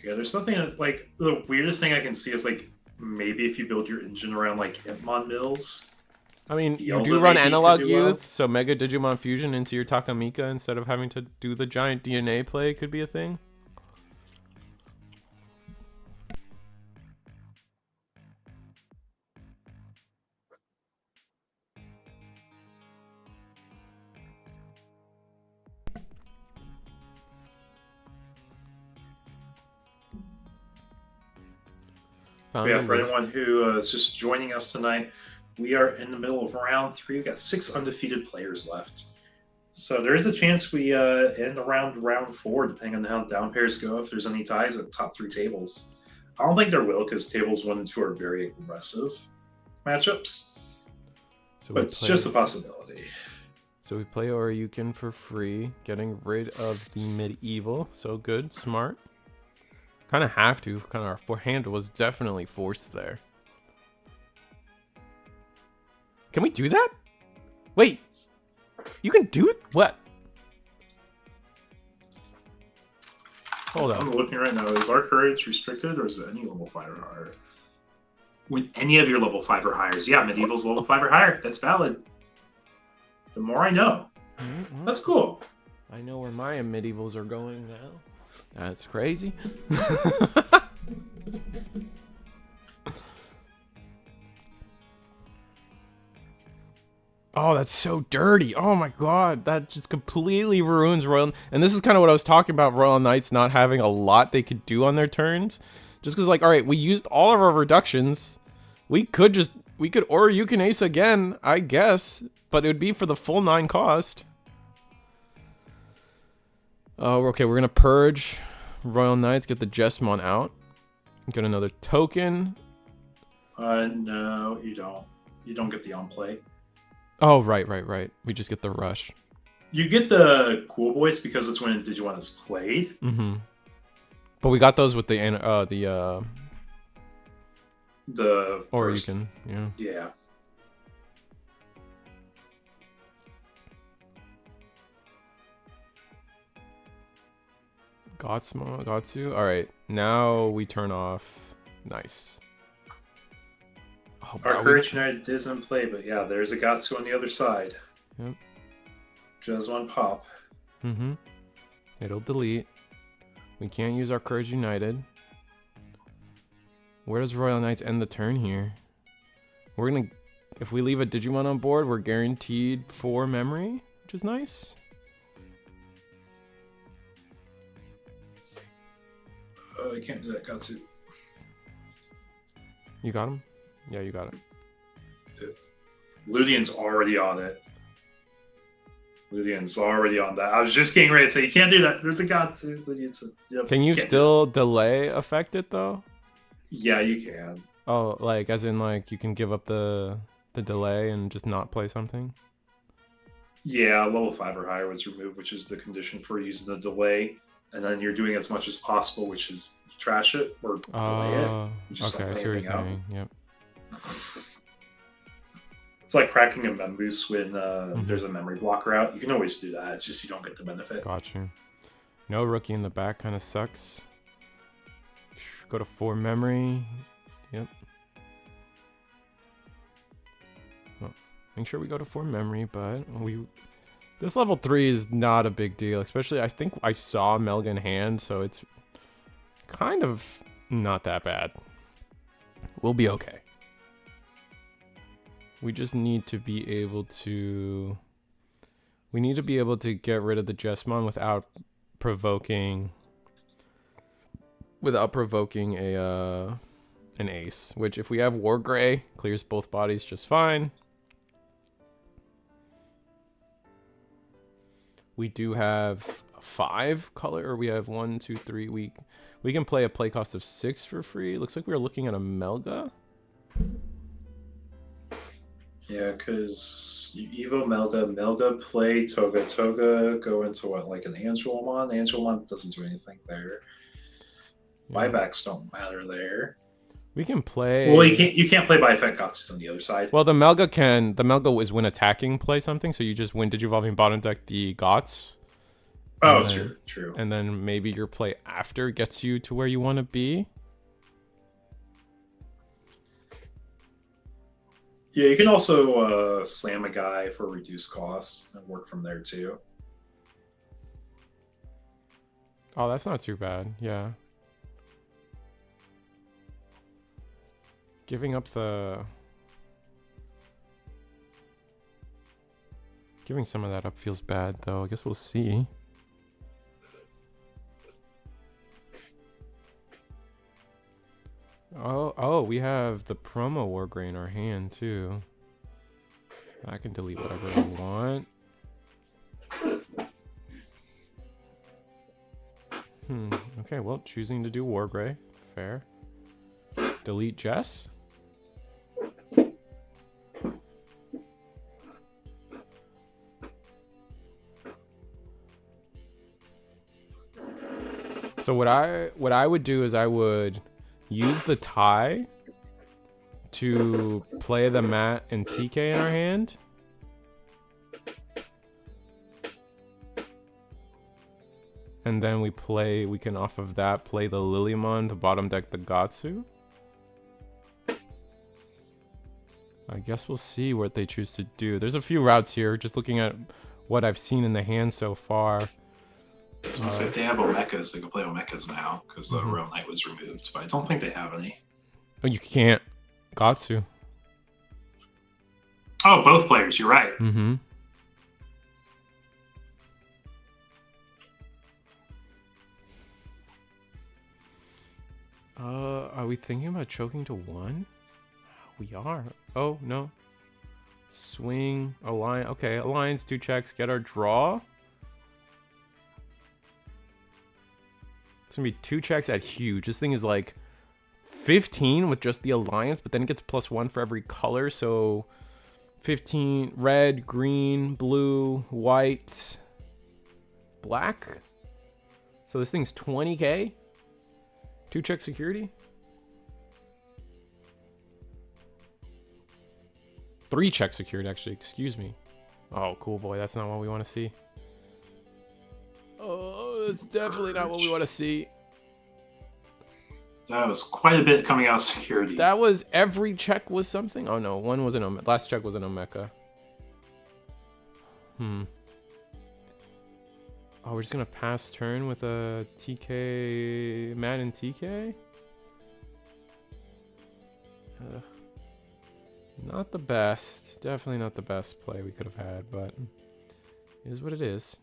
Yeah, there's something that, like, the weirdest thing I can see is like maybe if you build your engine around like Impmon mills. I mean, you do run Analog Youth, so Mega Digimon Fusion into your Takamika instead of having to do the giant DNA play could be a thing. Yeah, for anyone who is just joining us tonight, we are in the middle of round 3. We've got 6 undefeated players left. So there is a chance we end around round 4, depending on how down pairs go, if there's any ties at the top 3 tables. I don't think there will, because tables 1 and 2 are very aggressive matchups. So but it's just a possibility. So we play Oryukin for free, getting rid of the medieval. So good, smart. Kind of have to. Kind of our hand was definitely forced there. Can we do that? Wait, you can do it? What? Hold on. I'm looking right now. Is our courage restricted, or is it any level 5 or higher? When any of your level 5 or higher, yeah, medieval's level 5 or higher. That's valid. The more I know. That's cool. I know where my medievals are going now. That's crazy. Oh, that's so dirty. Oh my god, that just completely ruins Royal. And this is kind of what I was talking about, Royal Knights not having a lot they could do on their turns. Just because, like, all right, we used all of our reductions. We could Oryukin Ace again, I guess, but it would be for the full 9 cost. Oh, okay, we're gonna purge Royal Knights, get the Jesmon out. Get another token. No, you don't. You don't get the on play. Oh, right. We just get the rush. You get the Cool Boys because it's when Digimon is played. Mm-hmm. But we got those with the Oryukin, yeah. Yeah. Gatsu. All right, now we turn off. Nice. Oh, our Courage United isn't play, but yeah, there's a Gatsu on the other side. Yep. Just one pop. Mm-hmm. It'll delete. We can't use our Courage United. Where does Royal Knights end the turn here? We're gonna, if we leave a Digimon on board, we're guaranteed 4 memory, which is nice. I can't do that, Gatsu. You got him? Yeah, you got it. Ludian's already on it. Ludian's already on that. I was just getting ready to say, you can't do that. There's a Gatsu. Ludian said, yep. Can you still delay affect it, though? Yeah, you can. Oh, like as in like you can give up the delay and just not play something? Yeah, level 5 or higher was removed, which is the condition for using the delay. And then you're doing as much as possible, which is trash it or delay it. You just Okay, don't I play see what you're anything out. saying. Yep. It's like cracking a Memboost when there's a memory blocker out. You can always do that. It's just you don't get the benefit. Got you. No rookie in the back kind of sucks. Go to 4 memory. Yep. Well, make sure we go to 4 memory, but this level 3 is not a big deal. Especially, I think I saw Melgan hand, so it's kind of not that bad. We'll be okay. We just need to be able to... We need to be able to get rid of the Jesmon without provoking a an ace, which if we have War Gray, clears both bodies just fine. We do have 5 color, or we have 1, 2, 3. We can play a play cost of 6 for free. Looks like we were looking at a Melga. Yeah, because Evo Melga play Toga, go into what, like an Angelmon? Angelmon doesn't do anything there. Yeah. Buybacks don't matter there. We can play... Well, you can't play by effect Gotsus on the other side. Well, the Melga can... The Melga is when attacking play something, so you just win Digivolving bottom deck the Gots. Oh, true. And then maybe your play after gets you to where you want to be. Yeah, you can also slam a guy for reduced costs and work from there too. Oh, that's not too bad. Yeah. Giving up the... Giving some of that up feels bad, though. I guess we'll see. Oh, we have the promo War Gray in our hand, too. I can delete whatever I want. Okay, well, choosing to do War Gray. Fair. Delete Jess. So what I would do is I would use the tie to play the Matt and TK in our hand. And then we can off of that play the Lilymon to bottom deck the Gatsu. I guess we'll see what they choose to do. There's a few routes here, just looking at what I've seen in the hand so far. So if they have Omechas, they can play Omechas now, because the Royal Knight was removed, but I don't think they have any. Oh, you can't. Gatsu. Oh, both players, you're right. Mm-hmm. Are we thinking about choking to 1? We are. Oh, no. Swing, Alliance. Okay, Alliance, 2 checks, get our draw. It's gonna be 2 checks at huge. This thing is like 15 with just the Alliance, but then it gets +1 for every color. So 15, red, green, blue, white, black. So this thing's 20k. 2 check security. 3 check security, actually. Excuse me. Oh, cool boy. That's not what we want to see. Oh, it's definitely not what we want to see. That was quite a bit coming out of security. That was every check was something? Oh no, one was an Omeka. Last check was an Omeka. Oh, we're just gonna pass turn with a TK, Matt and TK? Not the best. Definitely not the best play we could have had, but it is what it is.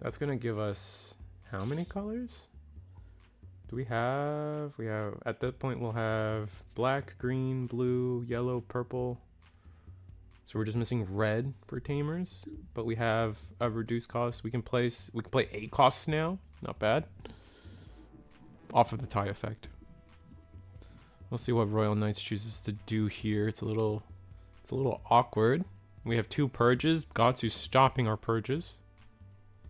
That's gonna give us how many colors? Do we have at that point we'll have black, green, blue, yellow, purple. So we're just missing red for tamers, but we have a reduced cost. We can play 8 costs now. Not bad. Off of the tie effect. We'll see what Royal Knights chooses to do here. It's a little awkward. We have 2 purges. Gatsu's stopping our purges.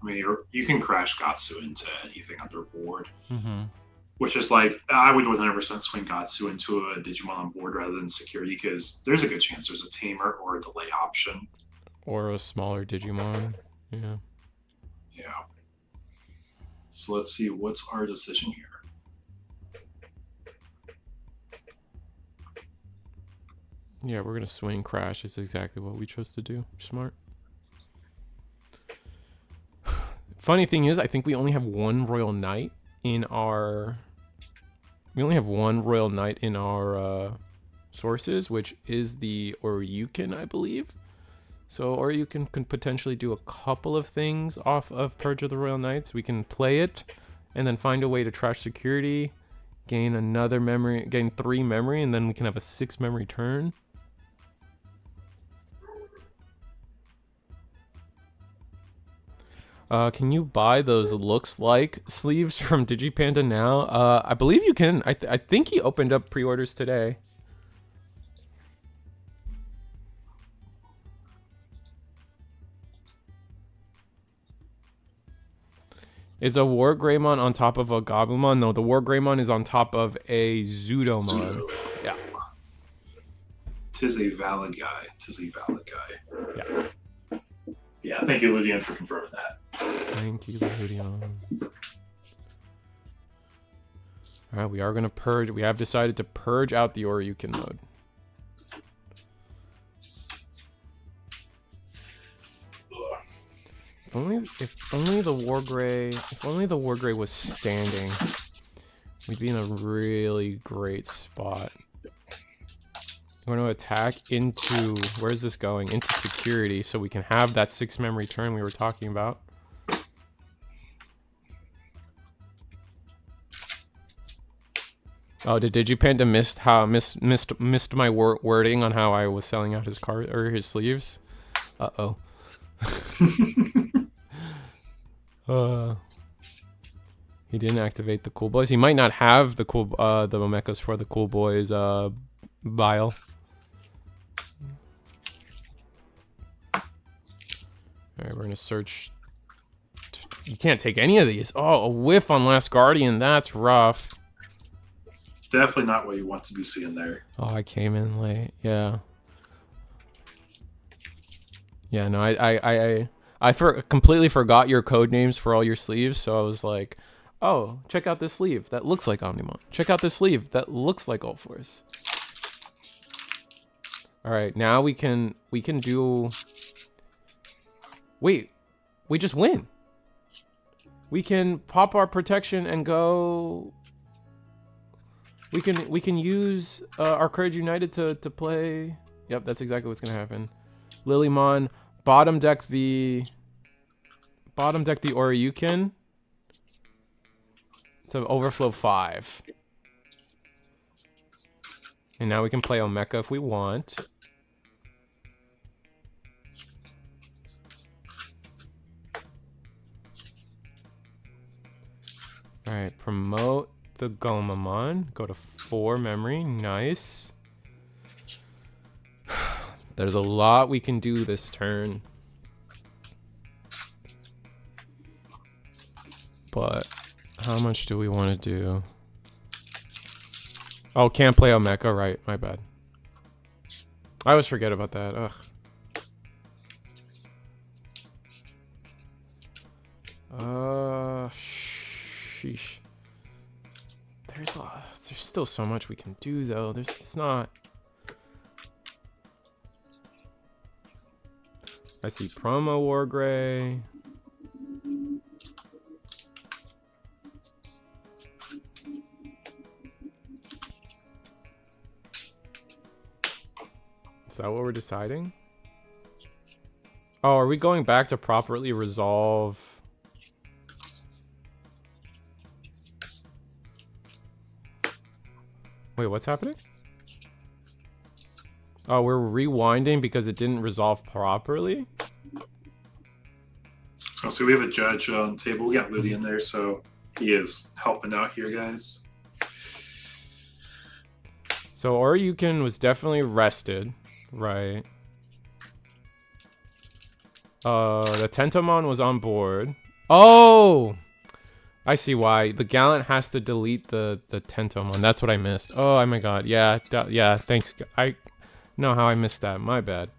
I mean, you can crash Gatsu into anything on their board. Mm-hmm. Which is like, I would 100% swing Gatsu into a Digimon on board rather than security, because there's a good chance there's a tamer or a delay option. Or a smaller Digimon. Yeah. Yeah. So let's see, what's our decision here? Yeah, we're going to swing crash. It's exactly what we chose to do. Smart. Funny thing is, I think we only have 1 Royal Knight in our... We only have 1 Royal Knight in our sources, which is the Oryukin, I believe. So Oryukin can potentially do a couple of things off of Purge of the Royal Knights. We can play it, and then find a way to trash security, gain another memory, gain 3 memory, and then we can have a 6 memory turn. Can you buy those looks like sleeves from Digipanda now? I believe you can. I think he opened up pre-orders today. Is a War Greymon on top of a Gabumon? No, the War Greymon is on top of a Zudomon. Yeah. Tis a valid guy. Tis a valid guy. Yeah. Yeah, thank you, Lydian, for confirming that. Thank you, Lydian. Alright, we are going to purge. We have decided to purge out the Oryukin mode. If only the Wargrey was standing, we'd be in a really great spot. We're going to attack into, where's this going? Into security, so we can have that 6 memory turn we were talking about. Oh, did Digipanda missed my wording on how I was selling out his card or his sleeves? Uh-oh. He didn't activate the Cool Boys. He might not have the the Momechas for the Cool Boys vial. Alright, we're gonna search. You can't take any of these. Oh, a whiff on Last Guardian. That's rough. Definitely not what you want to be seeing there. Oh, I came in late. Yeah. Yeah, no, I completely forgot your code names for all your sleeves, so I was like, oh, check out this sleeve. That looks like Omnimon. Check out this sleeve. That looks like All Force. Alright, now we can do... Wait, we just win. We can pop our protection and go... We can use our Courage United to play... Yep, that's exactly what's gonna happen. Lilymon, bottom deck the Oryukin to overflow 5. And now we can play Omeka if we want. Alright, promote the Gomamon. Go to 4 memory. Nice. There's a lot we can do this turn. But how much do we want to do? Oh, can't play Omeka, right? My bad. I always forget about that. Ugh. Sheesh. There's still so much we can do though. It's not. I see promo Wargrey. Is that what we're deciding? Oh, are we going back to properly resolve? Wait, what's happening? Oh, we're rewinding because it didn't resolve properly? So we have a judge on the table. We got Ludi in there, so he is helping out here, guys. So Oryukin was definitely rested, right? The Tentomon was on board. Oh! I see why. The Gallant has to delete the Tentomon. That's what I missed. Oh my god. Yeah, yeah, thanks. I know how I missed that. My bad.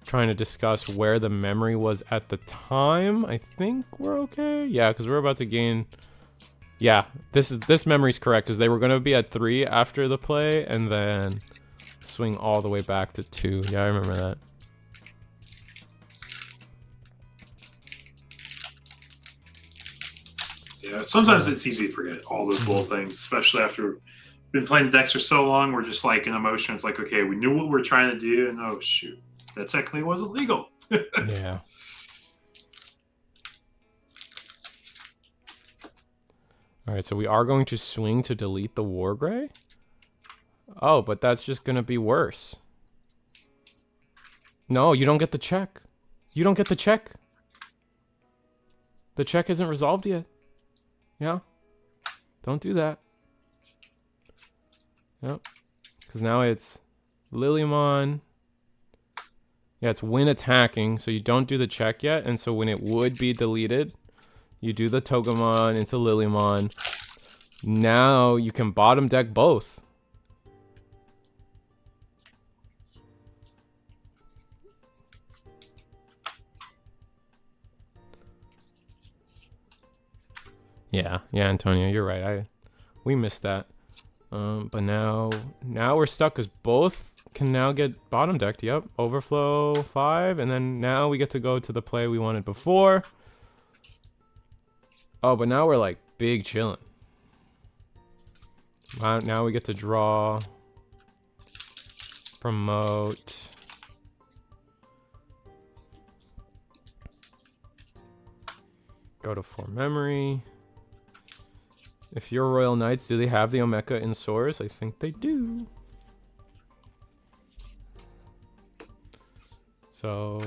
Trying to discuss where the memory was at the time. I think we're okay. Yeah, because we're about to gain... Yeah, this memory's correct, because they were going to be at 3 after the play, and then swing all the way back to 2. Yeah, I remember that. Yeah, sometimes it's easy to forget all those little things, especially after been playing decks for so long. We're just like in emotion. It's like, okay, we knew what we were trying to do, and oh shoot, that technically wasn't legal. Yeah. All right, so we are going to swing to delete the Wargrey. Oh, but that's just gonna be worse. No, you don't get the check. You don't get the check. The check isn't resolved yet. Yeah. Don't do that. Yep. Because now it's Lilymon. Yeah, it's when attacking, so you don't do the check yet. And so when it would be deleted, you do the Togemon into Lilymon. Now you can bottom deck both. Yeah, Antonio, you're right. We missed that. But now we're stuck because both can now get bottom decked. Yep, overflow 5, and then now we get to go to the play we wanted before. Oh, but now we're like big chilling. Now we get to draw, promote. Go to 4 memory. If you're Royal Knights, do they have the Omeka in Source? I think they do. So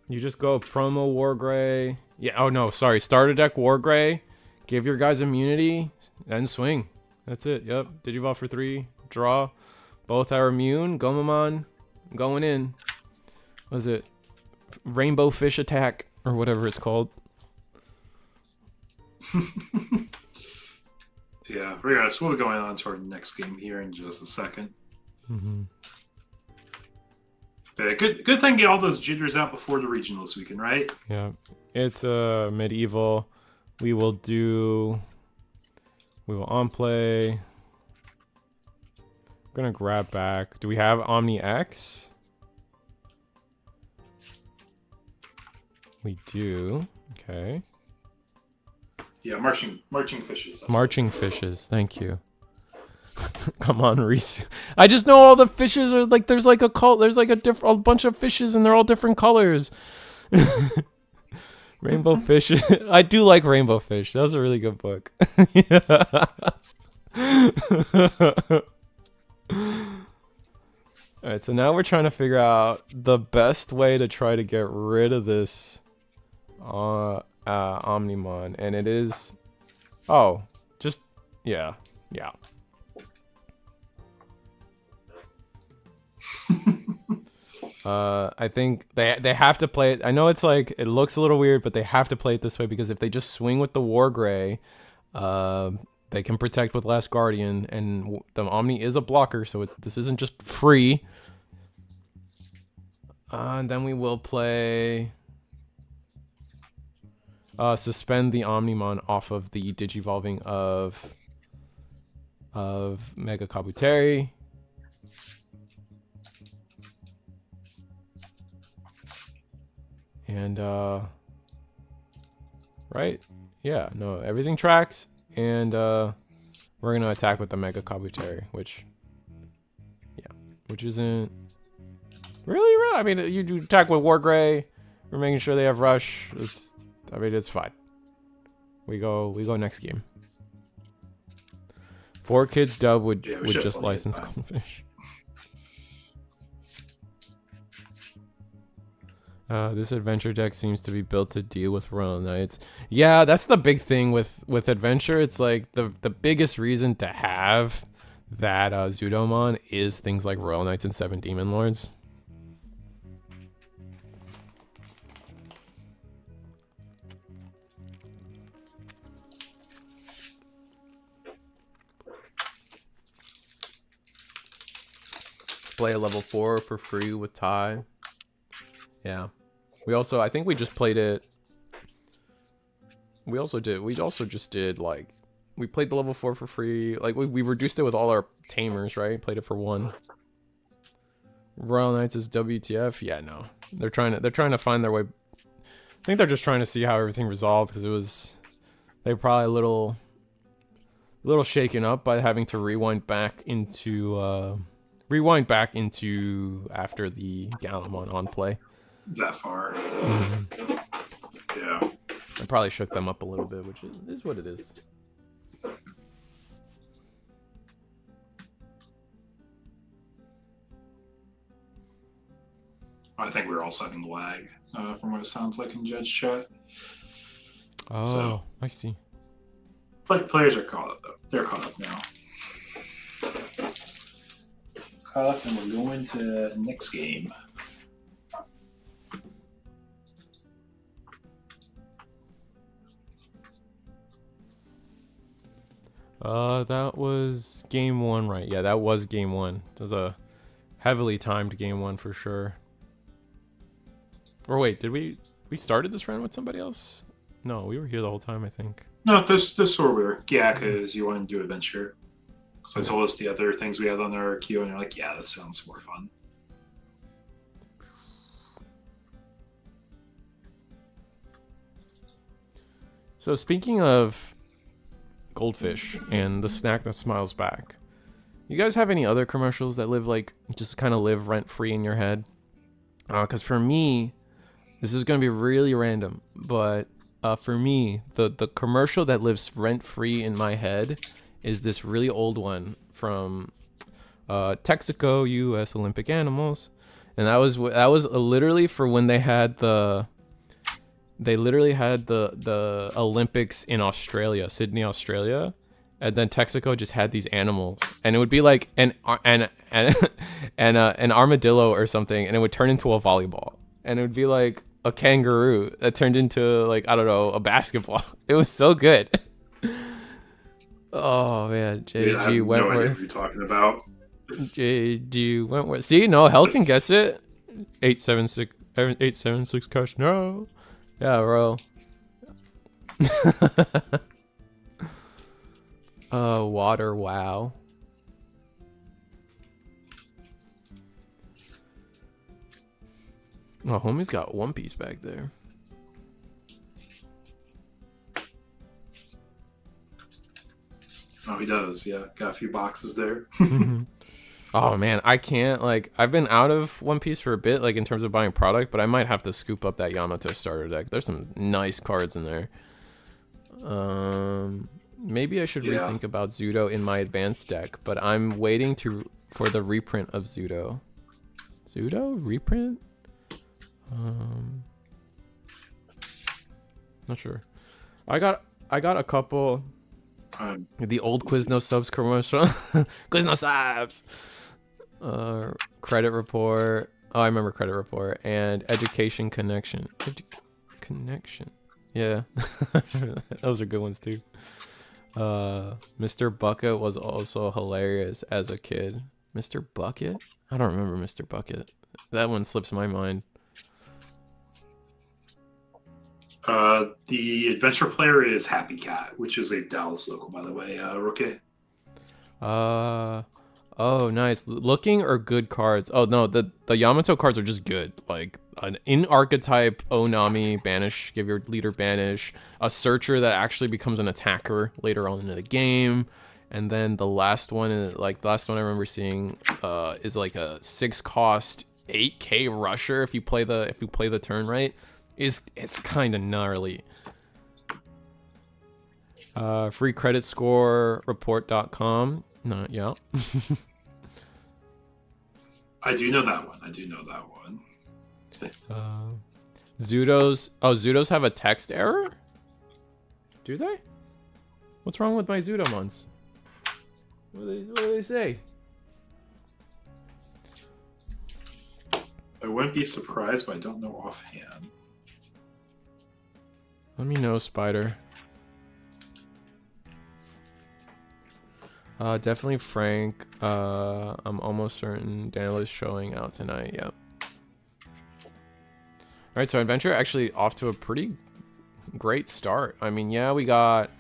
you just go promo Wargrey. Yeah, oh no, sorry. Starter deck Wargrey. Give your guys immunity and swing. That's it. Yep. Digivolve for 3. Draw. Both are immune. Gomamon going in. What is it? Rainbow Fish Attack or whatever it's called. Yeah, regardless, we'll be going on to our next game here in just a second. But good thing get all those jitters out before the regional this weekend, right? Yeah, it's medieval. We will on play. I'm gonna grab back. Do we have Omni X? We do. Okay. Yeah, marching fishes. Marching fishes. Thank you. Come on, Reese. I just know all the fishes are like there's like a bunch of fishes and they're all different colors. Rainbow Fish. I do like Rainbow Fish. That was a really good book. Alright, so now we're trying to figure out the best way to try to get rid of this Omnimon, and it is yeah. I think they have to play it. I know it's like it looks a little weird, but they have to play it this way because if they just swing with the Wargrey, they can protect with Last Guardian, and the Omni is a blocker, so this isn't just free. And then we will play suspend the Omnimon off of the Digivolving of Mega Kabuteri. And right? Yeah, no, everything tracks, and we're gonna attack with the Mega Kabuteri, which isn't really. I mean, you do attack with Wargrey. We're making sure they have rush. It's fine. We go next game. 4Kids dub would should just play license that. Goldfish. This adventure deck seems to be built to deal with Royal Knights. Yeah, that's the big thing with adventure. It's like the biggest reason to have that Zudomon is things like Royal Knights and 7 Demon Lords. Play a level 4 for free with Ty. Yeah. We also, I think we just played it. We also just did like, we played the level 4 for free. Like we reduced it with all our tamers, right? Played it for 1. Royal Knights is WTF? Yeah, no. They're trying to find their way. I think they're just trying to see how everything resolved because they were probably a little shaken up by having to rewind back into after the Gallimon on play. That far. Yeah. I probably shook them up a little bit, which is what it is. I think we're also having lag, from what it sounds like in Judge chat. Oh, So. I see. But players are caught up, though. They're caught up now. Caught up, and we're going to next game. That was game 1, right? Yeah, that was game 1. It was a heavily timed game 1 for sure. Or wait, did we started this round with somebody else? No, we were here the whole time, I think. No, this where we were. Yeah, because you wanted to do adventure. So I told us the other things we had on our queue, and you're like, yeah, that sounds more fun. So speaking of Goldfish and the snack that smiles back, you guys have any other commercials that live like just kind of live rent free in your head? Because for me, this is gonna be really random, but for me, the commercial that lives rent free in my head is this really old one from Texaco U.S. Olympic Animals, and that was literally for when they literally had the Olympics in Australia, Sydney, Australia, and then Texaco just had these animals, and it would be like an armadillo or something, and it would turn into a volleyball, and it would be like a kangaroo that turned into like, I don't know, a basketball. It was so good. Oh man, JG Wentworth. No idea what you're talking about. JG Wentworth. See, no, Hell can guess it. 876 cash. No. Yeah, bro. Water. Wow. Oh, homie's got One Piece back there. Oh, he does. Yeah, got a few boxes there. Oh man, I can't, like, I've been out of One Piece for a bit, like in terms of buying product, but I might have to scoop up that Yamato starter deck. There's some nice cards in there. Maybe I should rethink about Zudo in my advanced deck, but I'm waiting for the reprint of Zudo. Zudo reprint? Not sure. I got a couple. The old Quiznos subs commercial. Quiznos subs. Credit report. Oh, I remember credit report and education connection. Connection. Yeah, those are good ones too. Mr. Bucket was also hilarious as a kid. Mr. Bucket? I don't remember Mr. Bucket. That one slips my mind. The adventure player is Happy Cat, which is a Dallas local, by the way. Rookie. Oh, nice. Looking or good cards? Oh no, the Yamato cards are just good. Like an in archetype Onami banish, give your leader banish, a searcher that actually becomes an attacker later on in the game, and then the last one is like the last one I remember seeing is like a 6-cost 8K rusher if you play the turn right. It's kind of gnarly. Free credit score report.com. Not yet. I do know that one. I do know that one. Zudos. Oh, Zudos have a text error? Do they? What's wrong with my Zudomons? What do they say? I wouldn't be surprised, but I don't know offhand. Let me know, Spider. Definitely Frank. I'm almost certain Daniel is showing out tonight. Yep. All right, so Adventure actually off to a pretty great start. I mean, yeah, we got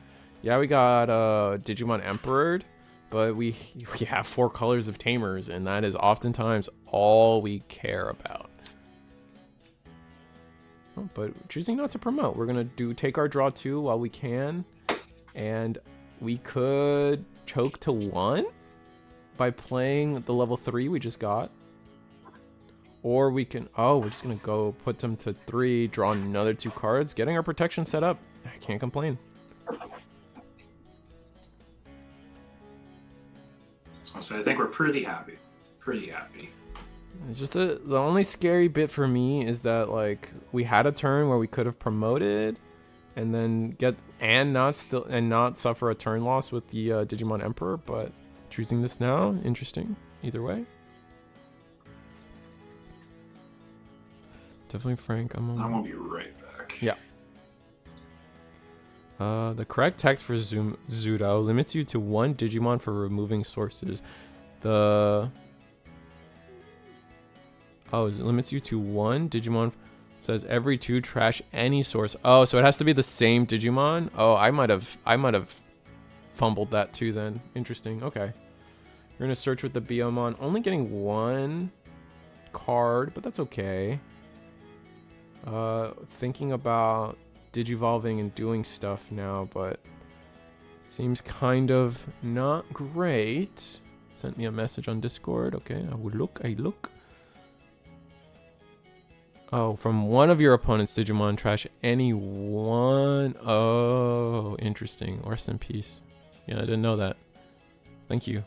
Digimon Emperor, but we have 4 colors of Tamers, and that is oftentimes all we care about. Oh, but choosing not to promote. We're gonna take our draw 2 while we can, and we could choke to 1 by playing the level 3 we just got. Or we can, we're just gonna go put them to 3, draw another 2 cards, getting our protection set up. I can't complain. So I think we're pretty happy. Pretty happy. It's just the only scary bit for me is that, like, we had a turn where we could have promoted and then not suffer a turn loss with the Digimon Emperor, but choosing this now, interesting either way. Definitely Frank. I'm gonna be right back. Yeah. The correct text for Zudo limits you to 1 Digimon for removing sources. It limits you to 1 Digimon. Says every 2 trash any source. Oh, so it has to be the same Digimon. Oh, I might have fumbled that too then. Interesting. Okay. You're gonna search with the Biomon, only getting 1 card, but that's okay. Thinking about digivolving and doing stuff now, but seems kind of not great. Sent me a message on Discord. Okay, I look. Oh, from one of your opponents, Digimon trash any one. Oh, interesting. Rest in peace. Yeah, I didn't know that. Thank you.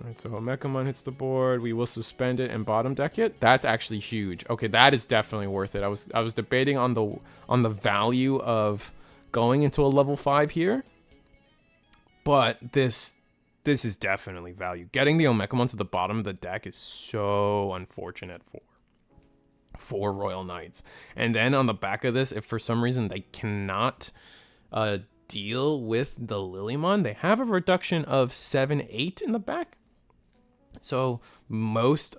Alright, so Mekamon hits the board. We will suspend it and bottom deck it. That's actually huge. Okay, that is definitely worth it. I was debating on the value of going into a level 5 here. But this is definitely value. Getting the Omekamon to the bottom of the deck is so unfortunate for Royal Knights. And then on the back of this, if for some reason they cannot deal with the Lilymon, they have a reduction of 7-8 in the back. So most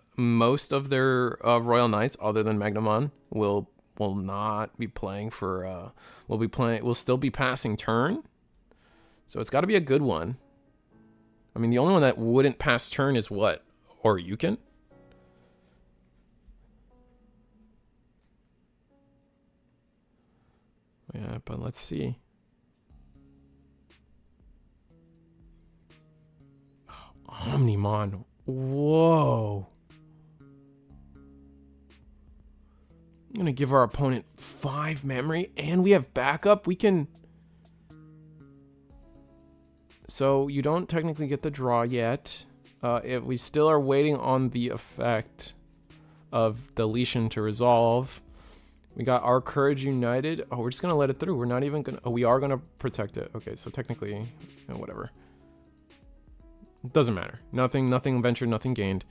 of their Royal Knights, other than Magnamon, will not be playing for. Will still be passing turn. So it's got to be a good one. I mean, the only one that wouldn't pass turn is what? Oryukin? Yeah, but let's see. Oh, Omnimon. Whoa. I'm going to give our opponent 5 memory, and we have backup. We can... So you don't technically get the draw yet. We still are waiting on the effect of deletion to resolve. We got our Courage United. Oh, we're just going to let it through. We're not even going to... Oh, we are going to protect it. Okay, so technically, whatever. It doesn't matter. Nothing ventured, nothing gained.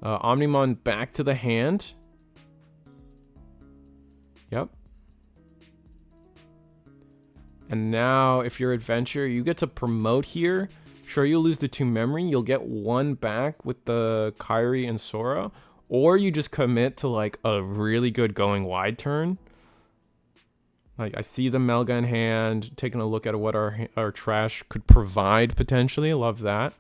Omnimon back to the hand. Yep. And now, if you're Adventure, you get to promote here. Sure, you'll lose the 2 memory. You'll get 1 back with the Kairi and Sora. Or you just commit to, like, a really good going wide turn. Like, I see the Melga in hand. Taking a look at what our trash could provide, potentially. Love that.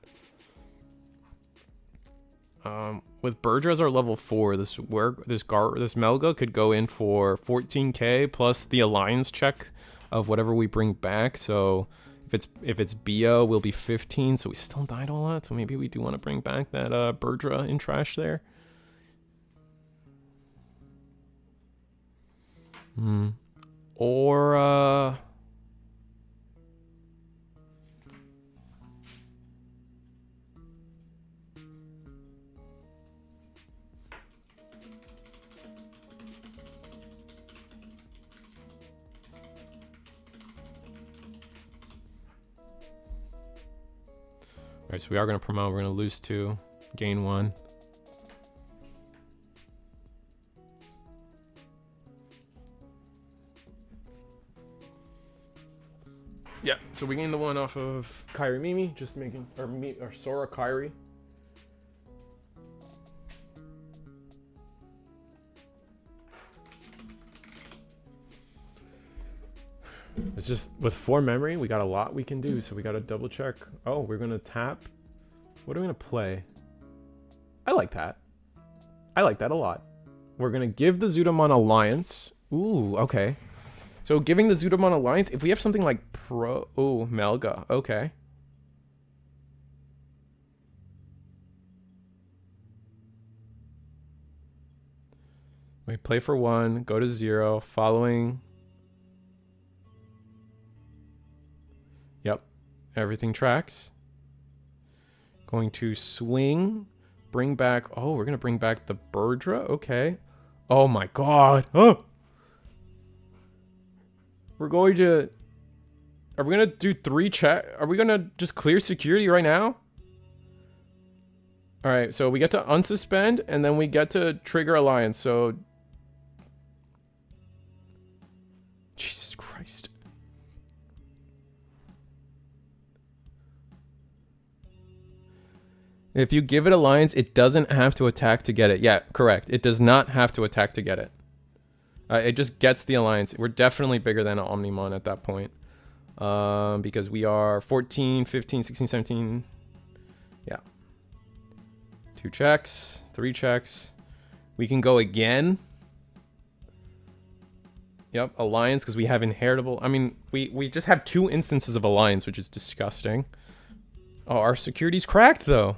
With Birdra our level 4, this Melga could go in for 14k plus the alliance check of whatever we bring back. So if it's Bio, we'll be 15. So we still died a lot. So maybe we do want to bring back that Birdra in trash there. Or Alright, so we are going to promote. We're going to lose 2, gain 1. Yeah, so we gained the 1 off of Kairi Mimi, just making, or Sora Kairi. It's just with 4 memory, we got a lot we can do, so we got to double check. Oh, we're going to tap. What are we going to play? I like that. I like that a lot. We're going to give the Zudomon Alliance. Ooh, okay. So giving the Zudomon Alliance, if we have something like Melga, okay. We play for 1, go to 0, following. Yep, everything tracks. Going to swing, bring back, oh, we're going to bring back the Birdra, okay. Oh my god, oh! We're going to, are we going to do 3 check? Are we going to just clear security right now? All right, so we get to unsuspend and then we get to trigger alliance. So, Jesus Christ. If you give it alliance, it doesn't have to attack to get it. Yeah, correct. It does not have to attack to get it. It just gets the alliance. We're definitely bigger than an Omnimon at that point. Because we are 14, 15, 16, 17. Yeah. 2 checks, 3 checks. We can go again. Yep, alliance, because we have inheritable. I mean, we just have 2 instances of alliance, which is disgusting. Oh, our security's cracked, though.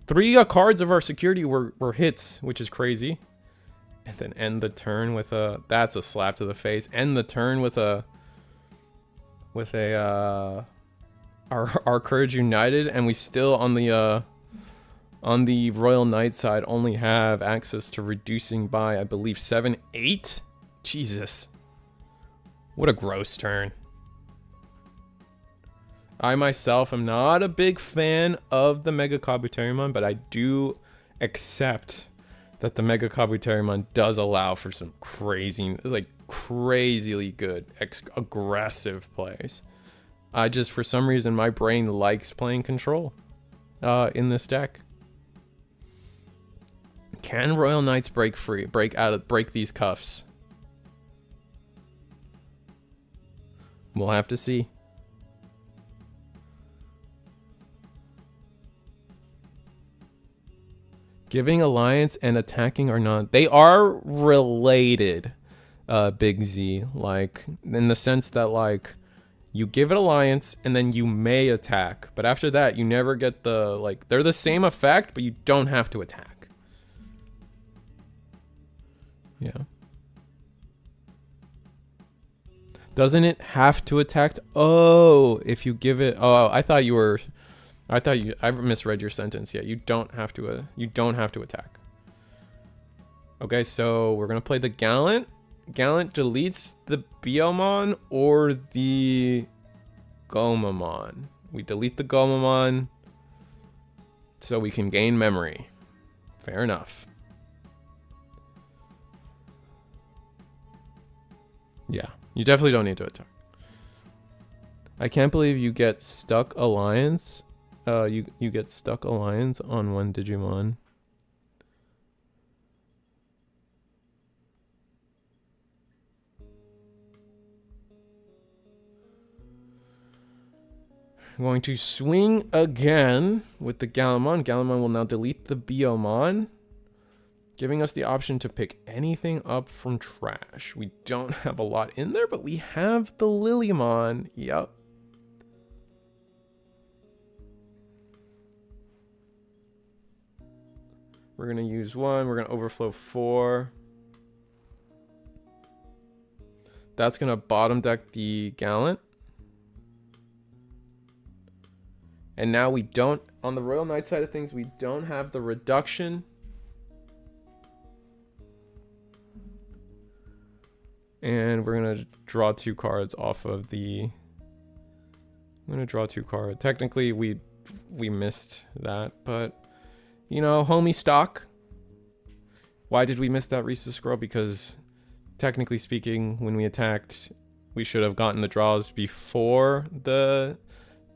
3 cards of our security were hits, which is crazy. And then end the turn with a... That's a slap to the face. End the turn with a... Our Courage United, and we still on the Royal Knight side only have access to reducing by, I believe, 7, 8? Jesus. What a gross turn. I myself am not a big fan of the Mega Kabuterimon, but I do accept that the Mega Kabuterimon does allow for some crazy, like crazily good, aggressive plays. I just, for some reason, my brain likes playing control in this deck. Can Royal Knights break free, break these cuffs? We'll have to see. Giving alliance and attacking are not... They are related, Big Z. Like, in the sense that, like, you give it alliance and then you may attack. But after that, you never get the... Like, they're the same effect, but you don't have to attack. Yeah. Doesn't it have to attack? Oh, if you give it... Oh, I thought you were... I misread your sentence. Yeah, you don't have to attack. Okay, so we're gonna play the Gallant. Gallant deletes the Biomon or the Gomamon. We delete the Gomamon so we can gain memory. Fair enough. Yeah, you definitely don't need to attack. I can't believe you get stuck alliance. You get stuck alliance on 1 Digimon. I'm going to swing again with the Gallimon. Gallimon will now delete the Biomon, giving us the option to pick anything up from trash. We don't have a lot in there, but we have the Lilymon. Yep. We're gonna use 1. We're gonna overflow 4. That's gonna bottom deck the Gallant. And now we don't, on the Royal Knight side of things, we don't have the reduction. And we're gonna draw 2 cards off of the. I'm gonna draw 2 cards. Technically, we missed that, but you know, homie stock. Why did we miss that Reese's scroll? Because technically speaking, when we attacked, we should have gotten the draws before the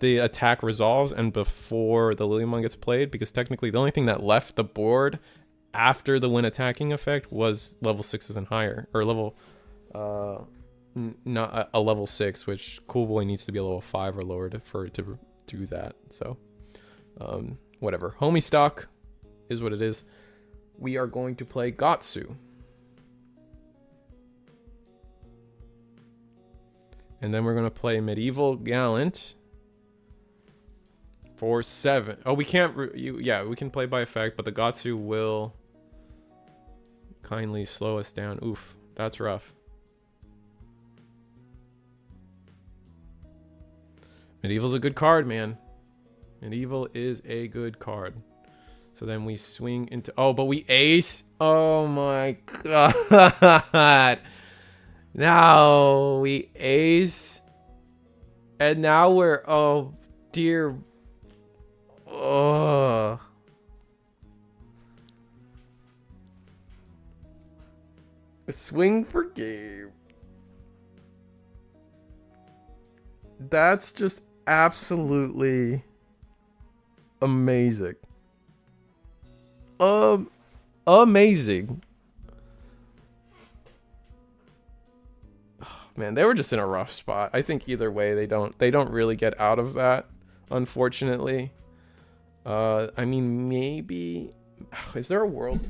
attack resolves and before the Lilymon gets played. Because technically, the only thing that left the board after the when attacking effect was level 6s and higher, or level. Not a level 6, which Cool Boy needs to be a level 5 or lower for it to do that. So, whatever. Homie stock is what it is. We are going to play Gatsu. And then we're going to play Medieval Gallant for 7. Oh, we can't. Yeah, we can play by effect, but the Gatsu will kindly slow us down. Oof, that's rough. Medieval's a good card, man. Medieval is a good card. So then we swing into... Oh, but we ace. Oh, my God. Now we ace. And now we're... Oh, dear. Oh. Swing for game. That's just absolutely amazing. Amazing. Oh, man, they were just in a rough spot. I think either way they don't really get out of that, unfortunately. I mean, maybe is there a world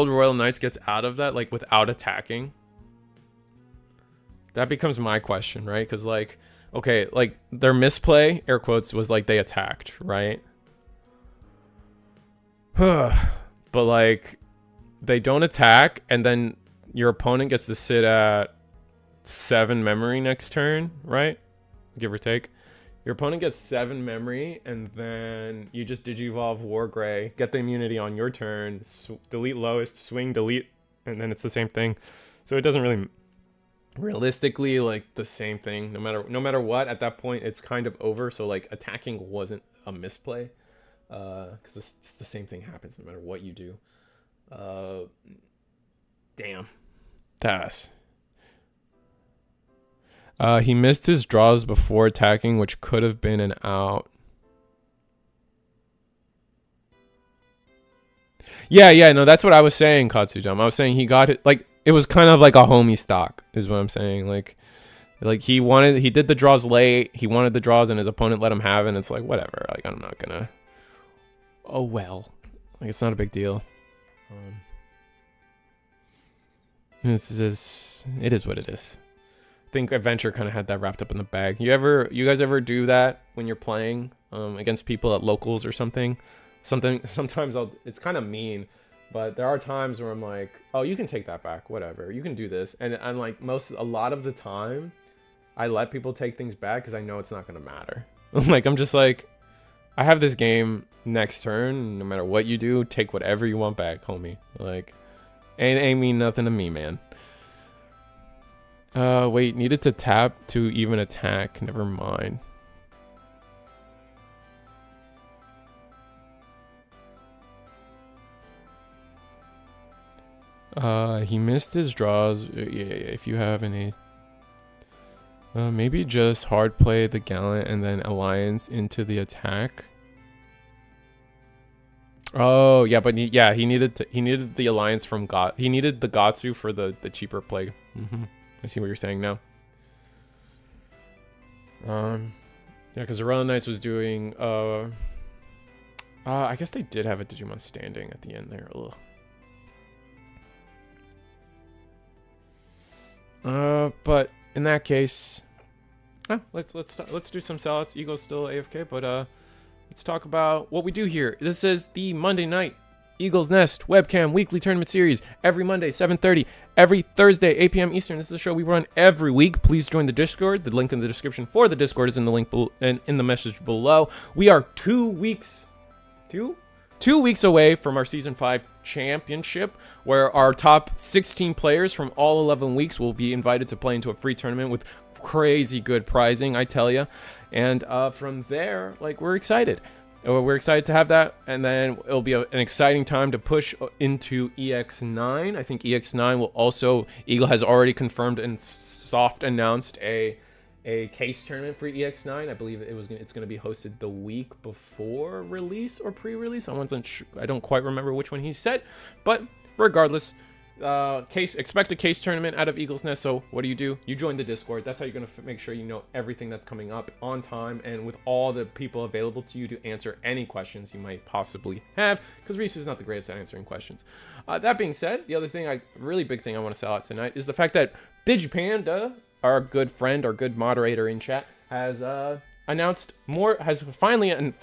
Royal Knights gets out of that, like, without attacking? That becomes my question, right? Because, like, okay, like, their misplay, air quotes, was, like, they attacked, right? But, like, they don't attack, and then your opponent gets to sit at 7 memory next turn, right? Give or take. Your opponent gets 7 memory, and then you just Digivolve Wargrey, get the immunity on your turn, delete lowest, swing, delete, and then it's the same thing. So it doesn't really... Realistically, like, the same thing. No matter what, at that point it's kind of over. So, like, attacking wasn't a misplay, because it's the same thing happens no matter what you do. Damn. Das. He missed his draws before attacking, which could have been an out. Yeah, no, that's what I was saying, Katsujam. I was saying he got it, like, it was kind of like a homie stock, is what I'm saying. Like he did the draws late, he wanted the draws, and his opponent let him have it, and it's like, whatever, like, I'm not gonna, oh well, like, it's not a big deal. It is what it is. I think Adventure kind of had that wrapped up in the bag. You guys ever do that when you're playing against people at locals or something? Sometimes it's kind of mean, but there are times where I'm like, oh, you can take that back, whatever, you can do this, and I'm like, a lot of the time I let people take things back because I know it's not gonna matter. Like, I'm just like, I have this game next turn, no matter what you do, take whatever you want back, homie. Like, ain't mean nothing to me, man. Wait, needed to tap to even attack, never mind. He missed his draws. Yeah, if you have any. Maybe just hard play the Gallant and then Alliance into the attack. Oh, yeah, but he needed the Alliance from he needed the Gatsu for the cheaper play. I see what you're saying now. Yeah, because the Royal Knights was doing I guess they did have a Digimon standing at the end there. Ugh. But in that case, let's do some sellouts. Eagle's still AFK, but let's talk about what we do here. This is the Monday night Eagles Nest webcam weekly tournament series. Every Monday, 7:30. Every Thursday, 8 p.m. Eastern. This is a show we run every week. Please join the Discord. The link in the description for the Discord is in the link in the message below. We are 2 weeks away from our Season 5 championship, where our top 16 players from all 11 weeks will be invited to play into a free tournament with crazy good prizing, I tell you. And from there, like, we're excited. We're excited to have that, and then it'll be an exciting time to push into EX9. I think EX9 will also, Eagle has already confirmed and soft announced a case tournament for EX9. I believe it's going to be hosted the week before release or pre-release. I don't quite remember which one he said, but regardless, expect a case tournament out of Eagles Nest. So what do? You join the Discord. That's how you're going to make sure you know everything that's coming up on time and with all the people available to you to answer any questions you might possibly have, because Reese is not the greatest at answering questions. That being said, the other thing, really big thing I want to sell out tonight is the fact that Digipanda, our good friend, our good moderator in chat, has finally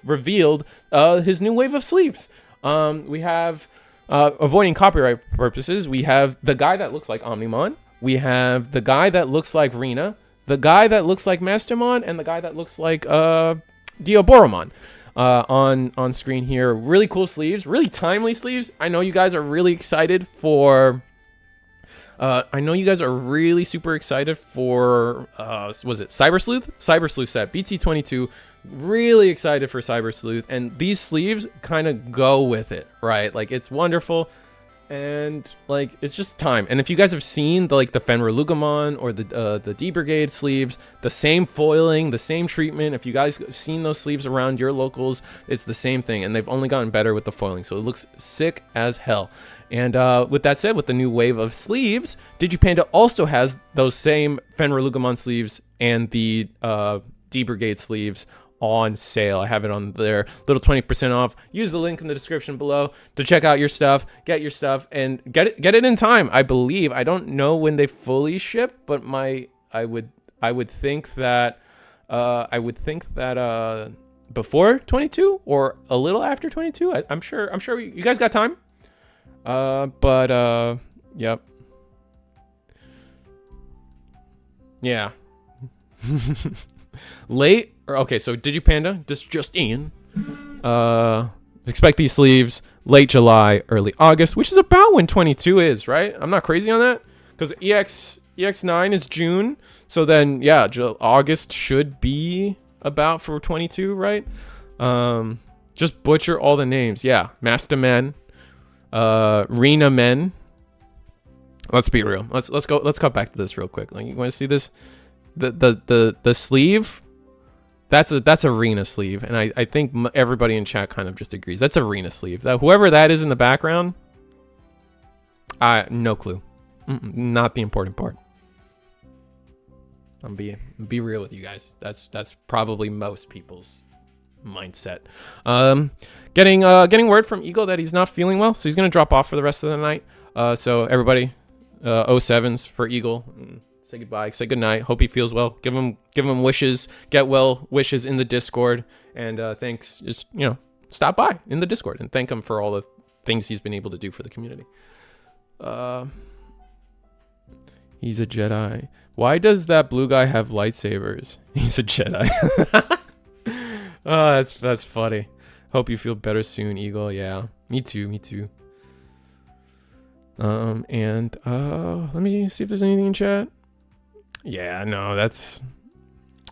revealed his new wave of sleeves. We have, avoiding copyright purposes, we have the guy that looks like Omnimon, we have the guy that looks like Rena, the guy that looks like Mastimon, and the guy that looks like Dioboromon on screen here. Really cool sleeves, really timely sleeves. I know you guys are really excited for super excited for, was it Cyber Sleuth? Cyber Sleuth set, BT21, really excited for Cyber Sleuth, and these sleeves kind of go with it, right? Like, it's wonderful, and, like, it's just time. And if you guys have seen, the Fenrir-Lugamon or the D-Brigade sleeves, the same foiling, the same treatment, if you guys have seen those sleeves around your locals, it's the same thing, and they've only gotten better with the foiling, so it looks sick as hell. And with that said, with the new wave of sleeves, Digipanda also has those same Fenrir-Lugamon sleeves and the D-Brigade sleeves on sale. I have it on there, little 20% off. Use the link in the description below to check out your stuff, get your stuff, and get it in time. I believe, I don't know when they fully ship, but I would think that before 22 or a little after 22. I'm sure you guys got time. Yep. Yeah. Late, or okay, so Digipanda, just in. Expect these sleeves late July, early August, which is about when 22 is, right? I'm not crazy on that, because EX9 is June, so then, yeah, August should be about for 22, right? Just butcher all the names. Yeah, Mastimon, Rena Men. Let's be real. Let's go back to this real quick. Like, you want to see this? The sleeve, that's a Rena sleeve, and I think everybody in chat kind of just agrees that's a Rena sleeve. That whoever that is in the background, no clue. Not the important part. I'm be real with you guys. That's probably most people's mindset. Getting word from Eagle that he's not feeling well, so he's gonna drop off for the rest of the night. So everybody, 07s for Eagle. Say goodbye, say goodnight. Hope he feels well. Give him wishes, get well wishes in the Discord, and thanks. Just, stop by in the Discord and thank him for all the things he's been able to do for the community. He's a Jedi. Why does that blue guy have lightsabers? He's a Jedi. Oh, that's funny. Hope you feel better soon, Eagle. Yeah, me too. And let me see if there's anything in chat. Yeah, no, that's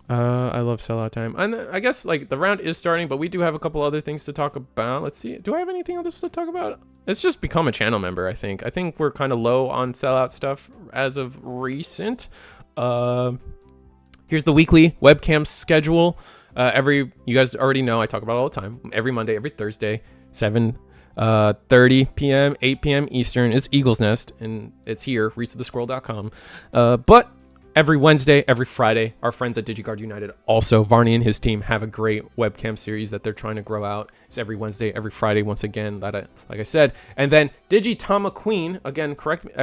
I love sellout time. And I guess, like, the round is starting, but we do have a couple other things to talk about. Let's see. Do I have anything else to talk about? It's just become a channel member, I think. I think we're kind of low on sellout stuff as of recent. Here's the weekly webcam schedule. You guys already know I talk about it all the time. Every Monday, every Thursday, 7:30 p.m., 8 p.m. Eastern. It's Eagles Nest, and it's here, reachofthescroll.com. But every Wednesday, every Friday, our friends at DigiGuard United, also Varney and his team, have a great webcam series that they're trying to grow out. It's every Wednesday, every Friday, once again, like I said. And then Digitama Queen, again, correct me,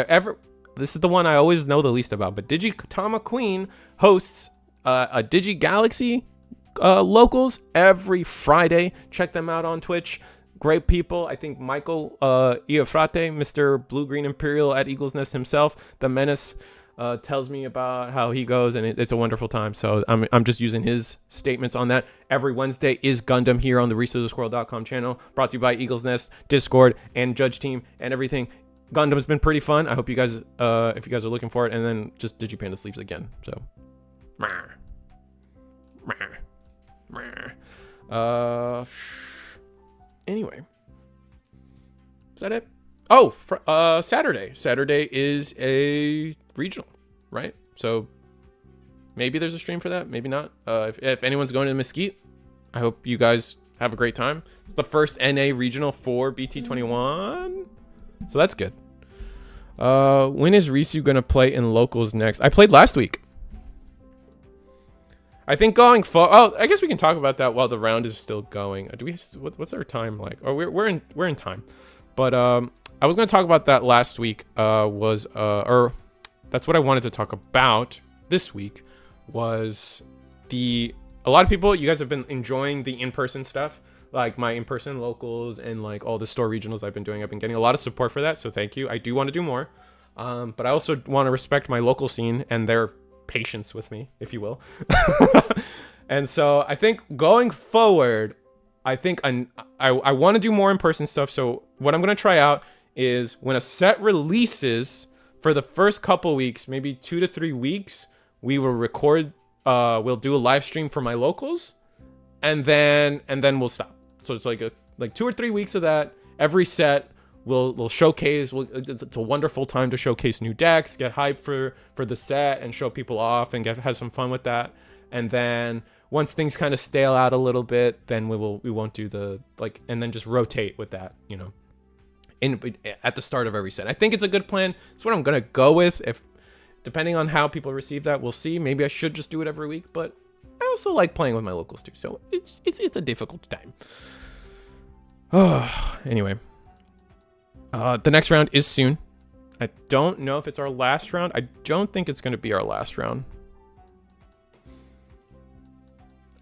this is the one I always know the least about, but Digitama Queen hosts a Digi Galaxy locals every Friday. Check them out on Twitch. Great people. I think Michael Iafrate, Mr. Blue Green Imperial at Eagle's Nest himself, the menace, tells me about how he goes, and it's a wonderful time. So I'm just using his statements on that. Every Wednesday is Gundam here on the ResearchSquirrel.com channel, brought to you by Eagle's Nest, Discord, and Judge Team, and everything. Gundam's been pretty fun. I hope you guys, if you guys are looking for it, and then just Digipanda sleeps again. So, anyway, is that it? Oh, Saturday. Saturday is a regional, right? So maybe there's a stream for that, maybe not. If anyone's going to Mesquite, I hope you guys have a great time. It's the first NA regional for BT21, so that's good. When is Risu gonna play in locals next? I played last week. I think going oh, I guess we can talk about that while the round is still going. Do we? What's our time like? Oh, we're in time. But I was gonna talk about that last week. Or that's what I wanted to talk about this week. Was a lot of people, you guys have been enjoying the in-person stuff, like my in-person locals and like all the store regionals I've been doing. I've been getting a lot of support for that, so thank you. I do want to do more, but I also want to respect my local scene and their patience with me, if you will. And so I think going forward, I think I want to do more in-person stuff. So what I'm going to try out is when a set releases, for the first couple weeks, maybe 2 to 3 weeks, we will record, we'll do a live stream for my locals, and then we'll stop. So it's like 2 or 3 weeks of that. Every set we'll showcase. It's a wonderful time to showcase new decks, get hyped for the set, and show people off and have some fun with that. And then once things kind of stale out a little bit, then we won't do the and then just rotate with that, you know, at the start of every set. I think it's a good plan. It's what I'm gonna go with. If depending on how people receive that, we'll see. Maybe I should just do it every week, but I also like playing with my locals too. So it's a difficult time. Anyway, the next round is soon. I don't know if it's our last round. I don't think it's going to be our last round.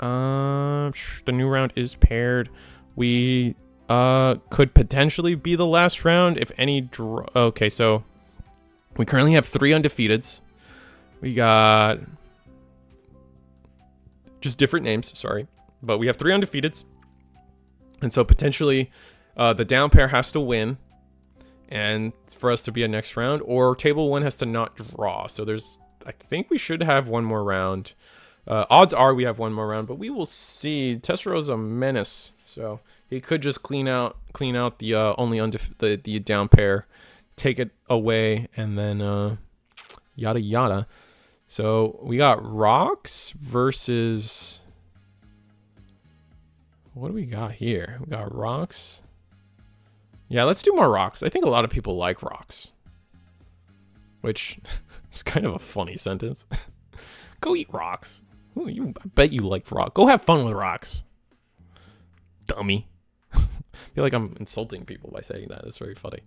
The new round is paired. We could potentially be the last round if any okay, so we currently have 3 undefeateds. We got just different names, sorry, but we have 3 undefeateds. And so potentially the down pair has to win and for us to be a next round, or table 1 has to not draw. So I think we should have one more round. Odds are we have one more round, but we will see. Tessero's a menace, so he could just clean out the only the down pair, take it away, and then yada yada. So we got Rocks versus, what do we got here? We got Rocks. Yeah, let's do more Rocks. I think a lot of people like Rocks, which is kind of a funny sentence. Go eat rocks. Ooh, I bet you like rocks. Go have fun with rocks, dummy. I feel like I'm insulting people by saying that. That's very funny.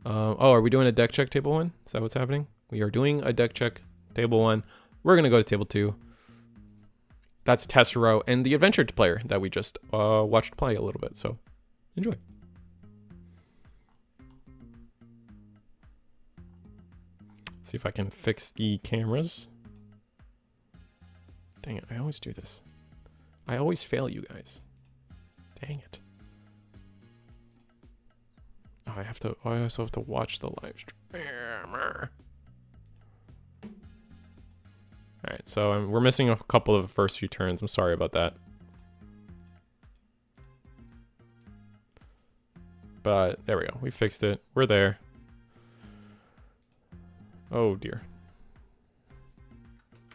Oh, are we doing a deck check table 1? Is that what's happening? We are doing a deck check table 1. We're gonna go to table 2. That's Tessero and the adventure player that we just watched play a little bit. So enjoy. Let's see if I can fix the cameras. Dang it, I always do this. I always fail you guys. Dang it. Oh, I also have to watch the live stream. Alright, so we're missing a couple of the first few turns. I'm sorry about that. But there we go. We fixed it. We're there. Oh dear.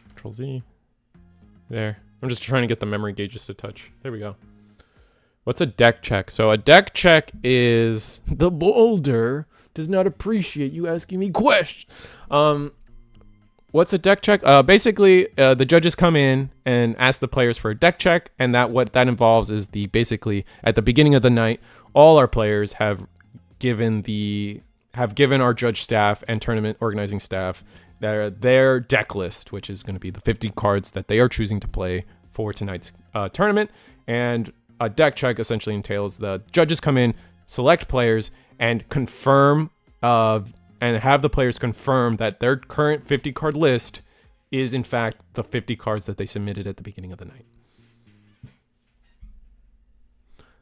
Control Z. There. I'm just trying to get the memory gauges to touch. There we go. What's a deck check? So a deck check is the boulder does not appreciate you asking me questions. What's a deck check? Basically, the judges come in and ask the players for a deck check, and what that involves is basically at the beginning of the night, all our players have given our judge staff and tournament organizing staff their deck list, which is going to be the 50 cards that they are choosing to play for tonight's tournament. And a deck check essentially entails the judges come in, select players, and confirm and have the players confirm that their current 50 card list is in fact the 50 cards that they submitted at the beginning of the night.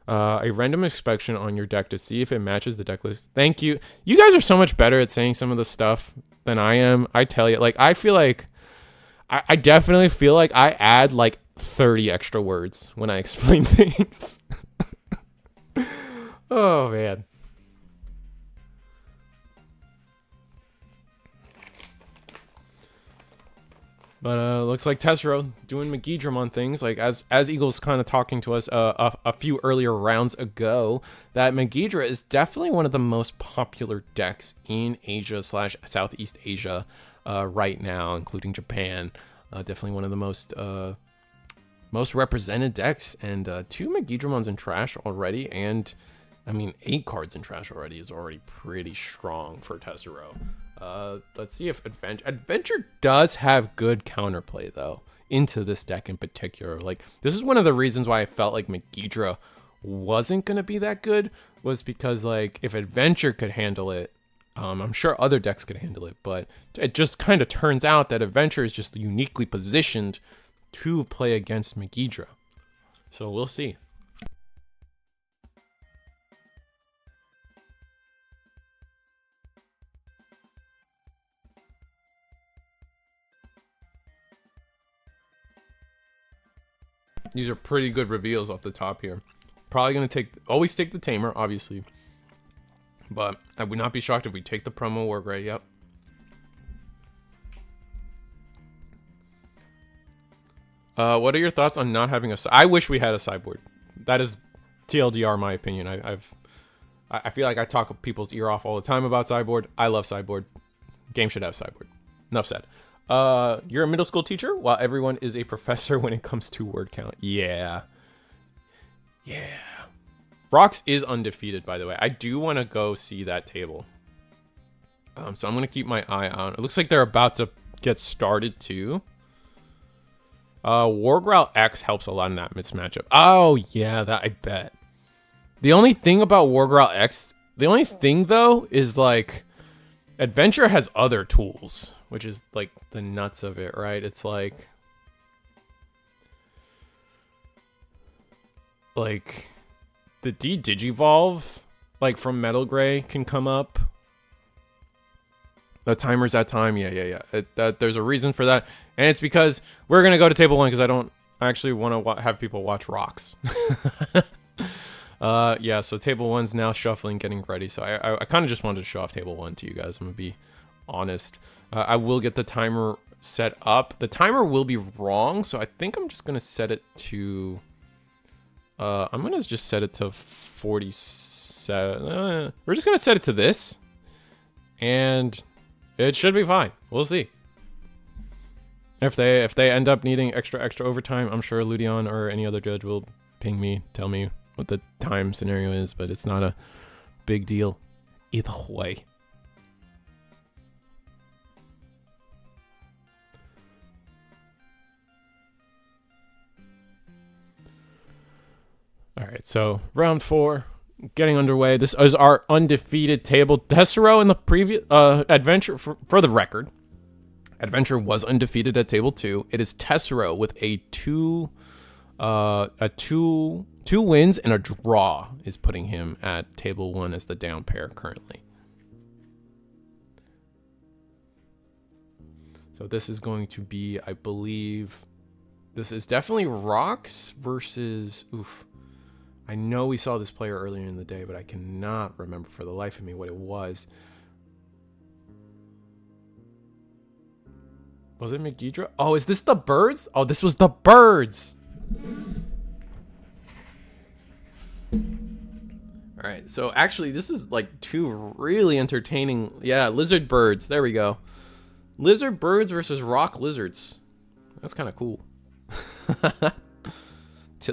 A random inspection on your deck to see if it matches the deck list. Thank you. You guys are so much better at saying some of the stuff than I am. I tell you, like, I feel like I definitely feel like I add like 30 extra words when I explain things. Oh man. But looks like Tessero doing Digmon things, like as Eagle's kind of talking to us a few earlier rounds ago, that Digimon is definitely one of the most popular decks in Asia / Southeast Asia right now, including Japan. Definitely one of the most represented decks, and 2 Digimons in trash already, and I mean 8 cards in trash already is already pretty strong for Tessero. Let's see if Adventure does have good counterplay though into this deck in particular. Like, this is one of the reasons why I felt like Digimon wasn't gonna be that good, was because like if Adventure could handle it, I'm sure other decks could handle it, but it just kind of turns out that Adventure is just uniquely positioned to play against Digimon. So we'll see. These are pretty good reveals off the top here. Probably going to always take the Tamer, obviously. But I would not be shocked if we take the promo Wargray. Yep. What are your thoughts on not having I wish we had a sideboard. That is TLDR, my opinion. I feel like I talk people's ear off all the time about sideboard. I love sideboard. Game should have sideboard. Enough said. You're a middle school teacher while everyone is a professor when it comes to word count. Yeah. Rox is undefeated, by the way. I do want to go see that table. So I'm going to keep my eye on. It looks like they're about to get started too. Wargrowl X helps a lot in that matchup. Oh yeah, that I bet. The only thing about Wargrowl X, the only thing though, is like Adventure has other tools, which is like the nuts of it, right? It's like the Digivolve, like from Metal Gray, can come up. The timer's that time, yeah. There's a reason for that, and it's because we're gonna go to table 1 because I don't actually want to have people watch rocks. Yeah, so table 1's now shuffling, getting ready. So I kind of just wanted to show off table 1 to you guys. I'm gonna be honest. I will get the timer set up. The timer will be wrong, so I think I'm just gonna set it to. I'm gonna just set it to 47. We're just gonna set it to this, and it should be fine. We'll see. If they end up needing extra overtime, I'm sure Ludion or any other judge will ping me, tell me what the time scenario is, but it's not a big deal either way. All right, so round 4 getting underway. This is our undefeated table. Tessero in the previous Adventure, for the record, Adventure was undefeated at table 2. It is Tessero with a two wins and a draw is putting him at table 1 as the down pair currently. So this is going to be, I believe, this is definitely Rox versus, I know we saw this player earlier in the day, but I cannot remember for the life of me what it was. Was it Megidra? Oh, is this the birds? Oh, this was the birds. All right, so actually this is like 2 really entertaining, yeah, lizard birds. There we go. Lizard birds versus rock lizards. That's kind of cool.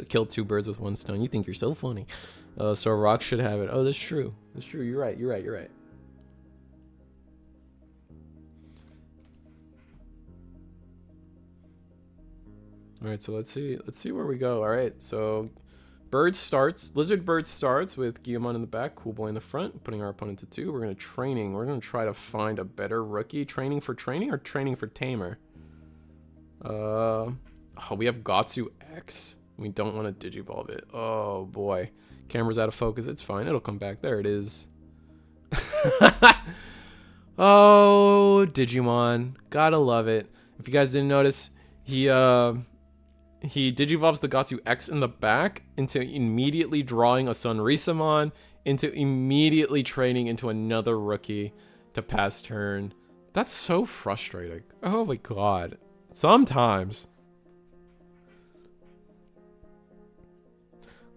Kill 2 birds with 1 stone. You think you're so funny. So rock should have it. Oh, that's true. That's true. You're right. All right, so let's see where we go. All right, so Lizard Bird starts with Guillemon in the back, Cool Boy in the front, putting our opponent to 2. We're gonna training. We're gonna try to find a better rookie. Training for training or training for tamer? Oh, we have Gatsu X. We don't want to digivolve it. Oh boy, camera's out of focus. It's fine. It'll come back. There it is. Oh, Digimon, gotta love it. If you guys didn't notice, he digivolves the Gatsu X in the back into immediately drawing a Sonrisamon, into immediately training into another rookie to pass turn. That's so frustrating. Oh my god. Sometimes.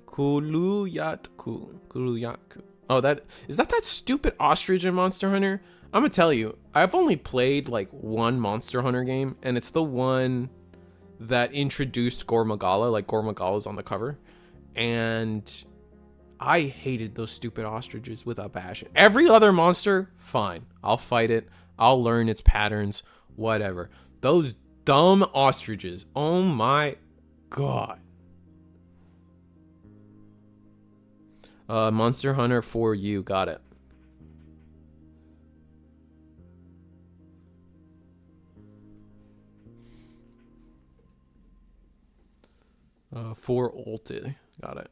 Kuluyatku. Oh, that stupid ostrich in Monster Hunter? I'm gonna tell you, I've only played like one Monster Hunter game, and it's the one that introduced Gormagala, like Gormagala's on the cover, and I hated those stupid ostriches with a passion. Every other monster, fine, I'll fight it, I'll learn its patterns, whatever. Those dumb ostriches, oh my god. Monster Hunter for you, got it. For ulted, got it.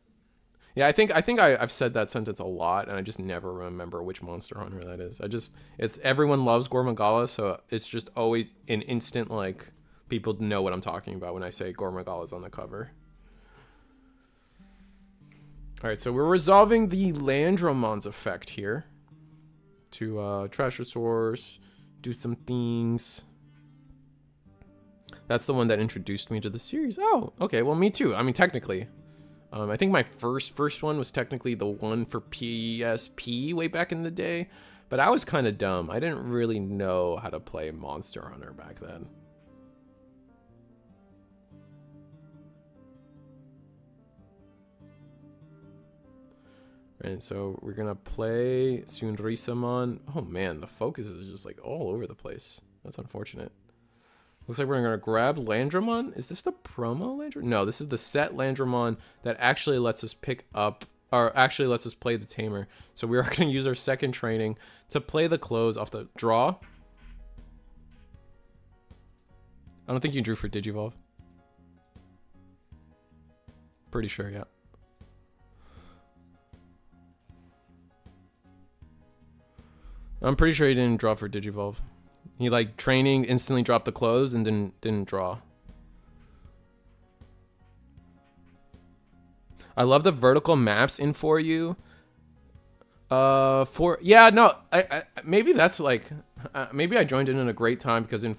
Yeah, I think I've said that sentence a lot, and I just never remember which Monster Hunter that is. It's everyone loves Gormagala, so it's just always an instant, like, people know what I'm talking about when I say Gormagala's on the cover. All right, so we're resolving the Landramon's effect here to trash resource, do some things. That's the one that introduced me to the series. Oh, okay, well, me too. I mean, technically. I think my first one was technically the one for PSP way back in the day, but I was kind of dumb. I didn't really know how to play Monster Hunter back then. And so we're gonna play Sonrisamon. Oh man, the focus is just like all over the place. That's unfortunate. Looks like we're gonna grab Landramon. Is this the promo Landramon? No, this is the set Landramon that actually lets us pick up, or actually lets us play the Tamer. So we are gonna use our second training to play the close off the draw. I don't think you drew for Digivolve. Pretty sure, yeah. I'm pretty sure he didn't draw for Digivolve. He like training instantly dropped the close and didn't draw. I love the vertical maps in for you. Yeah, no, I maybe that's like maybe I joined in a great time because in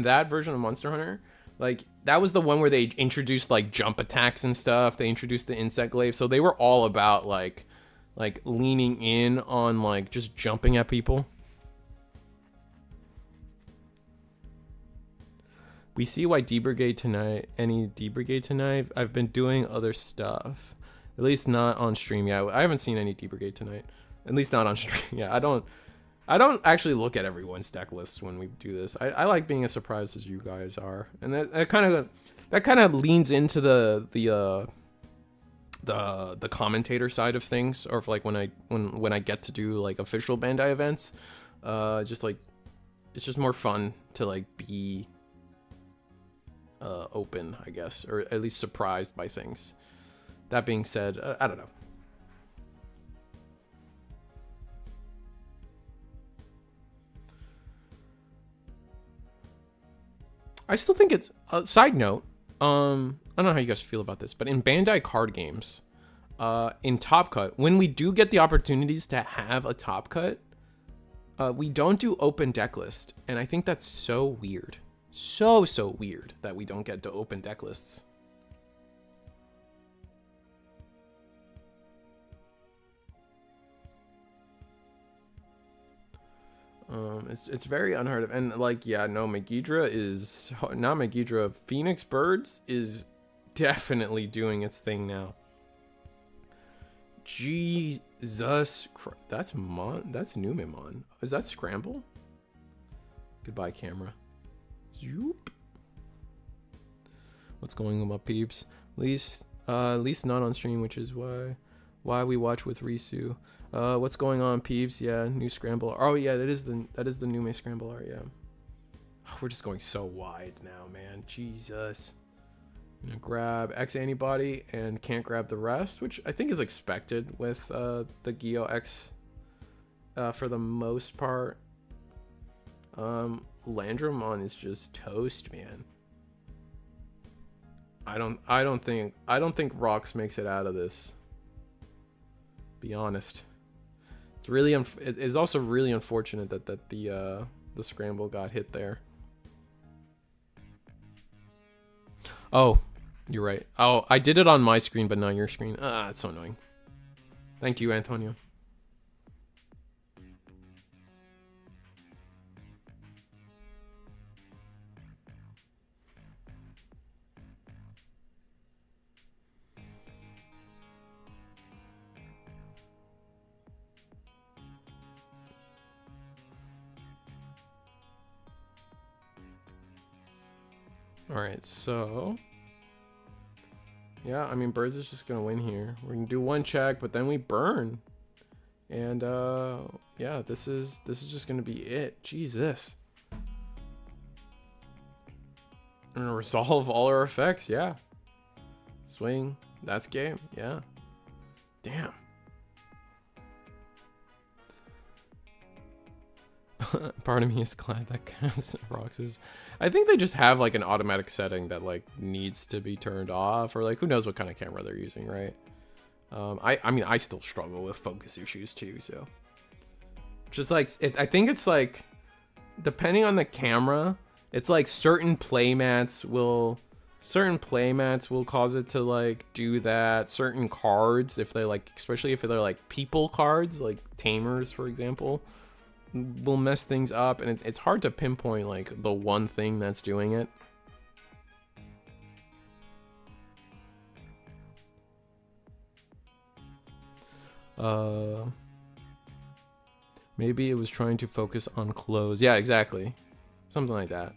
that version of Monster Hunter, like that was the one where they introduced like jump attacks and stuff. They introduced the insect glaive, so they were all about like leaning in on like just jumping at people. We see why D Brigade tonight. Any D Brigade tonight? I've been doing other stuff. At least not on stream. Yeah, I haven't seen any D Brigade tonight. At least not on stream. Yeah, I don't actually look at everyone's deck lists when we do this. I like being as surprised as you guys are, and that kind of leans into the commentator side of things, or if like when I get to do like official Bandai events, just like it's just more fun to like be open, I guess, or at least surprised by things. That being said, I don't know. I still think it's side note. I don't know how you guys feel about this, but in Bandai card games, in Top Cut, when we do get the opportunities to have a Top Cut, we don't do open deck list, and I think that's so weird. So weird that we don't get to open deck lists. It's very unheard of, and like, yeah, no, Megidra is not Megidra. Phoenix Birds is definitely doing its thing now. Jesus Christ, that's Numemon. Is that Scramble? Goodbye, camera. Zoop. What's going on, my peeps? At least not on stream, which is why we watch with Risu. What's going on, peeps? Yeah, new scramble. Oh yeah, that is the new May scramble art. Yeah. Oh, we're just going so wide now, man. Jesus. I'm gonna grab X antibody and can't grab the rest, which I think is expected with the Geo X for the most part. Landramon is just toast, man. I don't think Rox makes it out of this. Be honest. It's really it is also really unfortunate that the scramble got hit there. Oh, you're right. Oh, I did it on my screen, but not your screen. Ah, it's so annoying. Thank you, Antonio. Alright, so yeah, I mean Birds is just gonna win here. We're gonna do one check, but then we burn. And yeah, this is just gonna be it. Jesus. I'm gonna resolve all our effects, yeah. Swing, that's game, yeah. Damn. Part of me is glad that PROXYS. I think they just have like an automatic setting that like needs to be turned off, or like who knows what kind of camera they're using, right? I mean I still struggle with focus issues too, so just like I think it's like depending on the camera, it's like certain playmats will cause it to like do that. Certain cards, if they like, especially if they're like people cards, like tamers for example, will mess things up, and it's hard to pinpoint like the one thing that's doing it. Maybe it was trying to focus on clothes. Yeah, exactly. Something like that.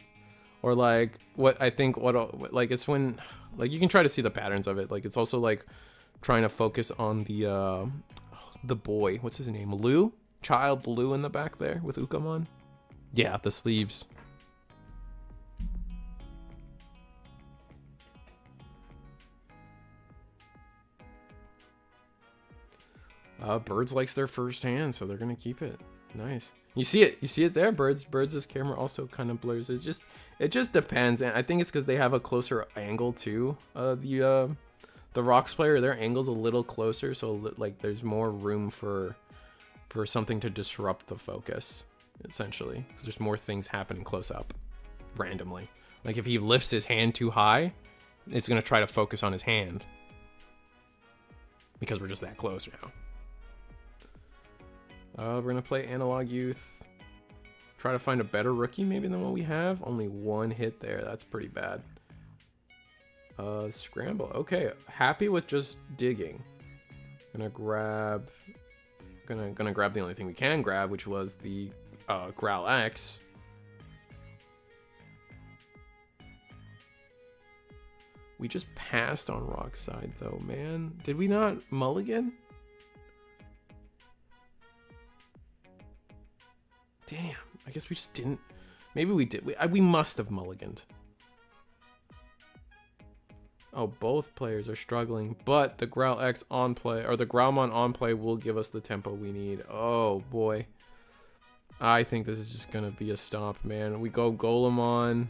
Or like what I think like it's when like you can try to see the patterns of it. Like it's also like trying to focus on the boy. What's his name? Lou? Child Lou in the back there with Ukamon. Yeah, the sleeves. Birds likes their first hand, so they're gonna keep it. Nice. You see it there. Birds' camera also kind of blurs. It just depends, and I think it's because they have a closer angle too. The Rox player, their angle's a little closer, so like there's more room for something to disrupt the focus, essentially, because there's more things happening close up randomly. Like if he lifts his hand too high, it's gonna try to focus on his hand because we're just that close now. We're gonna play Analog Youth. Try to find a better rookie maybe than what we have. Only one hit there. That's pretty bad. Scramble. Okay, happy with just digging. Gonna grab the only thing we can grab, which was the Growl X. We just passed on Rock's side though, man. Did we not mulligan? Damn, I guess we just didn't. Maybe we did. We must have mulliganed. Oh, both players are struggling, but the Growl X on play, or the Growlmon on play, will give us the tempo we need. Oh boy, I think this is just gonna be a stomp, man. We go Golemon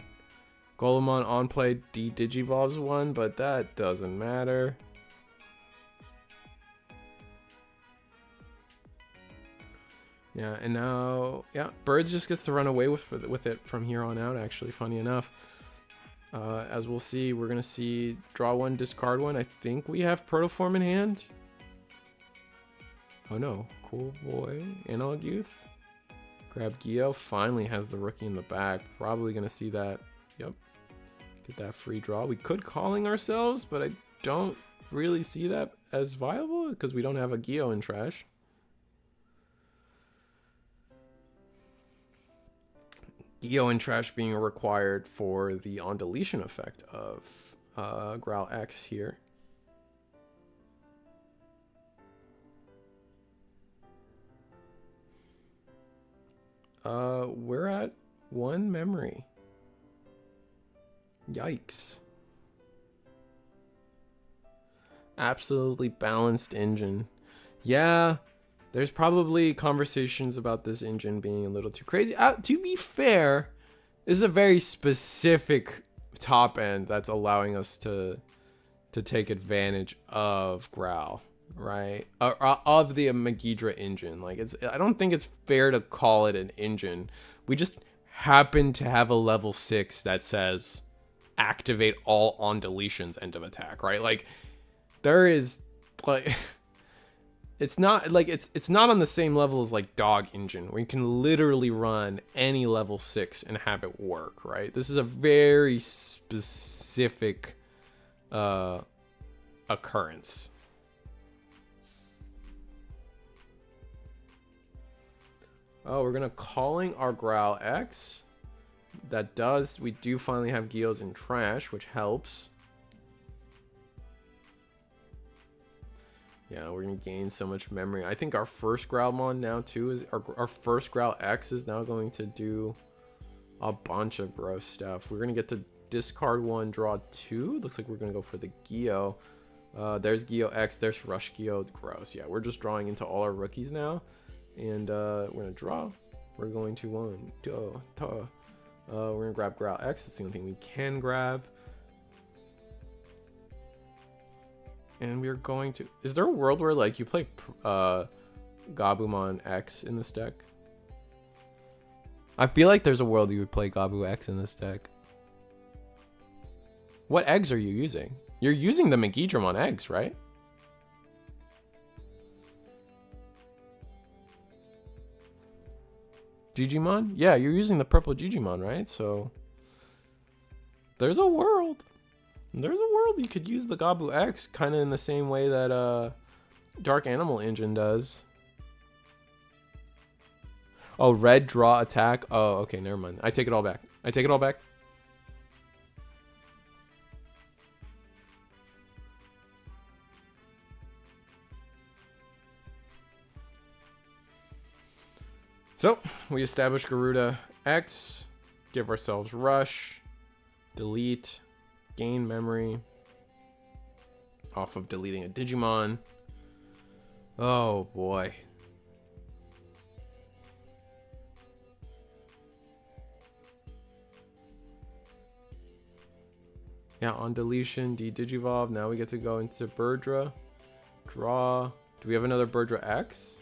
on play, Digivolves one, but that doesn't matter. Yeah, and now, yeah, Birds just gets to run away with it from here on out, actually, funny enough. As we'll see, we're going to see draw one, discard one. I think we have Protoform in hand. Oh no, cool boy. Analog Youth. Grab Geo, finally has the rookie in the back. Probably going to see that. Yep. Get that free draw. We could Calling ourselves, but I don't really see that as viable because we don't have a Geo in trash. Geo and trash being required for the on deletion effect of Growl X here. We're at 1 memory. Yikes. Absolutely balanced engine. Yeah, there's probably conversations about this engine being a little too crazy. To be fair, this is a very specific top end that's allowing us to take advantage of Growl, right? Of the Megidra engine. Like, I don't think it's fair to call it an engine. We just happen to have a level 6 that says activate all on deletions end of attack, right? Like, there is, like, it's not like it's not on the same level as like Dog Engine, where you can literally run any level 6 and have it work, right? This is a very specific occurrence. Oh, we're gonna calling our Growl X. We do finally have Geos in trash, which helps. Yeah, we're gonna gain so much memory. I think our first Growlmon now too is our first Growl X is now going to do a bunch of gross stuff. We're gonna get to discard 1, draw 2. Looks like we're gonna go for the Geo. There's Geo X, there's Rush Geo. Gross. Yeah, we're just drawing into all our rookies now. And we're gonna draw. We're going to we're gonna grab Growl X. That's the only thing we can grab. And we're going to... Is there a world where, like, you play Gabumon X in this deck? I feel like there's a world you would play Gabu X in this deck. What eggs are you using? You're using the Megidramon eggs, right? Digimon? Yeah, you're using the purple Digimon, right? So... There's a world. There's a world you could use the Gabu X kind of in the same way that Dark Animal Engine does. Oh, red draw attack. Oh, okay, never mind. I take it all back. I take it all back. So, we establish Garuda X, give ourselves Rush, delete, gain memory off of deleting a Digimon. Oh boy. Yeah, on deletion, de-digivolve. Now we get to go into Birdra. Draw. Do we have another Birdra X?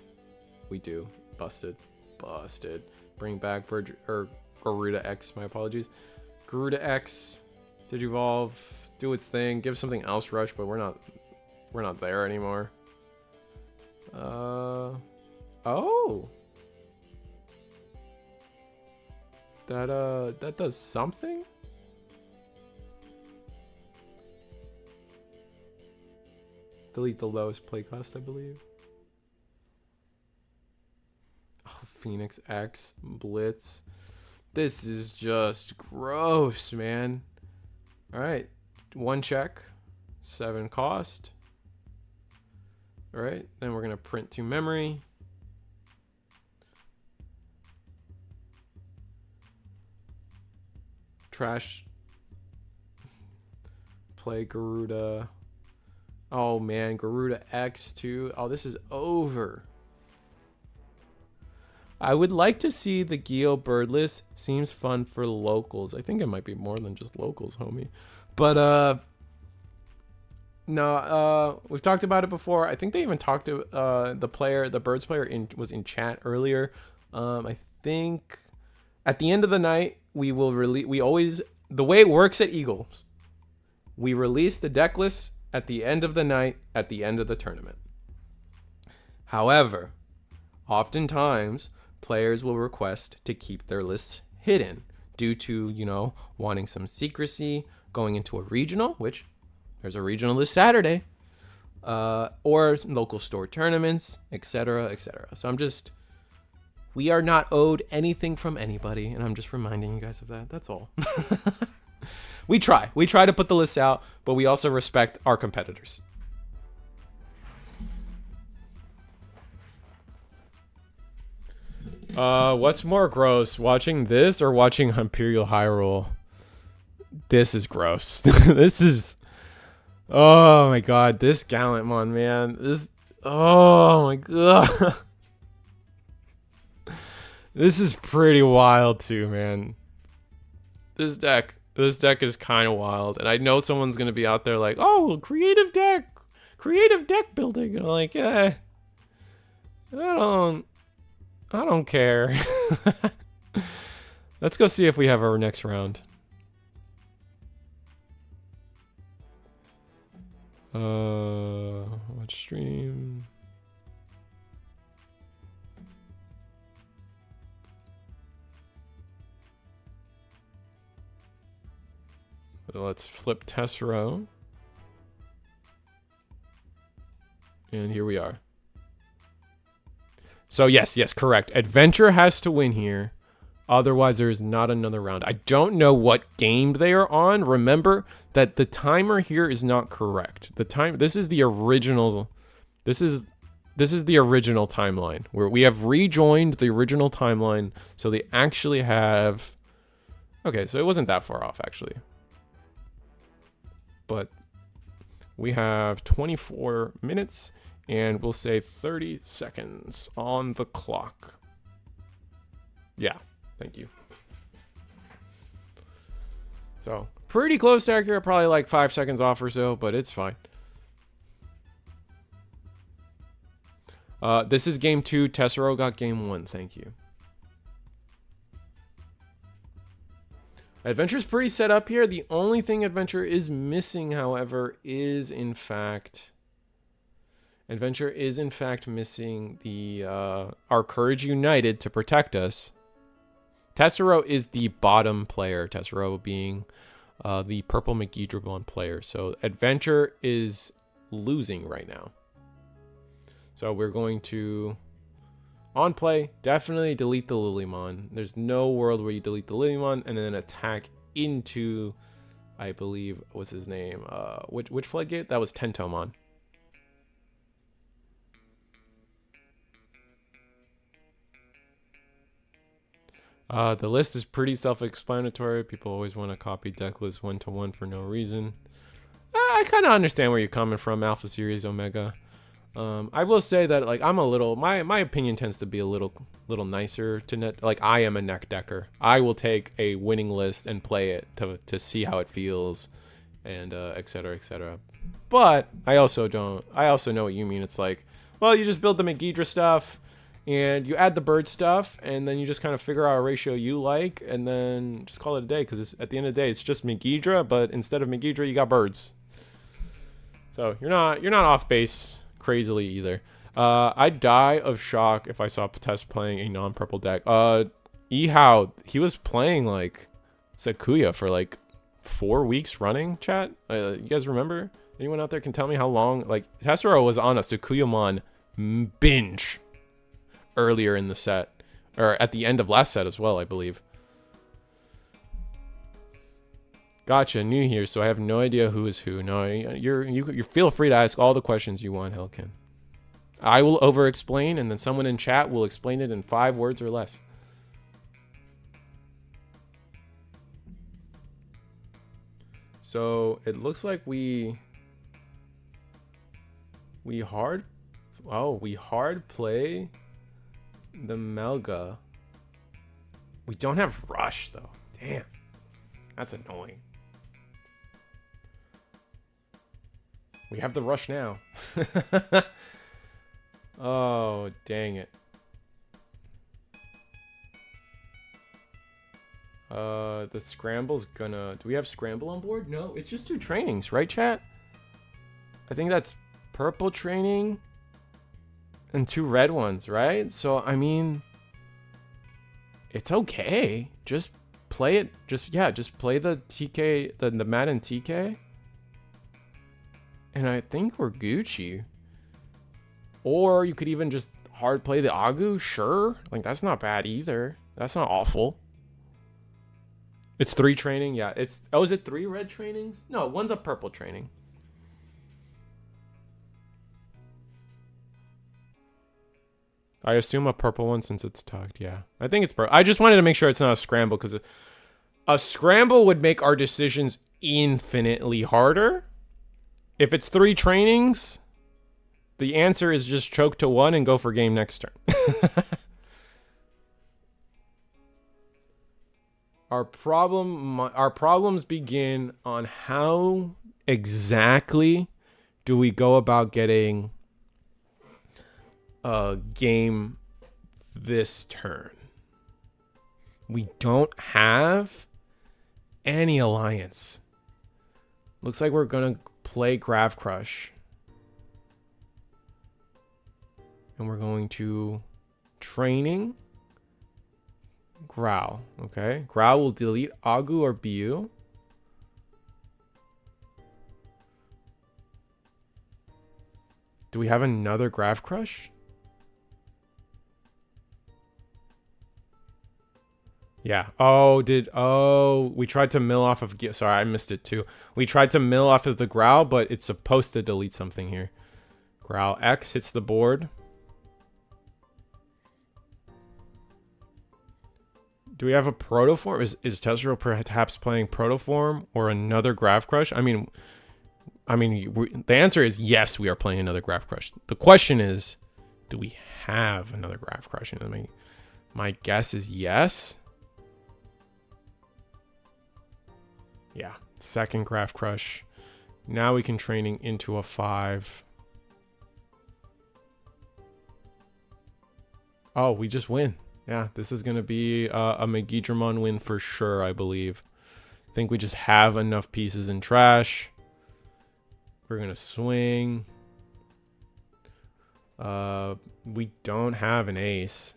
We do. Busted. Busted. Bring back Garuda X, my apologies. Garuda X. Digivolve. Do its thing. Give something else Rush, but we're not there anymore. Oh. That does something? Delete the lowest play cost, I believe. Oh, Phoenix X, Blitz. This is just gross, man. Alright. 1 check. 7 cost. Alright. Then we're going to print to memory. Trash. Play Garuda. Oh man, Garuda X too. Oh, this is over. I would like to see the Geo Birdless. Seems fun for locals. I think it might be more than just locals, homie. But no, we've talked about it before. I think they even talked to the Birds player was in chat earlier. I think at the end of the night we will release. The way it works at Eagles, we release the deck list at the end of the night, at the end of the tournament. However, oftentimes players will request to keep their lists hidden due to, you know, wanting some secrecy, going into a regional, which there's a regional this Saturday, or local store tournaments, etc., etc. So we are not owed anything from anybody, and I'm just reminding you guys of that. That's all. We try to put the list out, but we also respect our competitors. What's more gross, watching this or watching Imperial High Roll? This is gross. This is, oh my god, this Gallantmon, man. This, oh my god. This is pretty wild too, man. This deck is kind of wild, and I know someone's gonna be out there like, oh, creative deck building, and I'm like, yeah, I don't care. Let's go see if we have our next round. Watch stream. Let's flip Tessero. And here we are. So yes, correct. Adventure has to win here. Otherwise, there is not another round. I don't know what game they are on. Remember that the timer here is not correct. This is the original. This is the original timeline where we have rejoined the original timeline. So they actually have. Okay, so it wasn't that far off actually. But we have 24 minutes. And we'll say 30 seconds on the clock. Yeah, thank you. So, pretty close to accurate, probably like 5 seconds off or so, but it's fine. This is game 2. Tessero got game 1, thank you. Adventure's pretty set up here. The only thing Adventure is missing, however, is in fact... Adventure is in fact missing the our Courage United to protect us. Tessero is the bottom player, Tessero being the purple McGeedribon player. So Adventure is losing right now. So we're going to, on play, definitely delete the Lilymon. There's no world where you delete the Lilymon and then attack into, I believe, what's his name? Which floodgate? That was Tentomon. The list is pretty self-explanatory. People always want to copy deck lists 1-to-1 for no reason. I kind of understand where you're coming from, Alpha Series Omega. I will say that like I'm a little, my opinion tends to be a little nicer to net. Like I am a neck decker. I will take a winning list and play it to see how it feels, and etc. etc. But I also know what you mean. It's like, well, you just build the Megidra stuff. And you add the bird stuff, and then you just kind of figure out a ratio you like, and then just call it a day. Because at the end of the day, it's just Megidra, but instead of Megidra, you got birds. So you're not off base crazily either. I'd die of shock if I saw Tess playing a non-purple deck. Ehao, he was playing like Sakuya for like 4 weeks running. Chat, you guys remember? Anyone out there can tell me how long? Like Tessero was on a Sakuyamon binge earlier in the set, or at the end of last set as well, I believe. Gotcha, new here, so I have no idea who is who. No, you feel free to ask all the questions you want, Helkin. I will over-explain, and then someone in chat will explain it in 5 words or less. So it looks like we hard play the Melga. We don't have Rush though. Damn. That's annoying. We have the Rush now. Oh, dang it. The Scramble's gonna... Do we have Scramble on board? No, it's just 2 trainings, right, chat? I think that's purple training and 2 red ones, right? So, I mean, it's okay. Just play it. Just play the TK, the Madden TK. And I think we're Gucci. Or you could even just hard play the Agu, sure. Like, that's not bad either. That's not awful. It's 3 training. Yeah, it's... Oh, is it 3 red trainings? No, one's a purple training. I assume a purple one since it's tucked. Yeah, I think it's purple. I just wanted to make sure it's not a scramble, because a scramble would make our decisions infinitely harder. If it's 3 trainings, the answer is just choke to 1 and go for game next turn. Our problems begin on how exactly do we go about getting a game this turn. We don't have any alliance. Looks like we're gonna play Grav Crush. And we're going to training Growl. Okay. Growl will delete Agu or Bu. Do we have another Grav Crush? Yeah. Oh, we tried to mill off of... Sorry, I missed it too. We tried to mill off of the Growl, but it's supposed to delete something here. Growl X hits the board. Do we have a Protoform? Is Tessero perhaps playing Protoform or another Grav Crush? I mean, the answer is yes, we are playing another Grav Crush. The question is, do we have another Grav Crush? I mean, my guess is yes. Yeah, second Grav Crush. Now we can training into a 5. Oh, we just win. Yeah, this is going to be a Digmon win for sure, I believe. I think we just have enough pieces in trash. We're going to swing. We don't have an ace.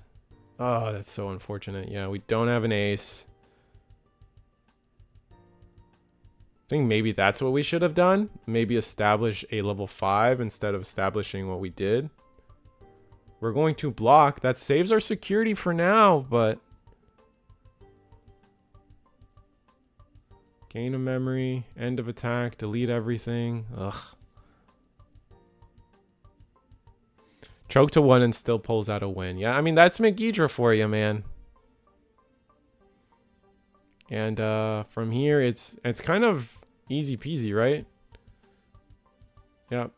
Oh, that's so unfortunate. Yeah, we don't have an ace. I think maybe that's what we should have done. Maybe establish a level 5 instead of establishing what we did. We're going to block. That saves our security for now, but... Gain a memory, end of attack, delete everything. Ugh. Choke to 1 and still pulls out a win. Yeah, I mean, that's Megidra for you, man. And from here, it's kind of easy peasy, right? Yep.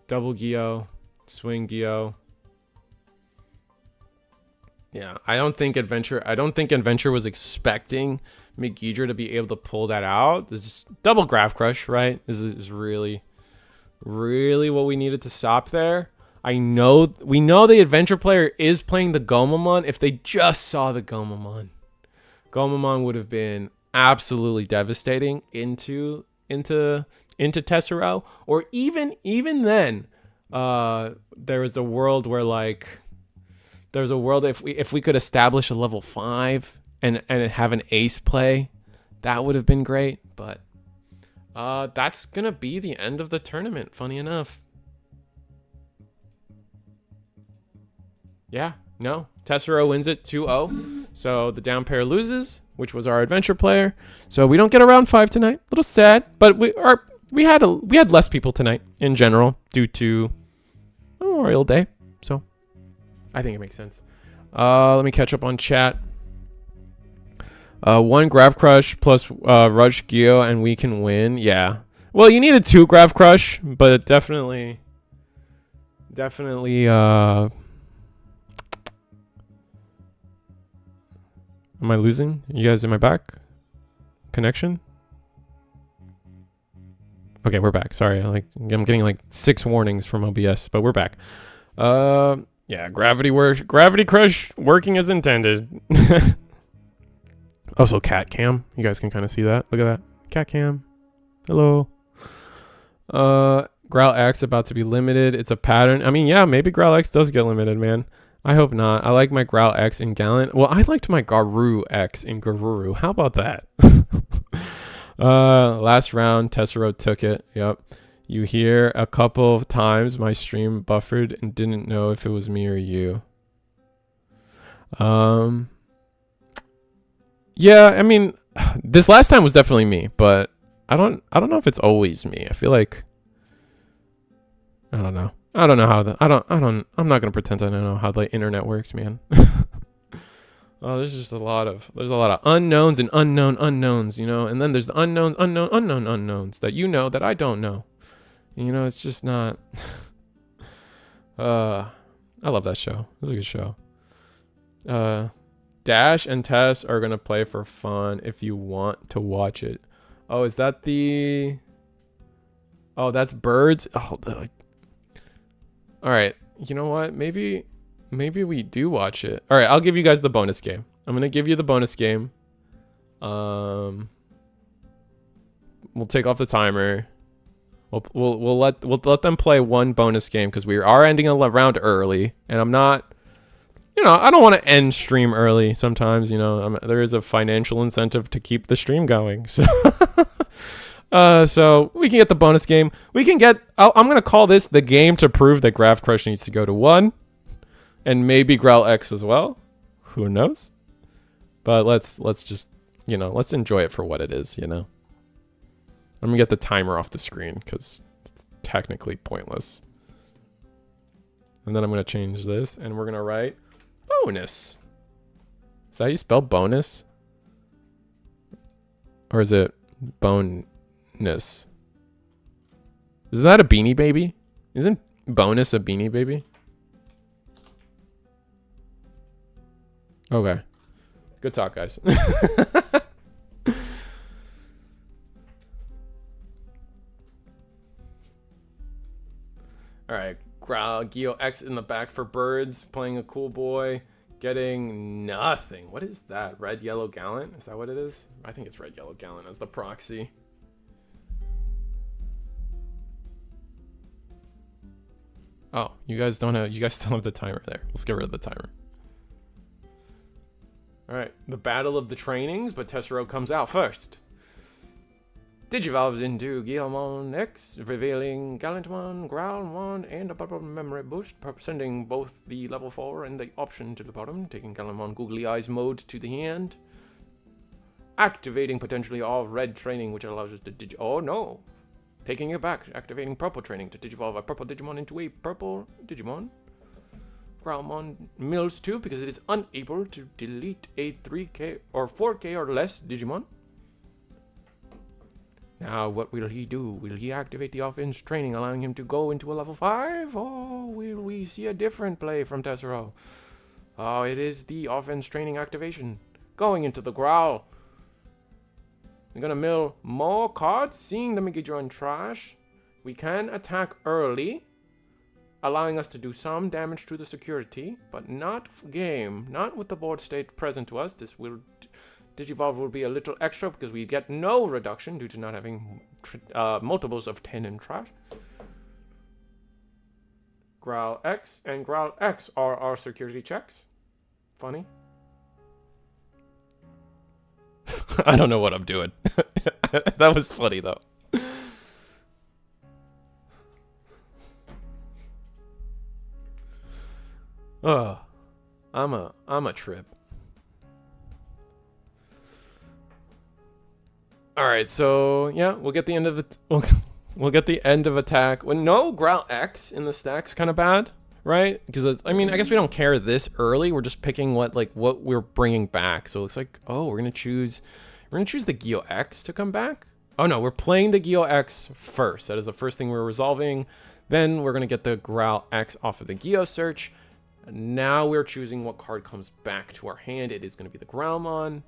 Double Geo, swing Geo. Yeah, I don't think Adventure was expecting Megidra to be able to pull that out. This double Grav Crush, right? Is really what we needed to stop there. We know the Adventure player is playing the Gomamon. If they just saw the Gomamon would have been absolutely devastating into Tessero. Or even then, there was a world where there's a world if we could establish a level 5 and have an ace play, that would have been great. But that's gonna be the end of the tournament, funny enough. Yeah, no, Tessero wins it 2-0. So the down pair loses, which was our Adventure player. So we don't get a round 5 tonight. A little sad, but we had less people tonight in general due to Memorial Day. So I think it makes sense. Let me catch up on chat. 1 Grav Crush plus Rush Geo and we can win. Yeah. Well, you needed 2 Grav Crush, but it definitely am I losing? You guys in my back? Connection? Okay, we're back. Sorry. I'm getting like 6 warnings from OBS, but we're back. Yeah, Gravity Crush working as intended. Also, cat cam. You guys can kind of see that. Look at that. Cat cam. Hello. Growl X about to be limited. It's a pattern. I mean, yeah, maybe Growl X does get limited, man. I hope not. I like my Growl X in Gallant. Well, I liked my Garu X in Garuru. How about that? Last round, Tessero took it. Yep. You hear a couple of times my stream buffered and didn't know if it was me or you. Yeah, I mean, This last time was definitely me, but I don't know if it's always me. I feel like I don't know. I don't know how I'm not gonna pretend I don't know how the internet works, man. Oh, there's a lot of unknowns and unknown unknowns, you know, and then there's the unknown unknowns that you know that I don't know. You know, it's just not. I love that show. It's a good show. Dash and Tess are gonna play for fun if you want to watch it. Oh, is that the? Oh, that's birds. Oh, all right. You know what? Maybe we do watch it. All right, I'll give you guys the bonus game. I'm gonna give you the bonus game. We'll take off the timer. We'll let them play one bonus game because we are ending a round early, and I'm not. You know, I don't want to end stream early. Sometimes, you know, there is a financial incentive to keep the stream going. So, so we can get the bonus game. We can get. I'm gonna call this the game to prove that Graph Crush needs to go to 1. And maybe Growl X as well. Who knows? But let's just, you know, let's enjoy it for what it is, you know. I'm gonna get the timer off the screen because it's technically pointless. And then I'm gonna change this and we're gonna write bonus. Is that how you spell bonus? Or is it bonus? Isn't that a Beanie Baby? Isn't bonus a Beanie Baby? Okay. Good talk, guys. Alright. Geo X in the back for birds. Playing a cool boy. Getting nothing. What is that? Red, yellow, gallant? Is that what it is? I think it's red, yellow, gallant as the proxy. Oh, you guys still have the timer there. Let's get rid of the timer. Alright, the battle of the trainings, but Tessero comes out first. Digivolves into Guillemon X, revealing Gallantmon, Growlmon, and a bubble memory boost, sending both the level 4 and the option to the bottom, taking Gallantmon Googly Eyes mode to the hand. Activating potentially all red training, which allows us to oh no! Taking it back, activating purple training to digivolve a purple Digimon into a purple Digimon. Growlmon mills 2 because it is unable to delete a 3K or 4K or less Digimon. Now, what will he do? Will he activate the offense training, allowing him to go into a level 5? Or will we see a different play from Tessero? Oh, it is the offense training activation. Going into the Growl. We're gonna mill more cards, seeing the Megidron trash. We can attack early, allowing us to do some damage to the security, but not game, not with the board state present to us. This will Digivolve will be a little extra because we get no reduction due to not having multiples of 10 in trash. Growl X and Growl X are our security checks. Funny. I don't know what I'm doing. That was funny though. Oh, I'm a trip. All right, so yeah, we'll get the end of it. We'll get the end of attack. Well, no Growl X in the stack's kind of bad, right? Because I mean, I guess we don't care this early. We're just picking what we're bringing back. So it looks like, oh, we're gonna choose the Geo X to come back. Oh no, we're playing the Geo X first. That is the first thing we're resolving. Then we're gonna get the Growl X off of the Geo search. Now we're choosing what card comes back to our hand. It is going to be the Growlmon.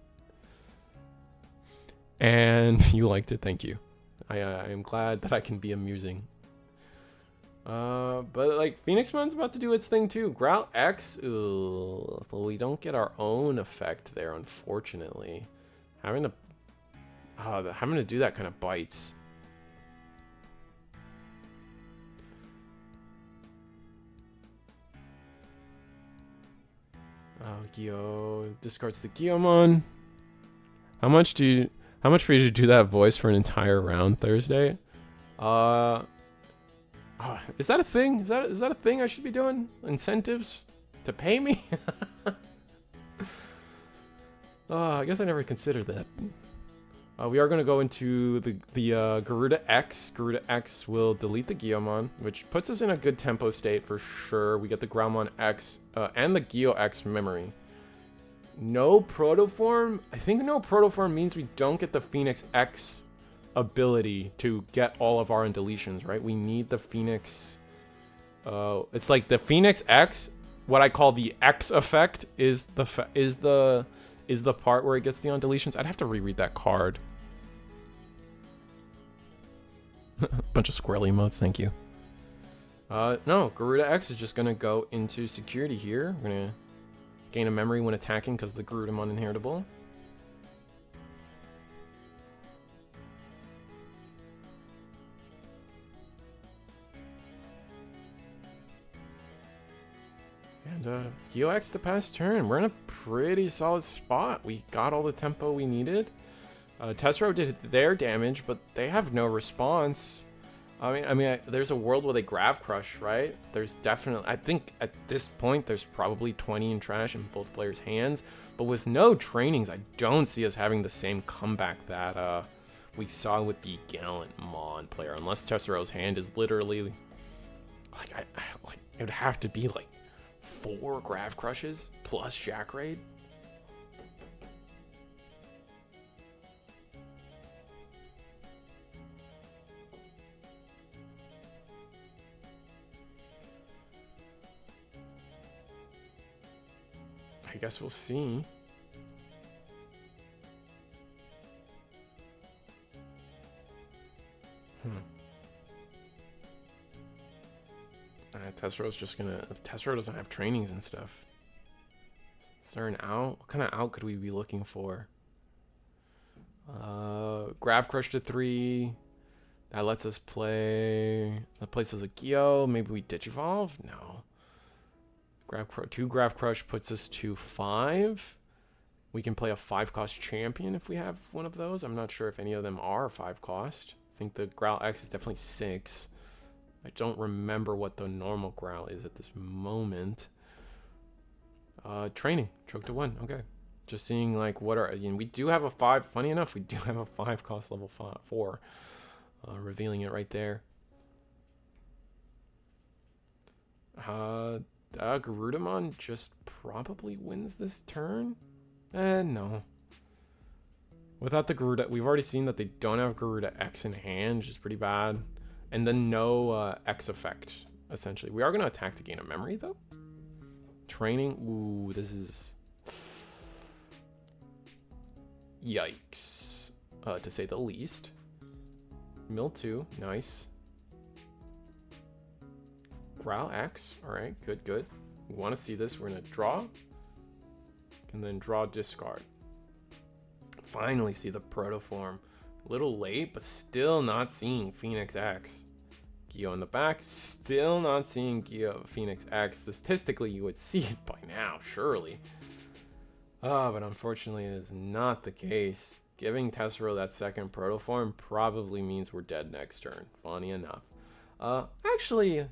And you liked it, thank you. I am glad that I can be amusing. But like Phoenixmon's about to do its thing too. Growl X, ooh, well, we don't get our own effect there, unfortunately. Having to do that kind of bites. Geo discards the Guillemon. How much for you to do that voice for an entire round Thursday? Is that a thing? Is that a thing I should be doing? Incentives to pay me? I guess I never considered that. We are going to go into the Garuda X. Garuda X will delete the Guillemon, which puts us in a good tempo state for sure. We get the Groundmon X and the Geo X memory. No Protoform? I think no Protoform means we don't get the Phoenix X ability to get all of our deletions, right? We need the Phoenix... it's like the Phoenix X, what I call the X effect, is the part where it gets the undeletions. I'd have to reread that card. Bunch of squirrel emotes, thank you. No, Garuda X is just gonna go into security here. We're gonna gain a memory when attacking because the Garudamon inheritable. And GeoX to pass turn. We're in a pretty solid spot. We got all the tempo we needed. Tessero did their damage, but they have no response. I mean, there's a world where they Grav Crush, right? There's definitely, I think at this point, there's probably 20 in trash in both players' hands. But with no trainings, I don't see us having the same comeback that we saw with the Gallant Mon player. Unless Tessero's hand is literally, like, it would have to be like 4 Grav Crushes plus Jack Raid. I guess we'll see. Tessero's just gonna... Tessero doesn't have trainings and stuff. Is there an out? What kind of out could we be looking for? Grav Crush to 3. That lets us play... That places a Geo. Maybe we Digivolve? No. 2 Grav Crush puts us to 5. We can play a 5-cost champion if we have one of those. I'm not sure if any of them are 5-cost. I think the Growl X is definitely 6. I don't remember what the normal Growl is at this moment. Training. Choke to 1. Okay. Just seeing like what are... we do have a 5. Funny enough, we do have a 5-cost level 4. Revealing it right there. Garudamon just probably wins this turn? No. Without the Garuda, we've already seen that they don't have Garuda X in hand, which is pretty bad. And then no X effect, essentially. We are going to attack to gain a memory, though. Training. Ooh, this is... Yikes. To say the least. Mill 2. Nice. Growl X. Alright, good, good. We want to see this. We're going to draw. And then draw, discard. Finally see the Protoform. A little late, but still not seeing Phoenix X. Geo in the back. Still not seeing Geo Phoenix X. Statistically, you would see it by now, surely. But unfortunately, it is not the case. Giving Tessero that second Protoform probably means we're dead next turn. Funny enough. Actually...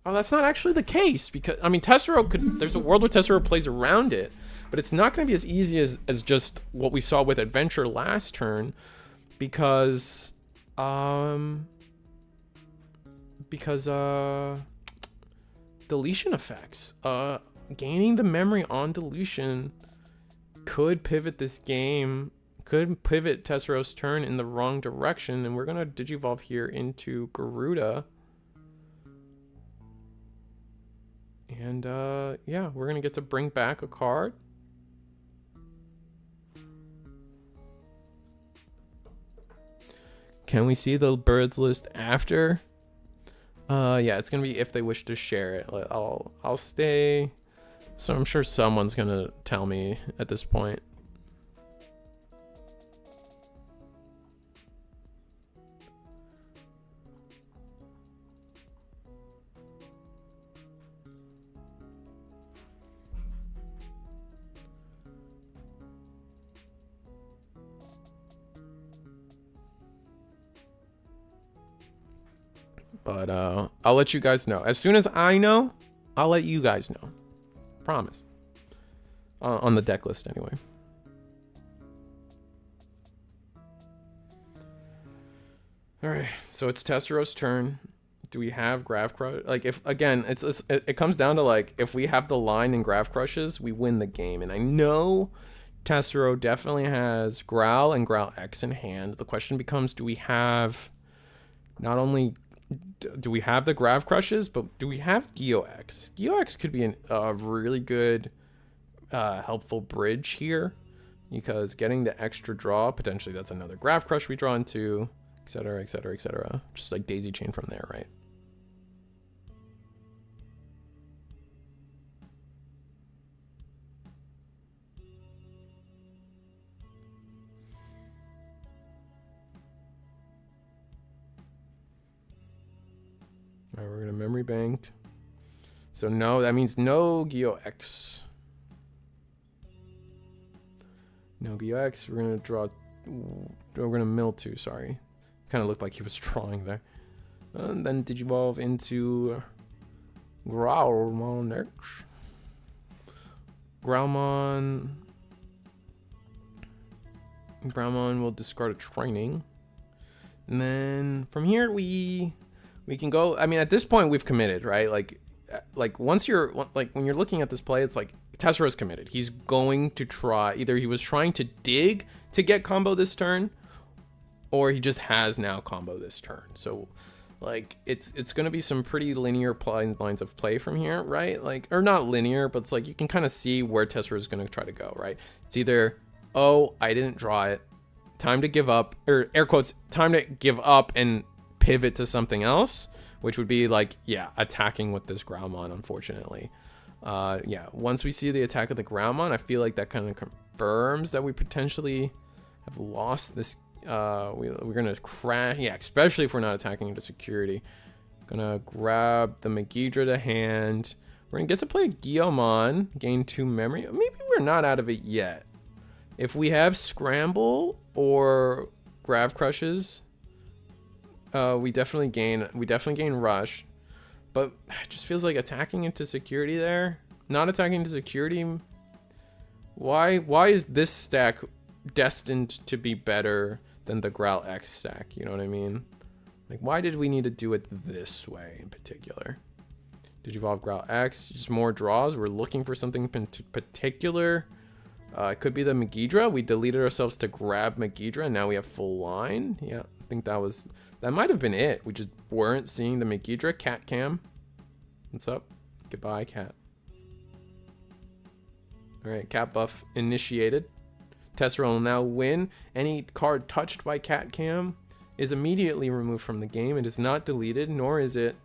Oh, that's not actually the case, because, I mean, Tessero could, there's a world where Tessero plays around it, but it's not going to be as easy as just what we saw with Adventure last turn, because deletion effects. Gaining the memory on deletion could pivot this game, could pivot Tessero's turn in the wrong direction, and we're going to Digivolve here into Garuda. And, yeah, we're going to get to bring back a card. Can we see the birds list after? Yeah, it's going to be if they wish to share it. I'll stay. So I'm sure someone's going to tell me at this point. But I'll let you guys know. As soon as I know, I'll let you guys know. Promise. On the deck list, anyway. All right, so it's Tessero's turn. Do we have Graph Crush? Like, if again, it comes down to like if we have the line in Graph Crushes, we win the game. And I know Tessero definitely has Growl and Growl X in hand. The question becomes, do we have not only do we have the Graph Crushes, but do we have GeoX? GeoX could be a really good, helpful bridge here, because getting the extra draw, potentially that's another Graph Crush we draw into, etc., etc., etc. Just like daisy chain from there, right? All right, we're gonna memory banked. So no, that means no GeoX. No GeoX. We're gonna draw. We're gonna mill 2. Sorry, kind of looked like he was drawing there. And then Digivolve into Growlmon next. Growlmon will discard a training, and then from here we can go. I mean, at this point we've committed, right? Like once you're like when you're looking at this play, it's like Tessero's committed. He's going to try. Either he was trying to dig to get combo this turn, or he just has now combo this turn. So like it's going to be some pretty linear lines of play from here, right? Like, or not linear, but it's like you can kind of see where Tessero is going to try to go, right? It's either, oh, I didn't draw it, time to give up, or air quotes, time to give up and pivot to something else, which would be like, yeah, attacking with this Growlmon, unfortunately. Yeah, once we see the attack of the Growlmon, I feel like that kind of confirms that we potentially have lost this. We're gonna crash, yeah, especially if we're not attacking into security. Gonna grab the Megidra to hand. We're gonna get to play Guillemon, gain 2 memory. Maybe we're not out of it yet. If we have Scramble or Grav Crushes, we definitely gain Rush. But it just feels like attacking into security there. Not attacking into security. Why is this stack destined to be better than the Growl X stack? You know what I mean? Like, why did we need to do it this way in particular? Did you evolve Growl X? Just more draws? We're looking for something particular. It could be the Megidra. We deleted ourselves to grab Megidra, and now we have full line. Yeah, I think that might have been it. We just weren't seeing the Megidra. Cat Cam. What's up? Goodbye, Cat. Alright, Cat buff initiated. Tessero will now win. Any card touched by Cat Cam is immediately removed from the game. It is not deleted, nor is it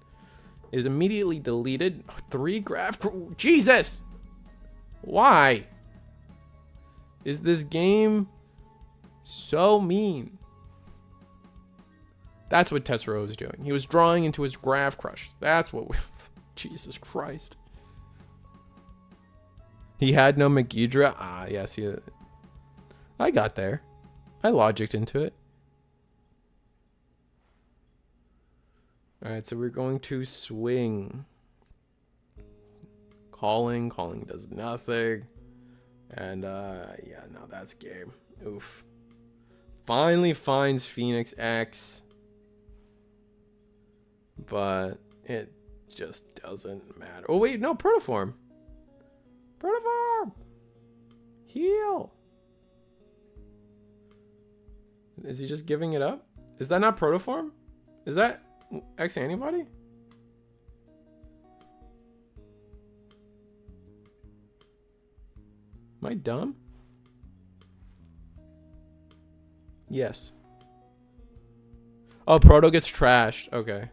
immediately deleted. 3 graph. Jesus! Why is this game so mean? That's what Tessero was doing. He was drawing into his Graph Crush. That's what we... Jesus Christ. He had no Megidra. Ah, yes. I got there. I logicked into it. Alright, so we're going to swing. Calling does nothing. And, yeah, no, that's game. Oof. Finally finds Phoenix X. But it just doesn't matter. Oh, wait, no, Protoform. Protoform! Heal! Is he just giving it up? Is that not Protoform? Is that X antibody? Am I dumb? Yes. Oh, Proto gets trashed. Okay.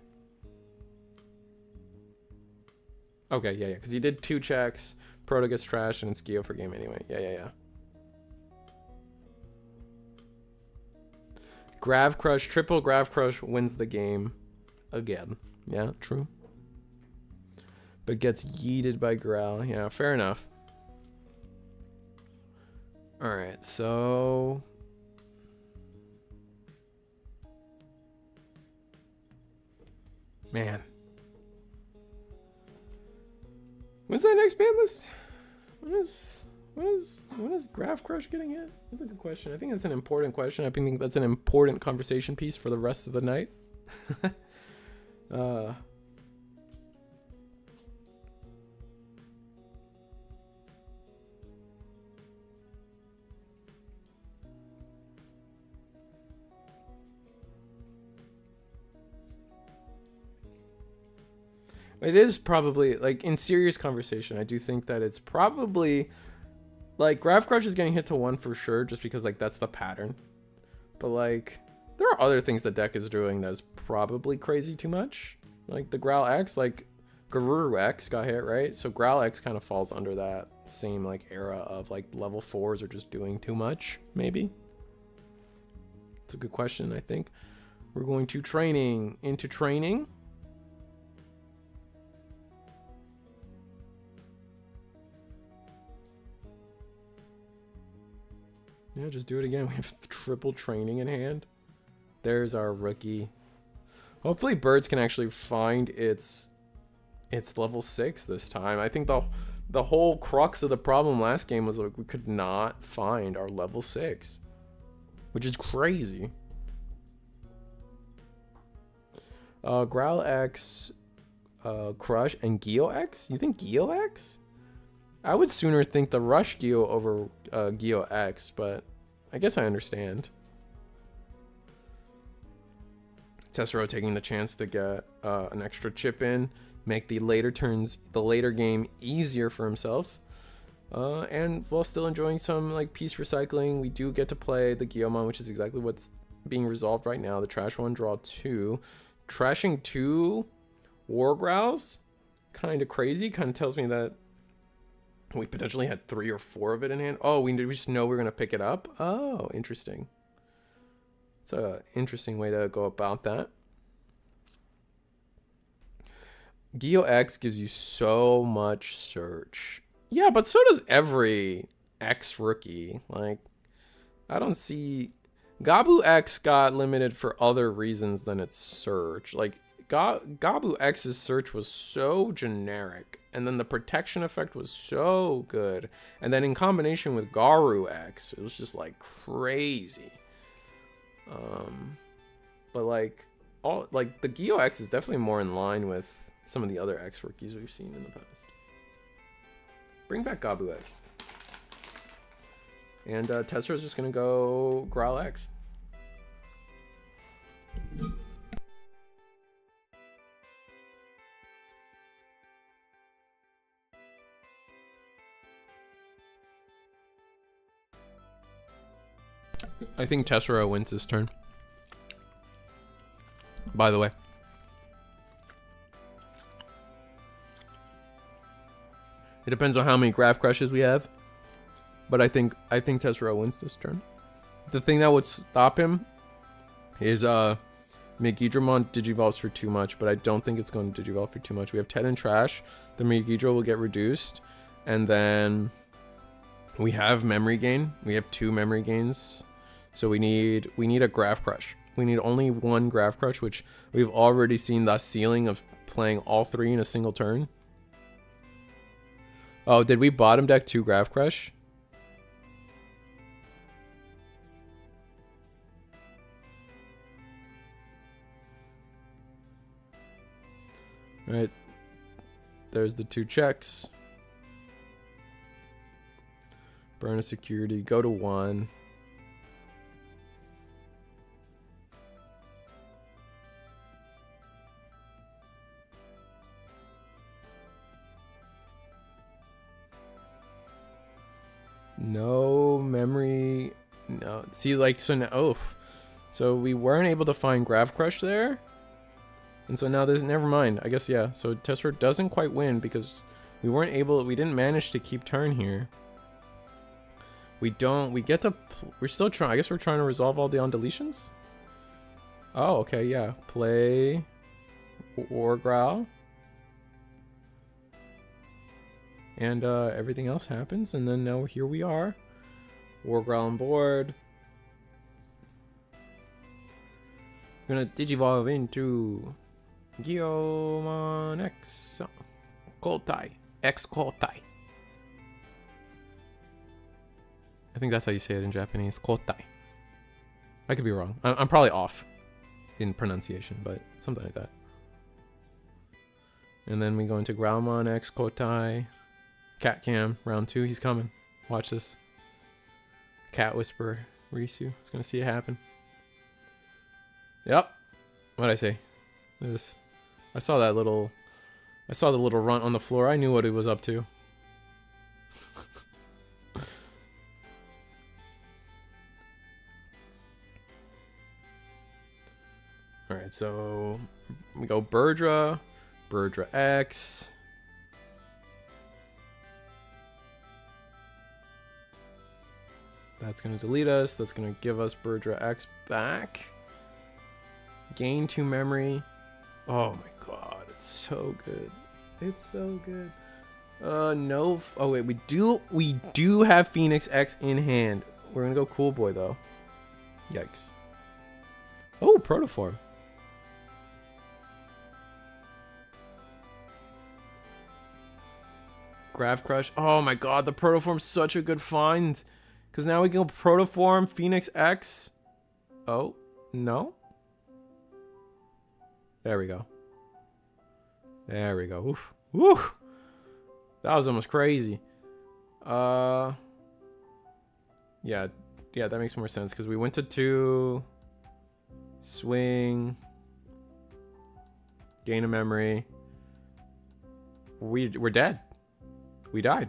Okay, yeah, because he did 2 checks. Proto gets trashed, and it's Geo for game anyway. Yeah. Grav Crush, triple Grav Crush wins the game again. Yeah, true. But gets yeeted by Growl. Yeah, fair enough. Alright, so... Man. When's that next ban list? When is Graph Crush getting hit? That's a good question. I think that's an important question. I think that's an important conversation piece for the rest of the night. It is probably, like, in serious conversation, I do think that it's probably, like, Graph Crush is getting hit to 1 for sure, just because, like, that's the pattern. But, like, there are other things the deck is doing that's probably crazy too much. Like, the Growl X, like, Garuru X got hit, right? So Growl X kind of falls under that same, like, era of, like, level 4s are just doing too much, maybe. It's a good question, I think. We're going to into training. Yeah, just do it again. We have triple training in hand. There's our rookie. Hopefully Birds can actually find its level 6 this time. I think the whole crux of the problem last game was like we could not find our level 6, which is crazy. Growl X, Crush, and Geo X? You think Geo X? I would sooner think the Rush Geo over Geo X, but I guess I understand. Tessero taking the chance to get an extra chip in, make the later game easier for himself. And while still enjoying some like piece recycling, we do get to play the Geomon, which is exactly what's being resolved right now. The trash 1, draw 2. Trashing 2 War Growls? Kind of crazy. Kind of tells me that we potentially had 3 or 4 of it in hand. Oh, we just know we're going to pick it up? Oh, interesting. It's an interesting way to go about that. Geo X gives you so much search. Yeah, but so does every X rookie. Like, I don't see... Gabu X got limited for other reasons than its search. Like, Gabu X's search was so generic, and then the protection effect was so good, and then in combination with Garu X, it was just like crazy. But like the Geo X is definitely more in line with some of the other X rookies we've seen in the past. Bring back Gabu X. And Tessero's just gonna go Growl X. I think Tessero wins this turn. By the way. It depends on how many Graph Crushes we have. But I think Tessero wins this turn. The thing that would stop him is Megidramon Digivolves for too much, but I don't think it's going to Digivolve for too much. We have Ted and Trash. The Megidra will get reduced. And then we have memory gain. We have 2 memory gains. So we need a Graph Crush. We need only 1 Graph Crush, which we've already seen the ceiling of playing all 3 in a single turn. Oh, did we bottom deck 2 Graph Crush? Alright. There's the 2 checks. Burn a security. Go to 1. No memory. No. See, like, so now. Oh. So we weren't able to find Graph Crush there. And so now there's, never mind. I guess, yeah. So Tessero doesn't quite win because we didn't manage to keep turn here. We're still trying. I guess we're trying to resolve all the on deletions. Oh, okay, yeah. Play War Growl. And everything else happens. And then now here we are. War Growl on board. We're gonna Digivolve into Geomon X Koltai. X Koltai. I think that's how you say it in Japanese. Kotai. I could be wrong. I'm probably off in pronunciation, but something like that. And then we go into Growlmon X Kotai. Cat Cam, round 2. He's coming. Watch this. Cat Whisperer Risu. He's gonna see it happen. Yep. What'd I say? This. I saw the little runt on the floor. I knew what he was up to. Alright, so we go Birdra X. That's going to delete us. That's going to give us Birdra X back. Gain 2 memory. Oh my god, it's so good. It's so good. No. Oh wait, we do have Phoenix X in hand. We're going to go Cool Boy though. Yikes. Oh, Protoform. Grav Crush. Oh my god, the Protoform's such a good find. Because now we can go Protoform, Phoenix X. Oh, no. There we go. There we go. Oof. Woof. That was almost crazy. Yeah, that makes more sense. Because we went to 2. Swing. Gain a memory. We're dead. We died.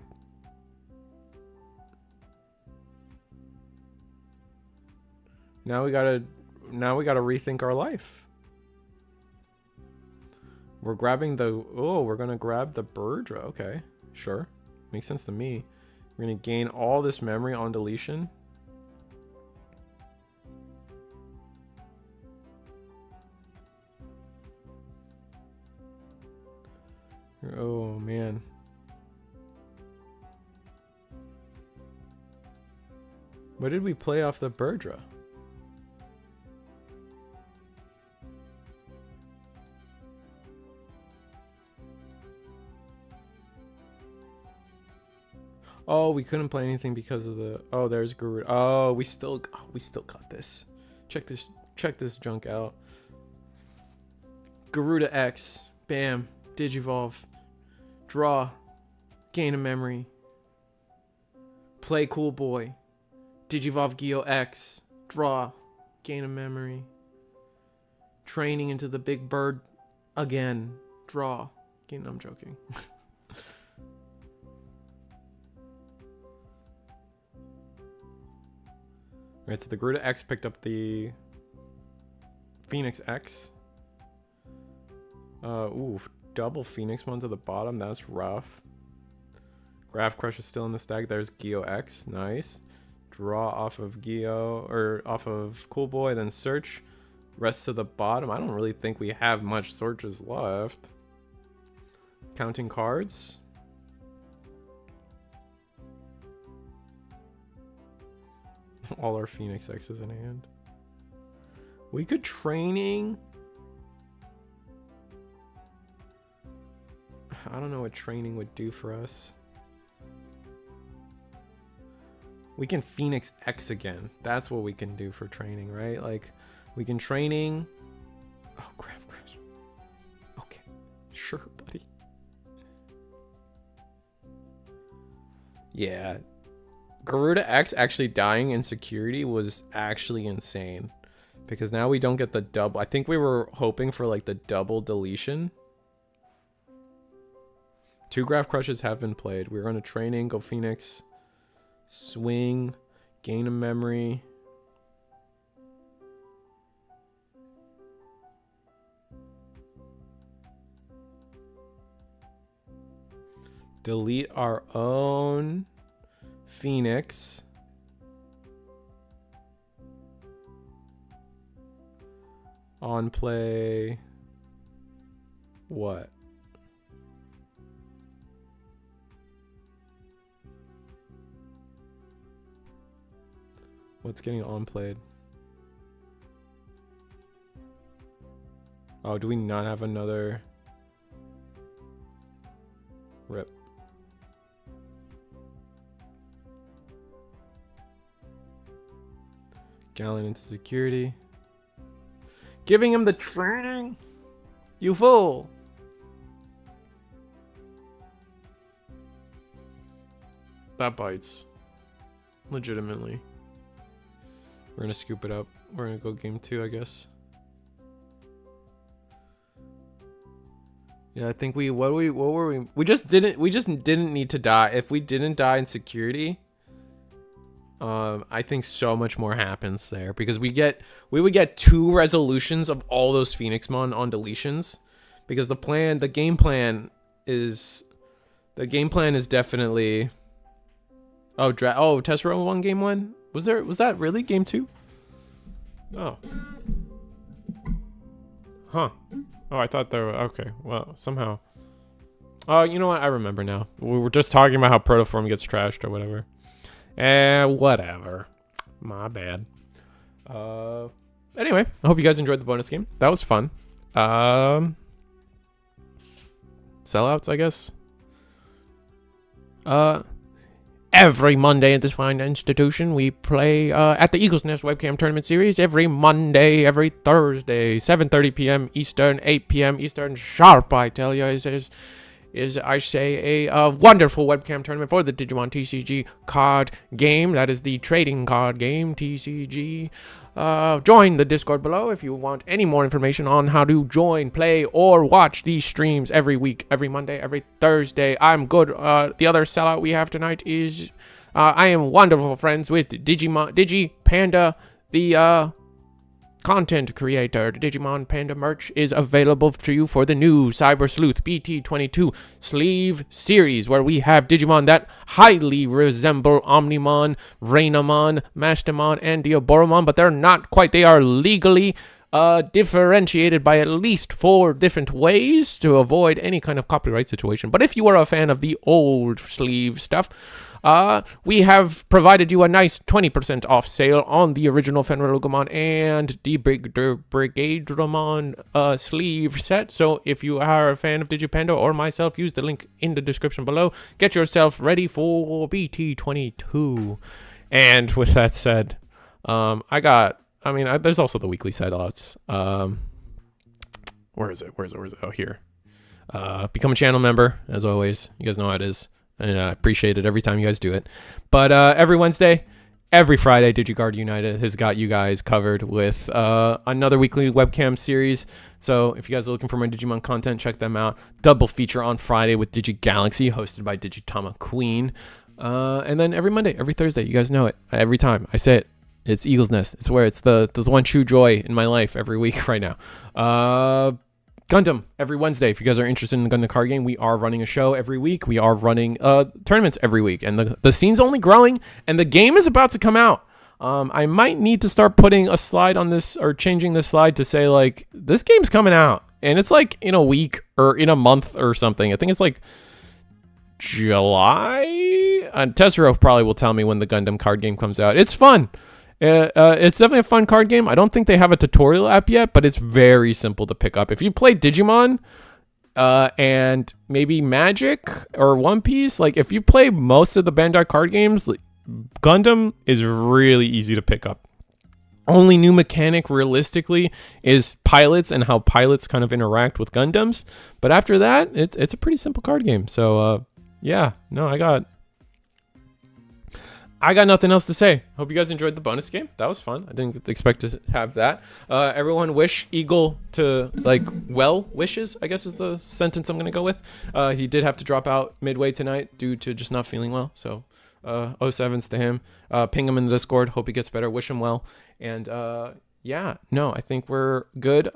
Now we gotta rethink our life. We're grabbing the we're gonna grab the Birdra. Okay, sure. Makes sense to me. We're gonna gain all this memory on deletion. Oh man. What did we play off the Birdra? Oh, we couldn't play anything because of the... Oh, there's Garuda. Oh, we still got this. Check this junk out. Garuda X. Bam. Digivolve. Draw. Gain a memory. Play Cool Boy. Digivolve Geo X. Draw. Gain a memory. Training into the big bird again. Draw. Gain... I'm joking. Alright, so the Garuda X picked up the Phoenix X. Ooh, double Phoenixmon to the bottom. That's rough. Grav Crush is still in the stack. There's Geo X. Nice. Draw off of Geo, or off of Cool Boy, then search. Rest to the bottom. I don't really think we have much searches left. Counting cards. All our Phoenix X's in hand. We could training. I don't know what training would do for us. We can Phoenix X again. That's what we can do for training, right? Like, we can training. Oh, Grav Crush. Okay. Sure, buddy. Yeah. Garuda X actually dying in security was actually insane. Because now we don't get the double. I think we were hoping for like the double deletion. 2 Grav Crushes have been played. We're going to training, go Phoenix, swing, gain a memory. Delete our own Phoenix. On play. What? What's getting on played? Oh, do we not have another? Rip. Gallon into security. Giving him the training. You fool. That bites. Legitimately. We're gonna scoop it up. We're gonna go game 2, I guess. Yeah, I think what were we? We just didn't need to die. If we didn't die in security, I think so much more happens there because we would get 2 resolutions of all those Phoenixmon on deletions, because the game plan is definitely. Oh, test row 1 game 1. Was that really game 2? Oh. Huh. Oh, I thought there were... Okay, well, somehow... Oh, you know what? I remember now. We were just talking about how Protoform gets trashed or whatever. Whatever. My bad. Anyway, I hope you guys enjoyed the bonus game. That was fun. Sellouts, I guess. Every Monday at this fine institution, we play at the Eagles Nest Webcam Tournament Series. Every Monday, every Thursday, 7:30 p.m. Eastern, 8 p.m. Eastern, sharp, I tell you, is I say a wonderful webcam tournament for the Digimon TCG card game. That is the trading card game, TCG. Join the Discord below if you want any more information on how to join, play, or watch these streams every week, every Monday, every Thursday. I'm good. The other sellout we have tonight is I am wonderful friends with Digimon, Panda, the content creator. The Digimon Panda merch is available to you for the new Cyber Sleuth BT22 sleeve series, where we have Digimon that highly resemble Omnimon, Rainamon, Mastimon, and Diaboromon, but they're not quite. They are legally differentiated by at least 4 different ways to avoid any kind of copyright situation. But if you are a fan of the old sleeve stuff, we have provided you a nice 20% off sale on the original Fenrirlugomon and the Brigadramon sleeve set. So if you are a fan of Digipanda or myself, use the link in the description below. Get yourself ready for BT22. And with that said, there's also the weekly sellouts. Where is it? Oh, here. Become a channel member, as always. You guys know how it is. And I appreciate it every time you guys do it. But every Wednesday, every Friday, DigiGuard United has got you guys covered with another weekly webcam series. So if you guys are looking for more Digimon content, check them out. Double feature on Friday with DigiGalaxy, hosted by Digitama Queen. And then every Monday, every Thursday, you guys know it. Every time I say it, it's Eagles Nest. It's where it's the one true joy in my life every week right now. Gundam every Wednesday. If you guys are interested in the Gundam card game, we are running a show every week. We are running tournaments every week, and the scene's only growing, and the game is about to come out. I might need to start putting a slide on this, or changing this slide to say, like, this game's coming out, and it's like in a week or in a month or something. I think it's like July. Tessero probably will tell me when the Gundam card game comes out. It's fun. It's definitely a fun card game. I don't think they have a tutorial app yet, but it's very simple to pick up. If you play Digimon and maybe Magic or One Piece, like if you play most of the Bandai card games, Gundam is really easy to pick up. Only new mechanic realistically is pilots and how pilots kind of interact with Gundams. But after that, it's a pretty simple card game. So yeah, no, I got nothing else to say. Hope you guys enjoyed the bonus game. That was fun. I didn't expect to have that. Everyone wish Eagle to, well wishes, I guess is the sentence I'm going to go with. He did have to drop out midway tonight due to just not feeling well. So 07s to him. Ping him in the Discord. Hope he gets better. Wish him well. And yeah, no, I think we're good.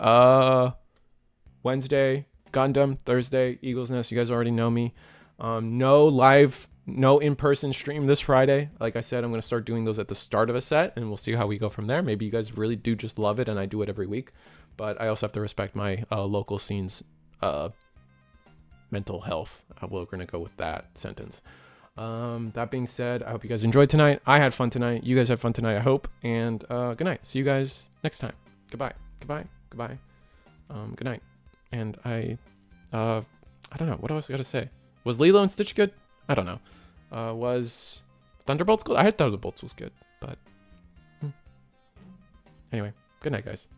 Wednesday, Gundam. Thursday, Eagles Nest. You guys already know me. No in-person stream this Friday. Like I said, I'm going to start doing those at the start of a set, and we'll see how we go from there. Maybe you guys really do just love it, and I do it every week. But I also have to respect my local scene's mental health. We're going to go with that sentence. That being said, I hope you guys enjoyed tonight. I had fun tonight. You guys had fun tonight, I hope. And good night. See you guys next time. Goodbye. Goodbye. Goodbye. Good night. And I don't know. What else I got to say? Was Lilo and Stitch good? I don't know. Was Thunderbolts good? I heard Thunderbolts was good, but Anyway, good night, guys.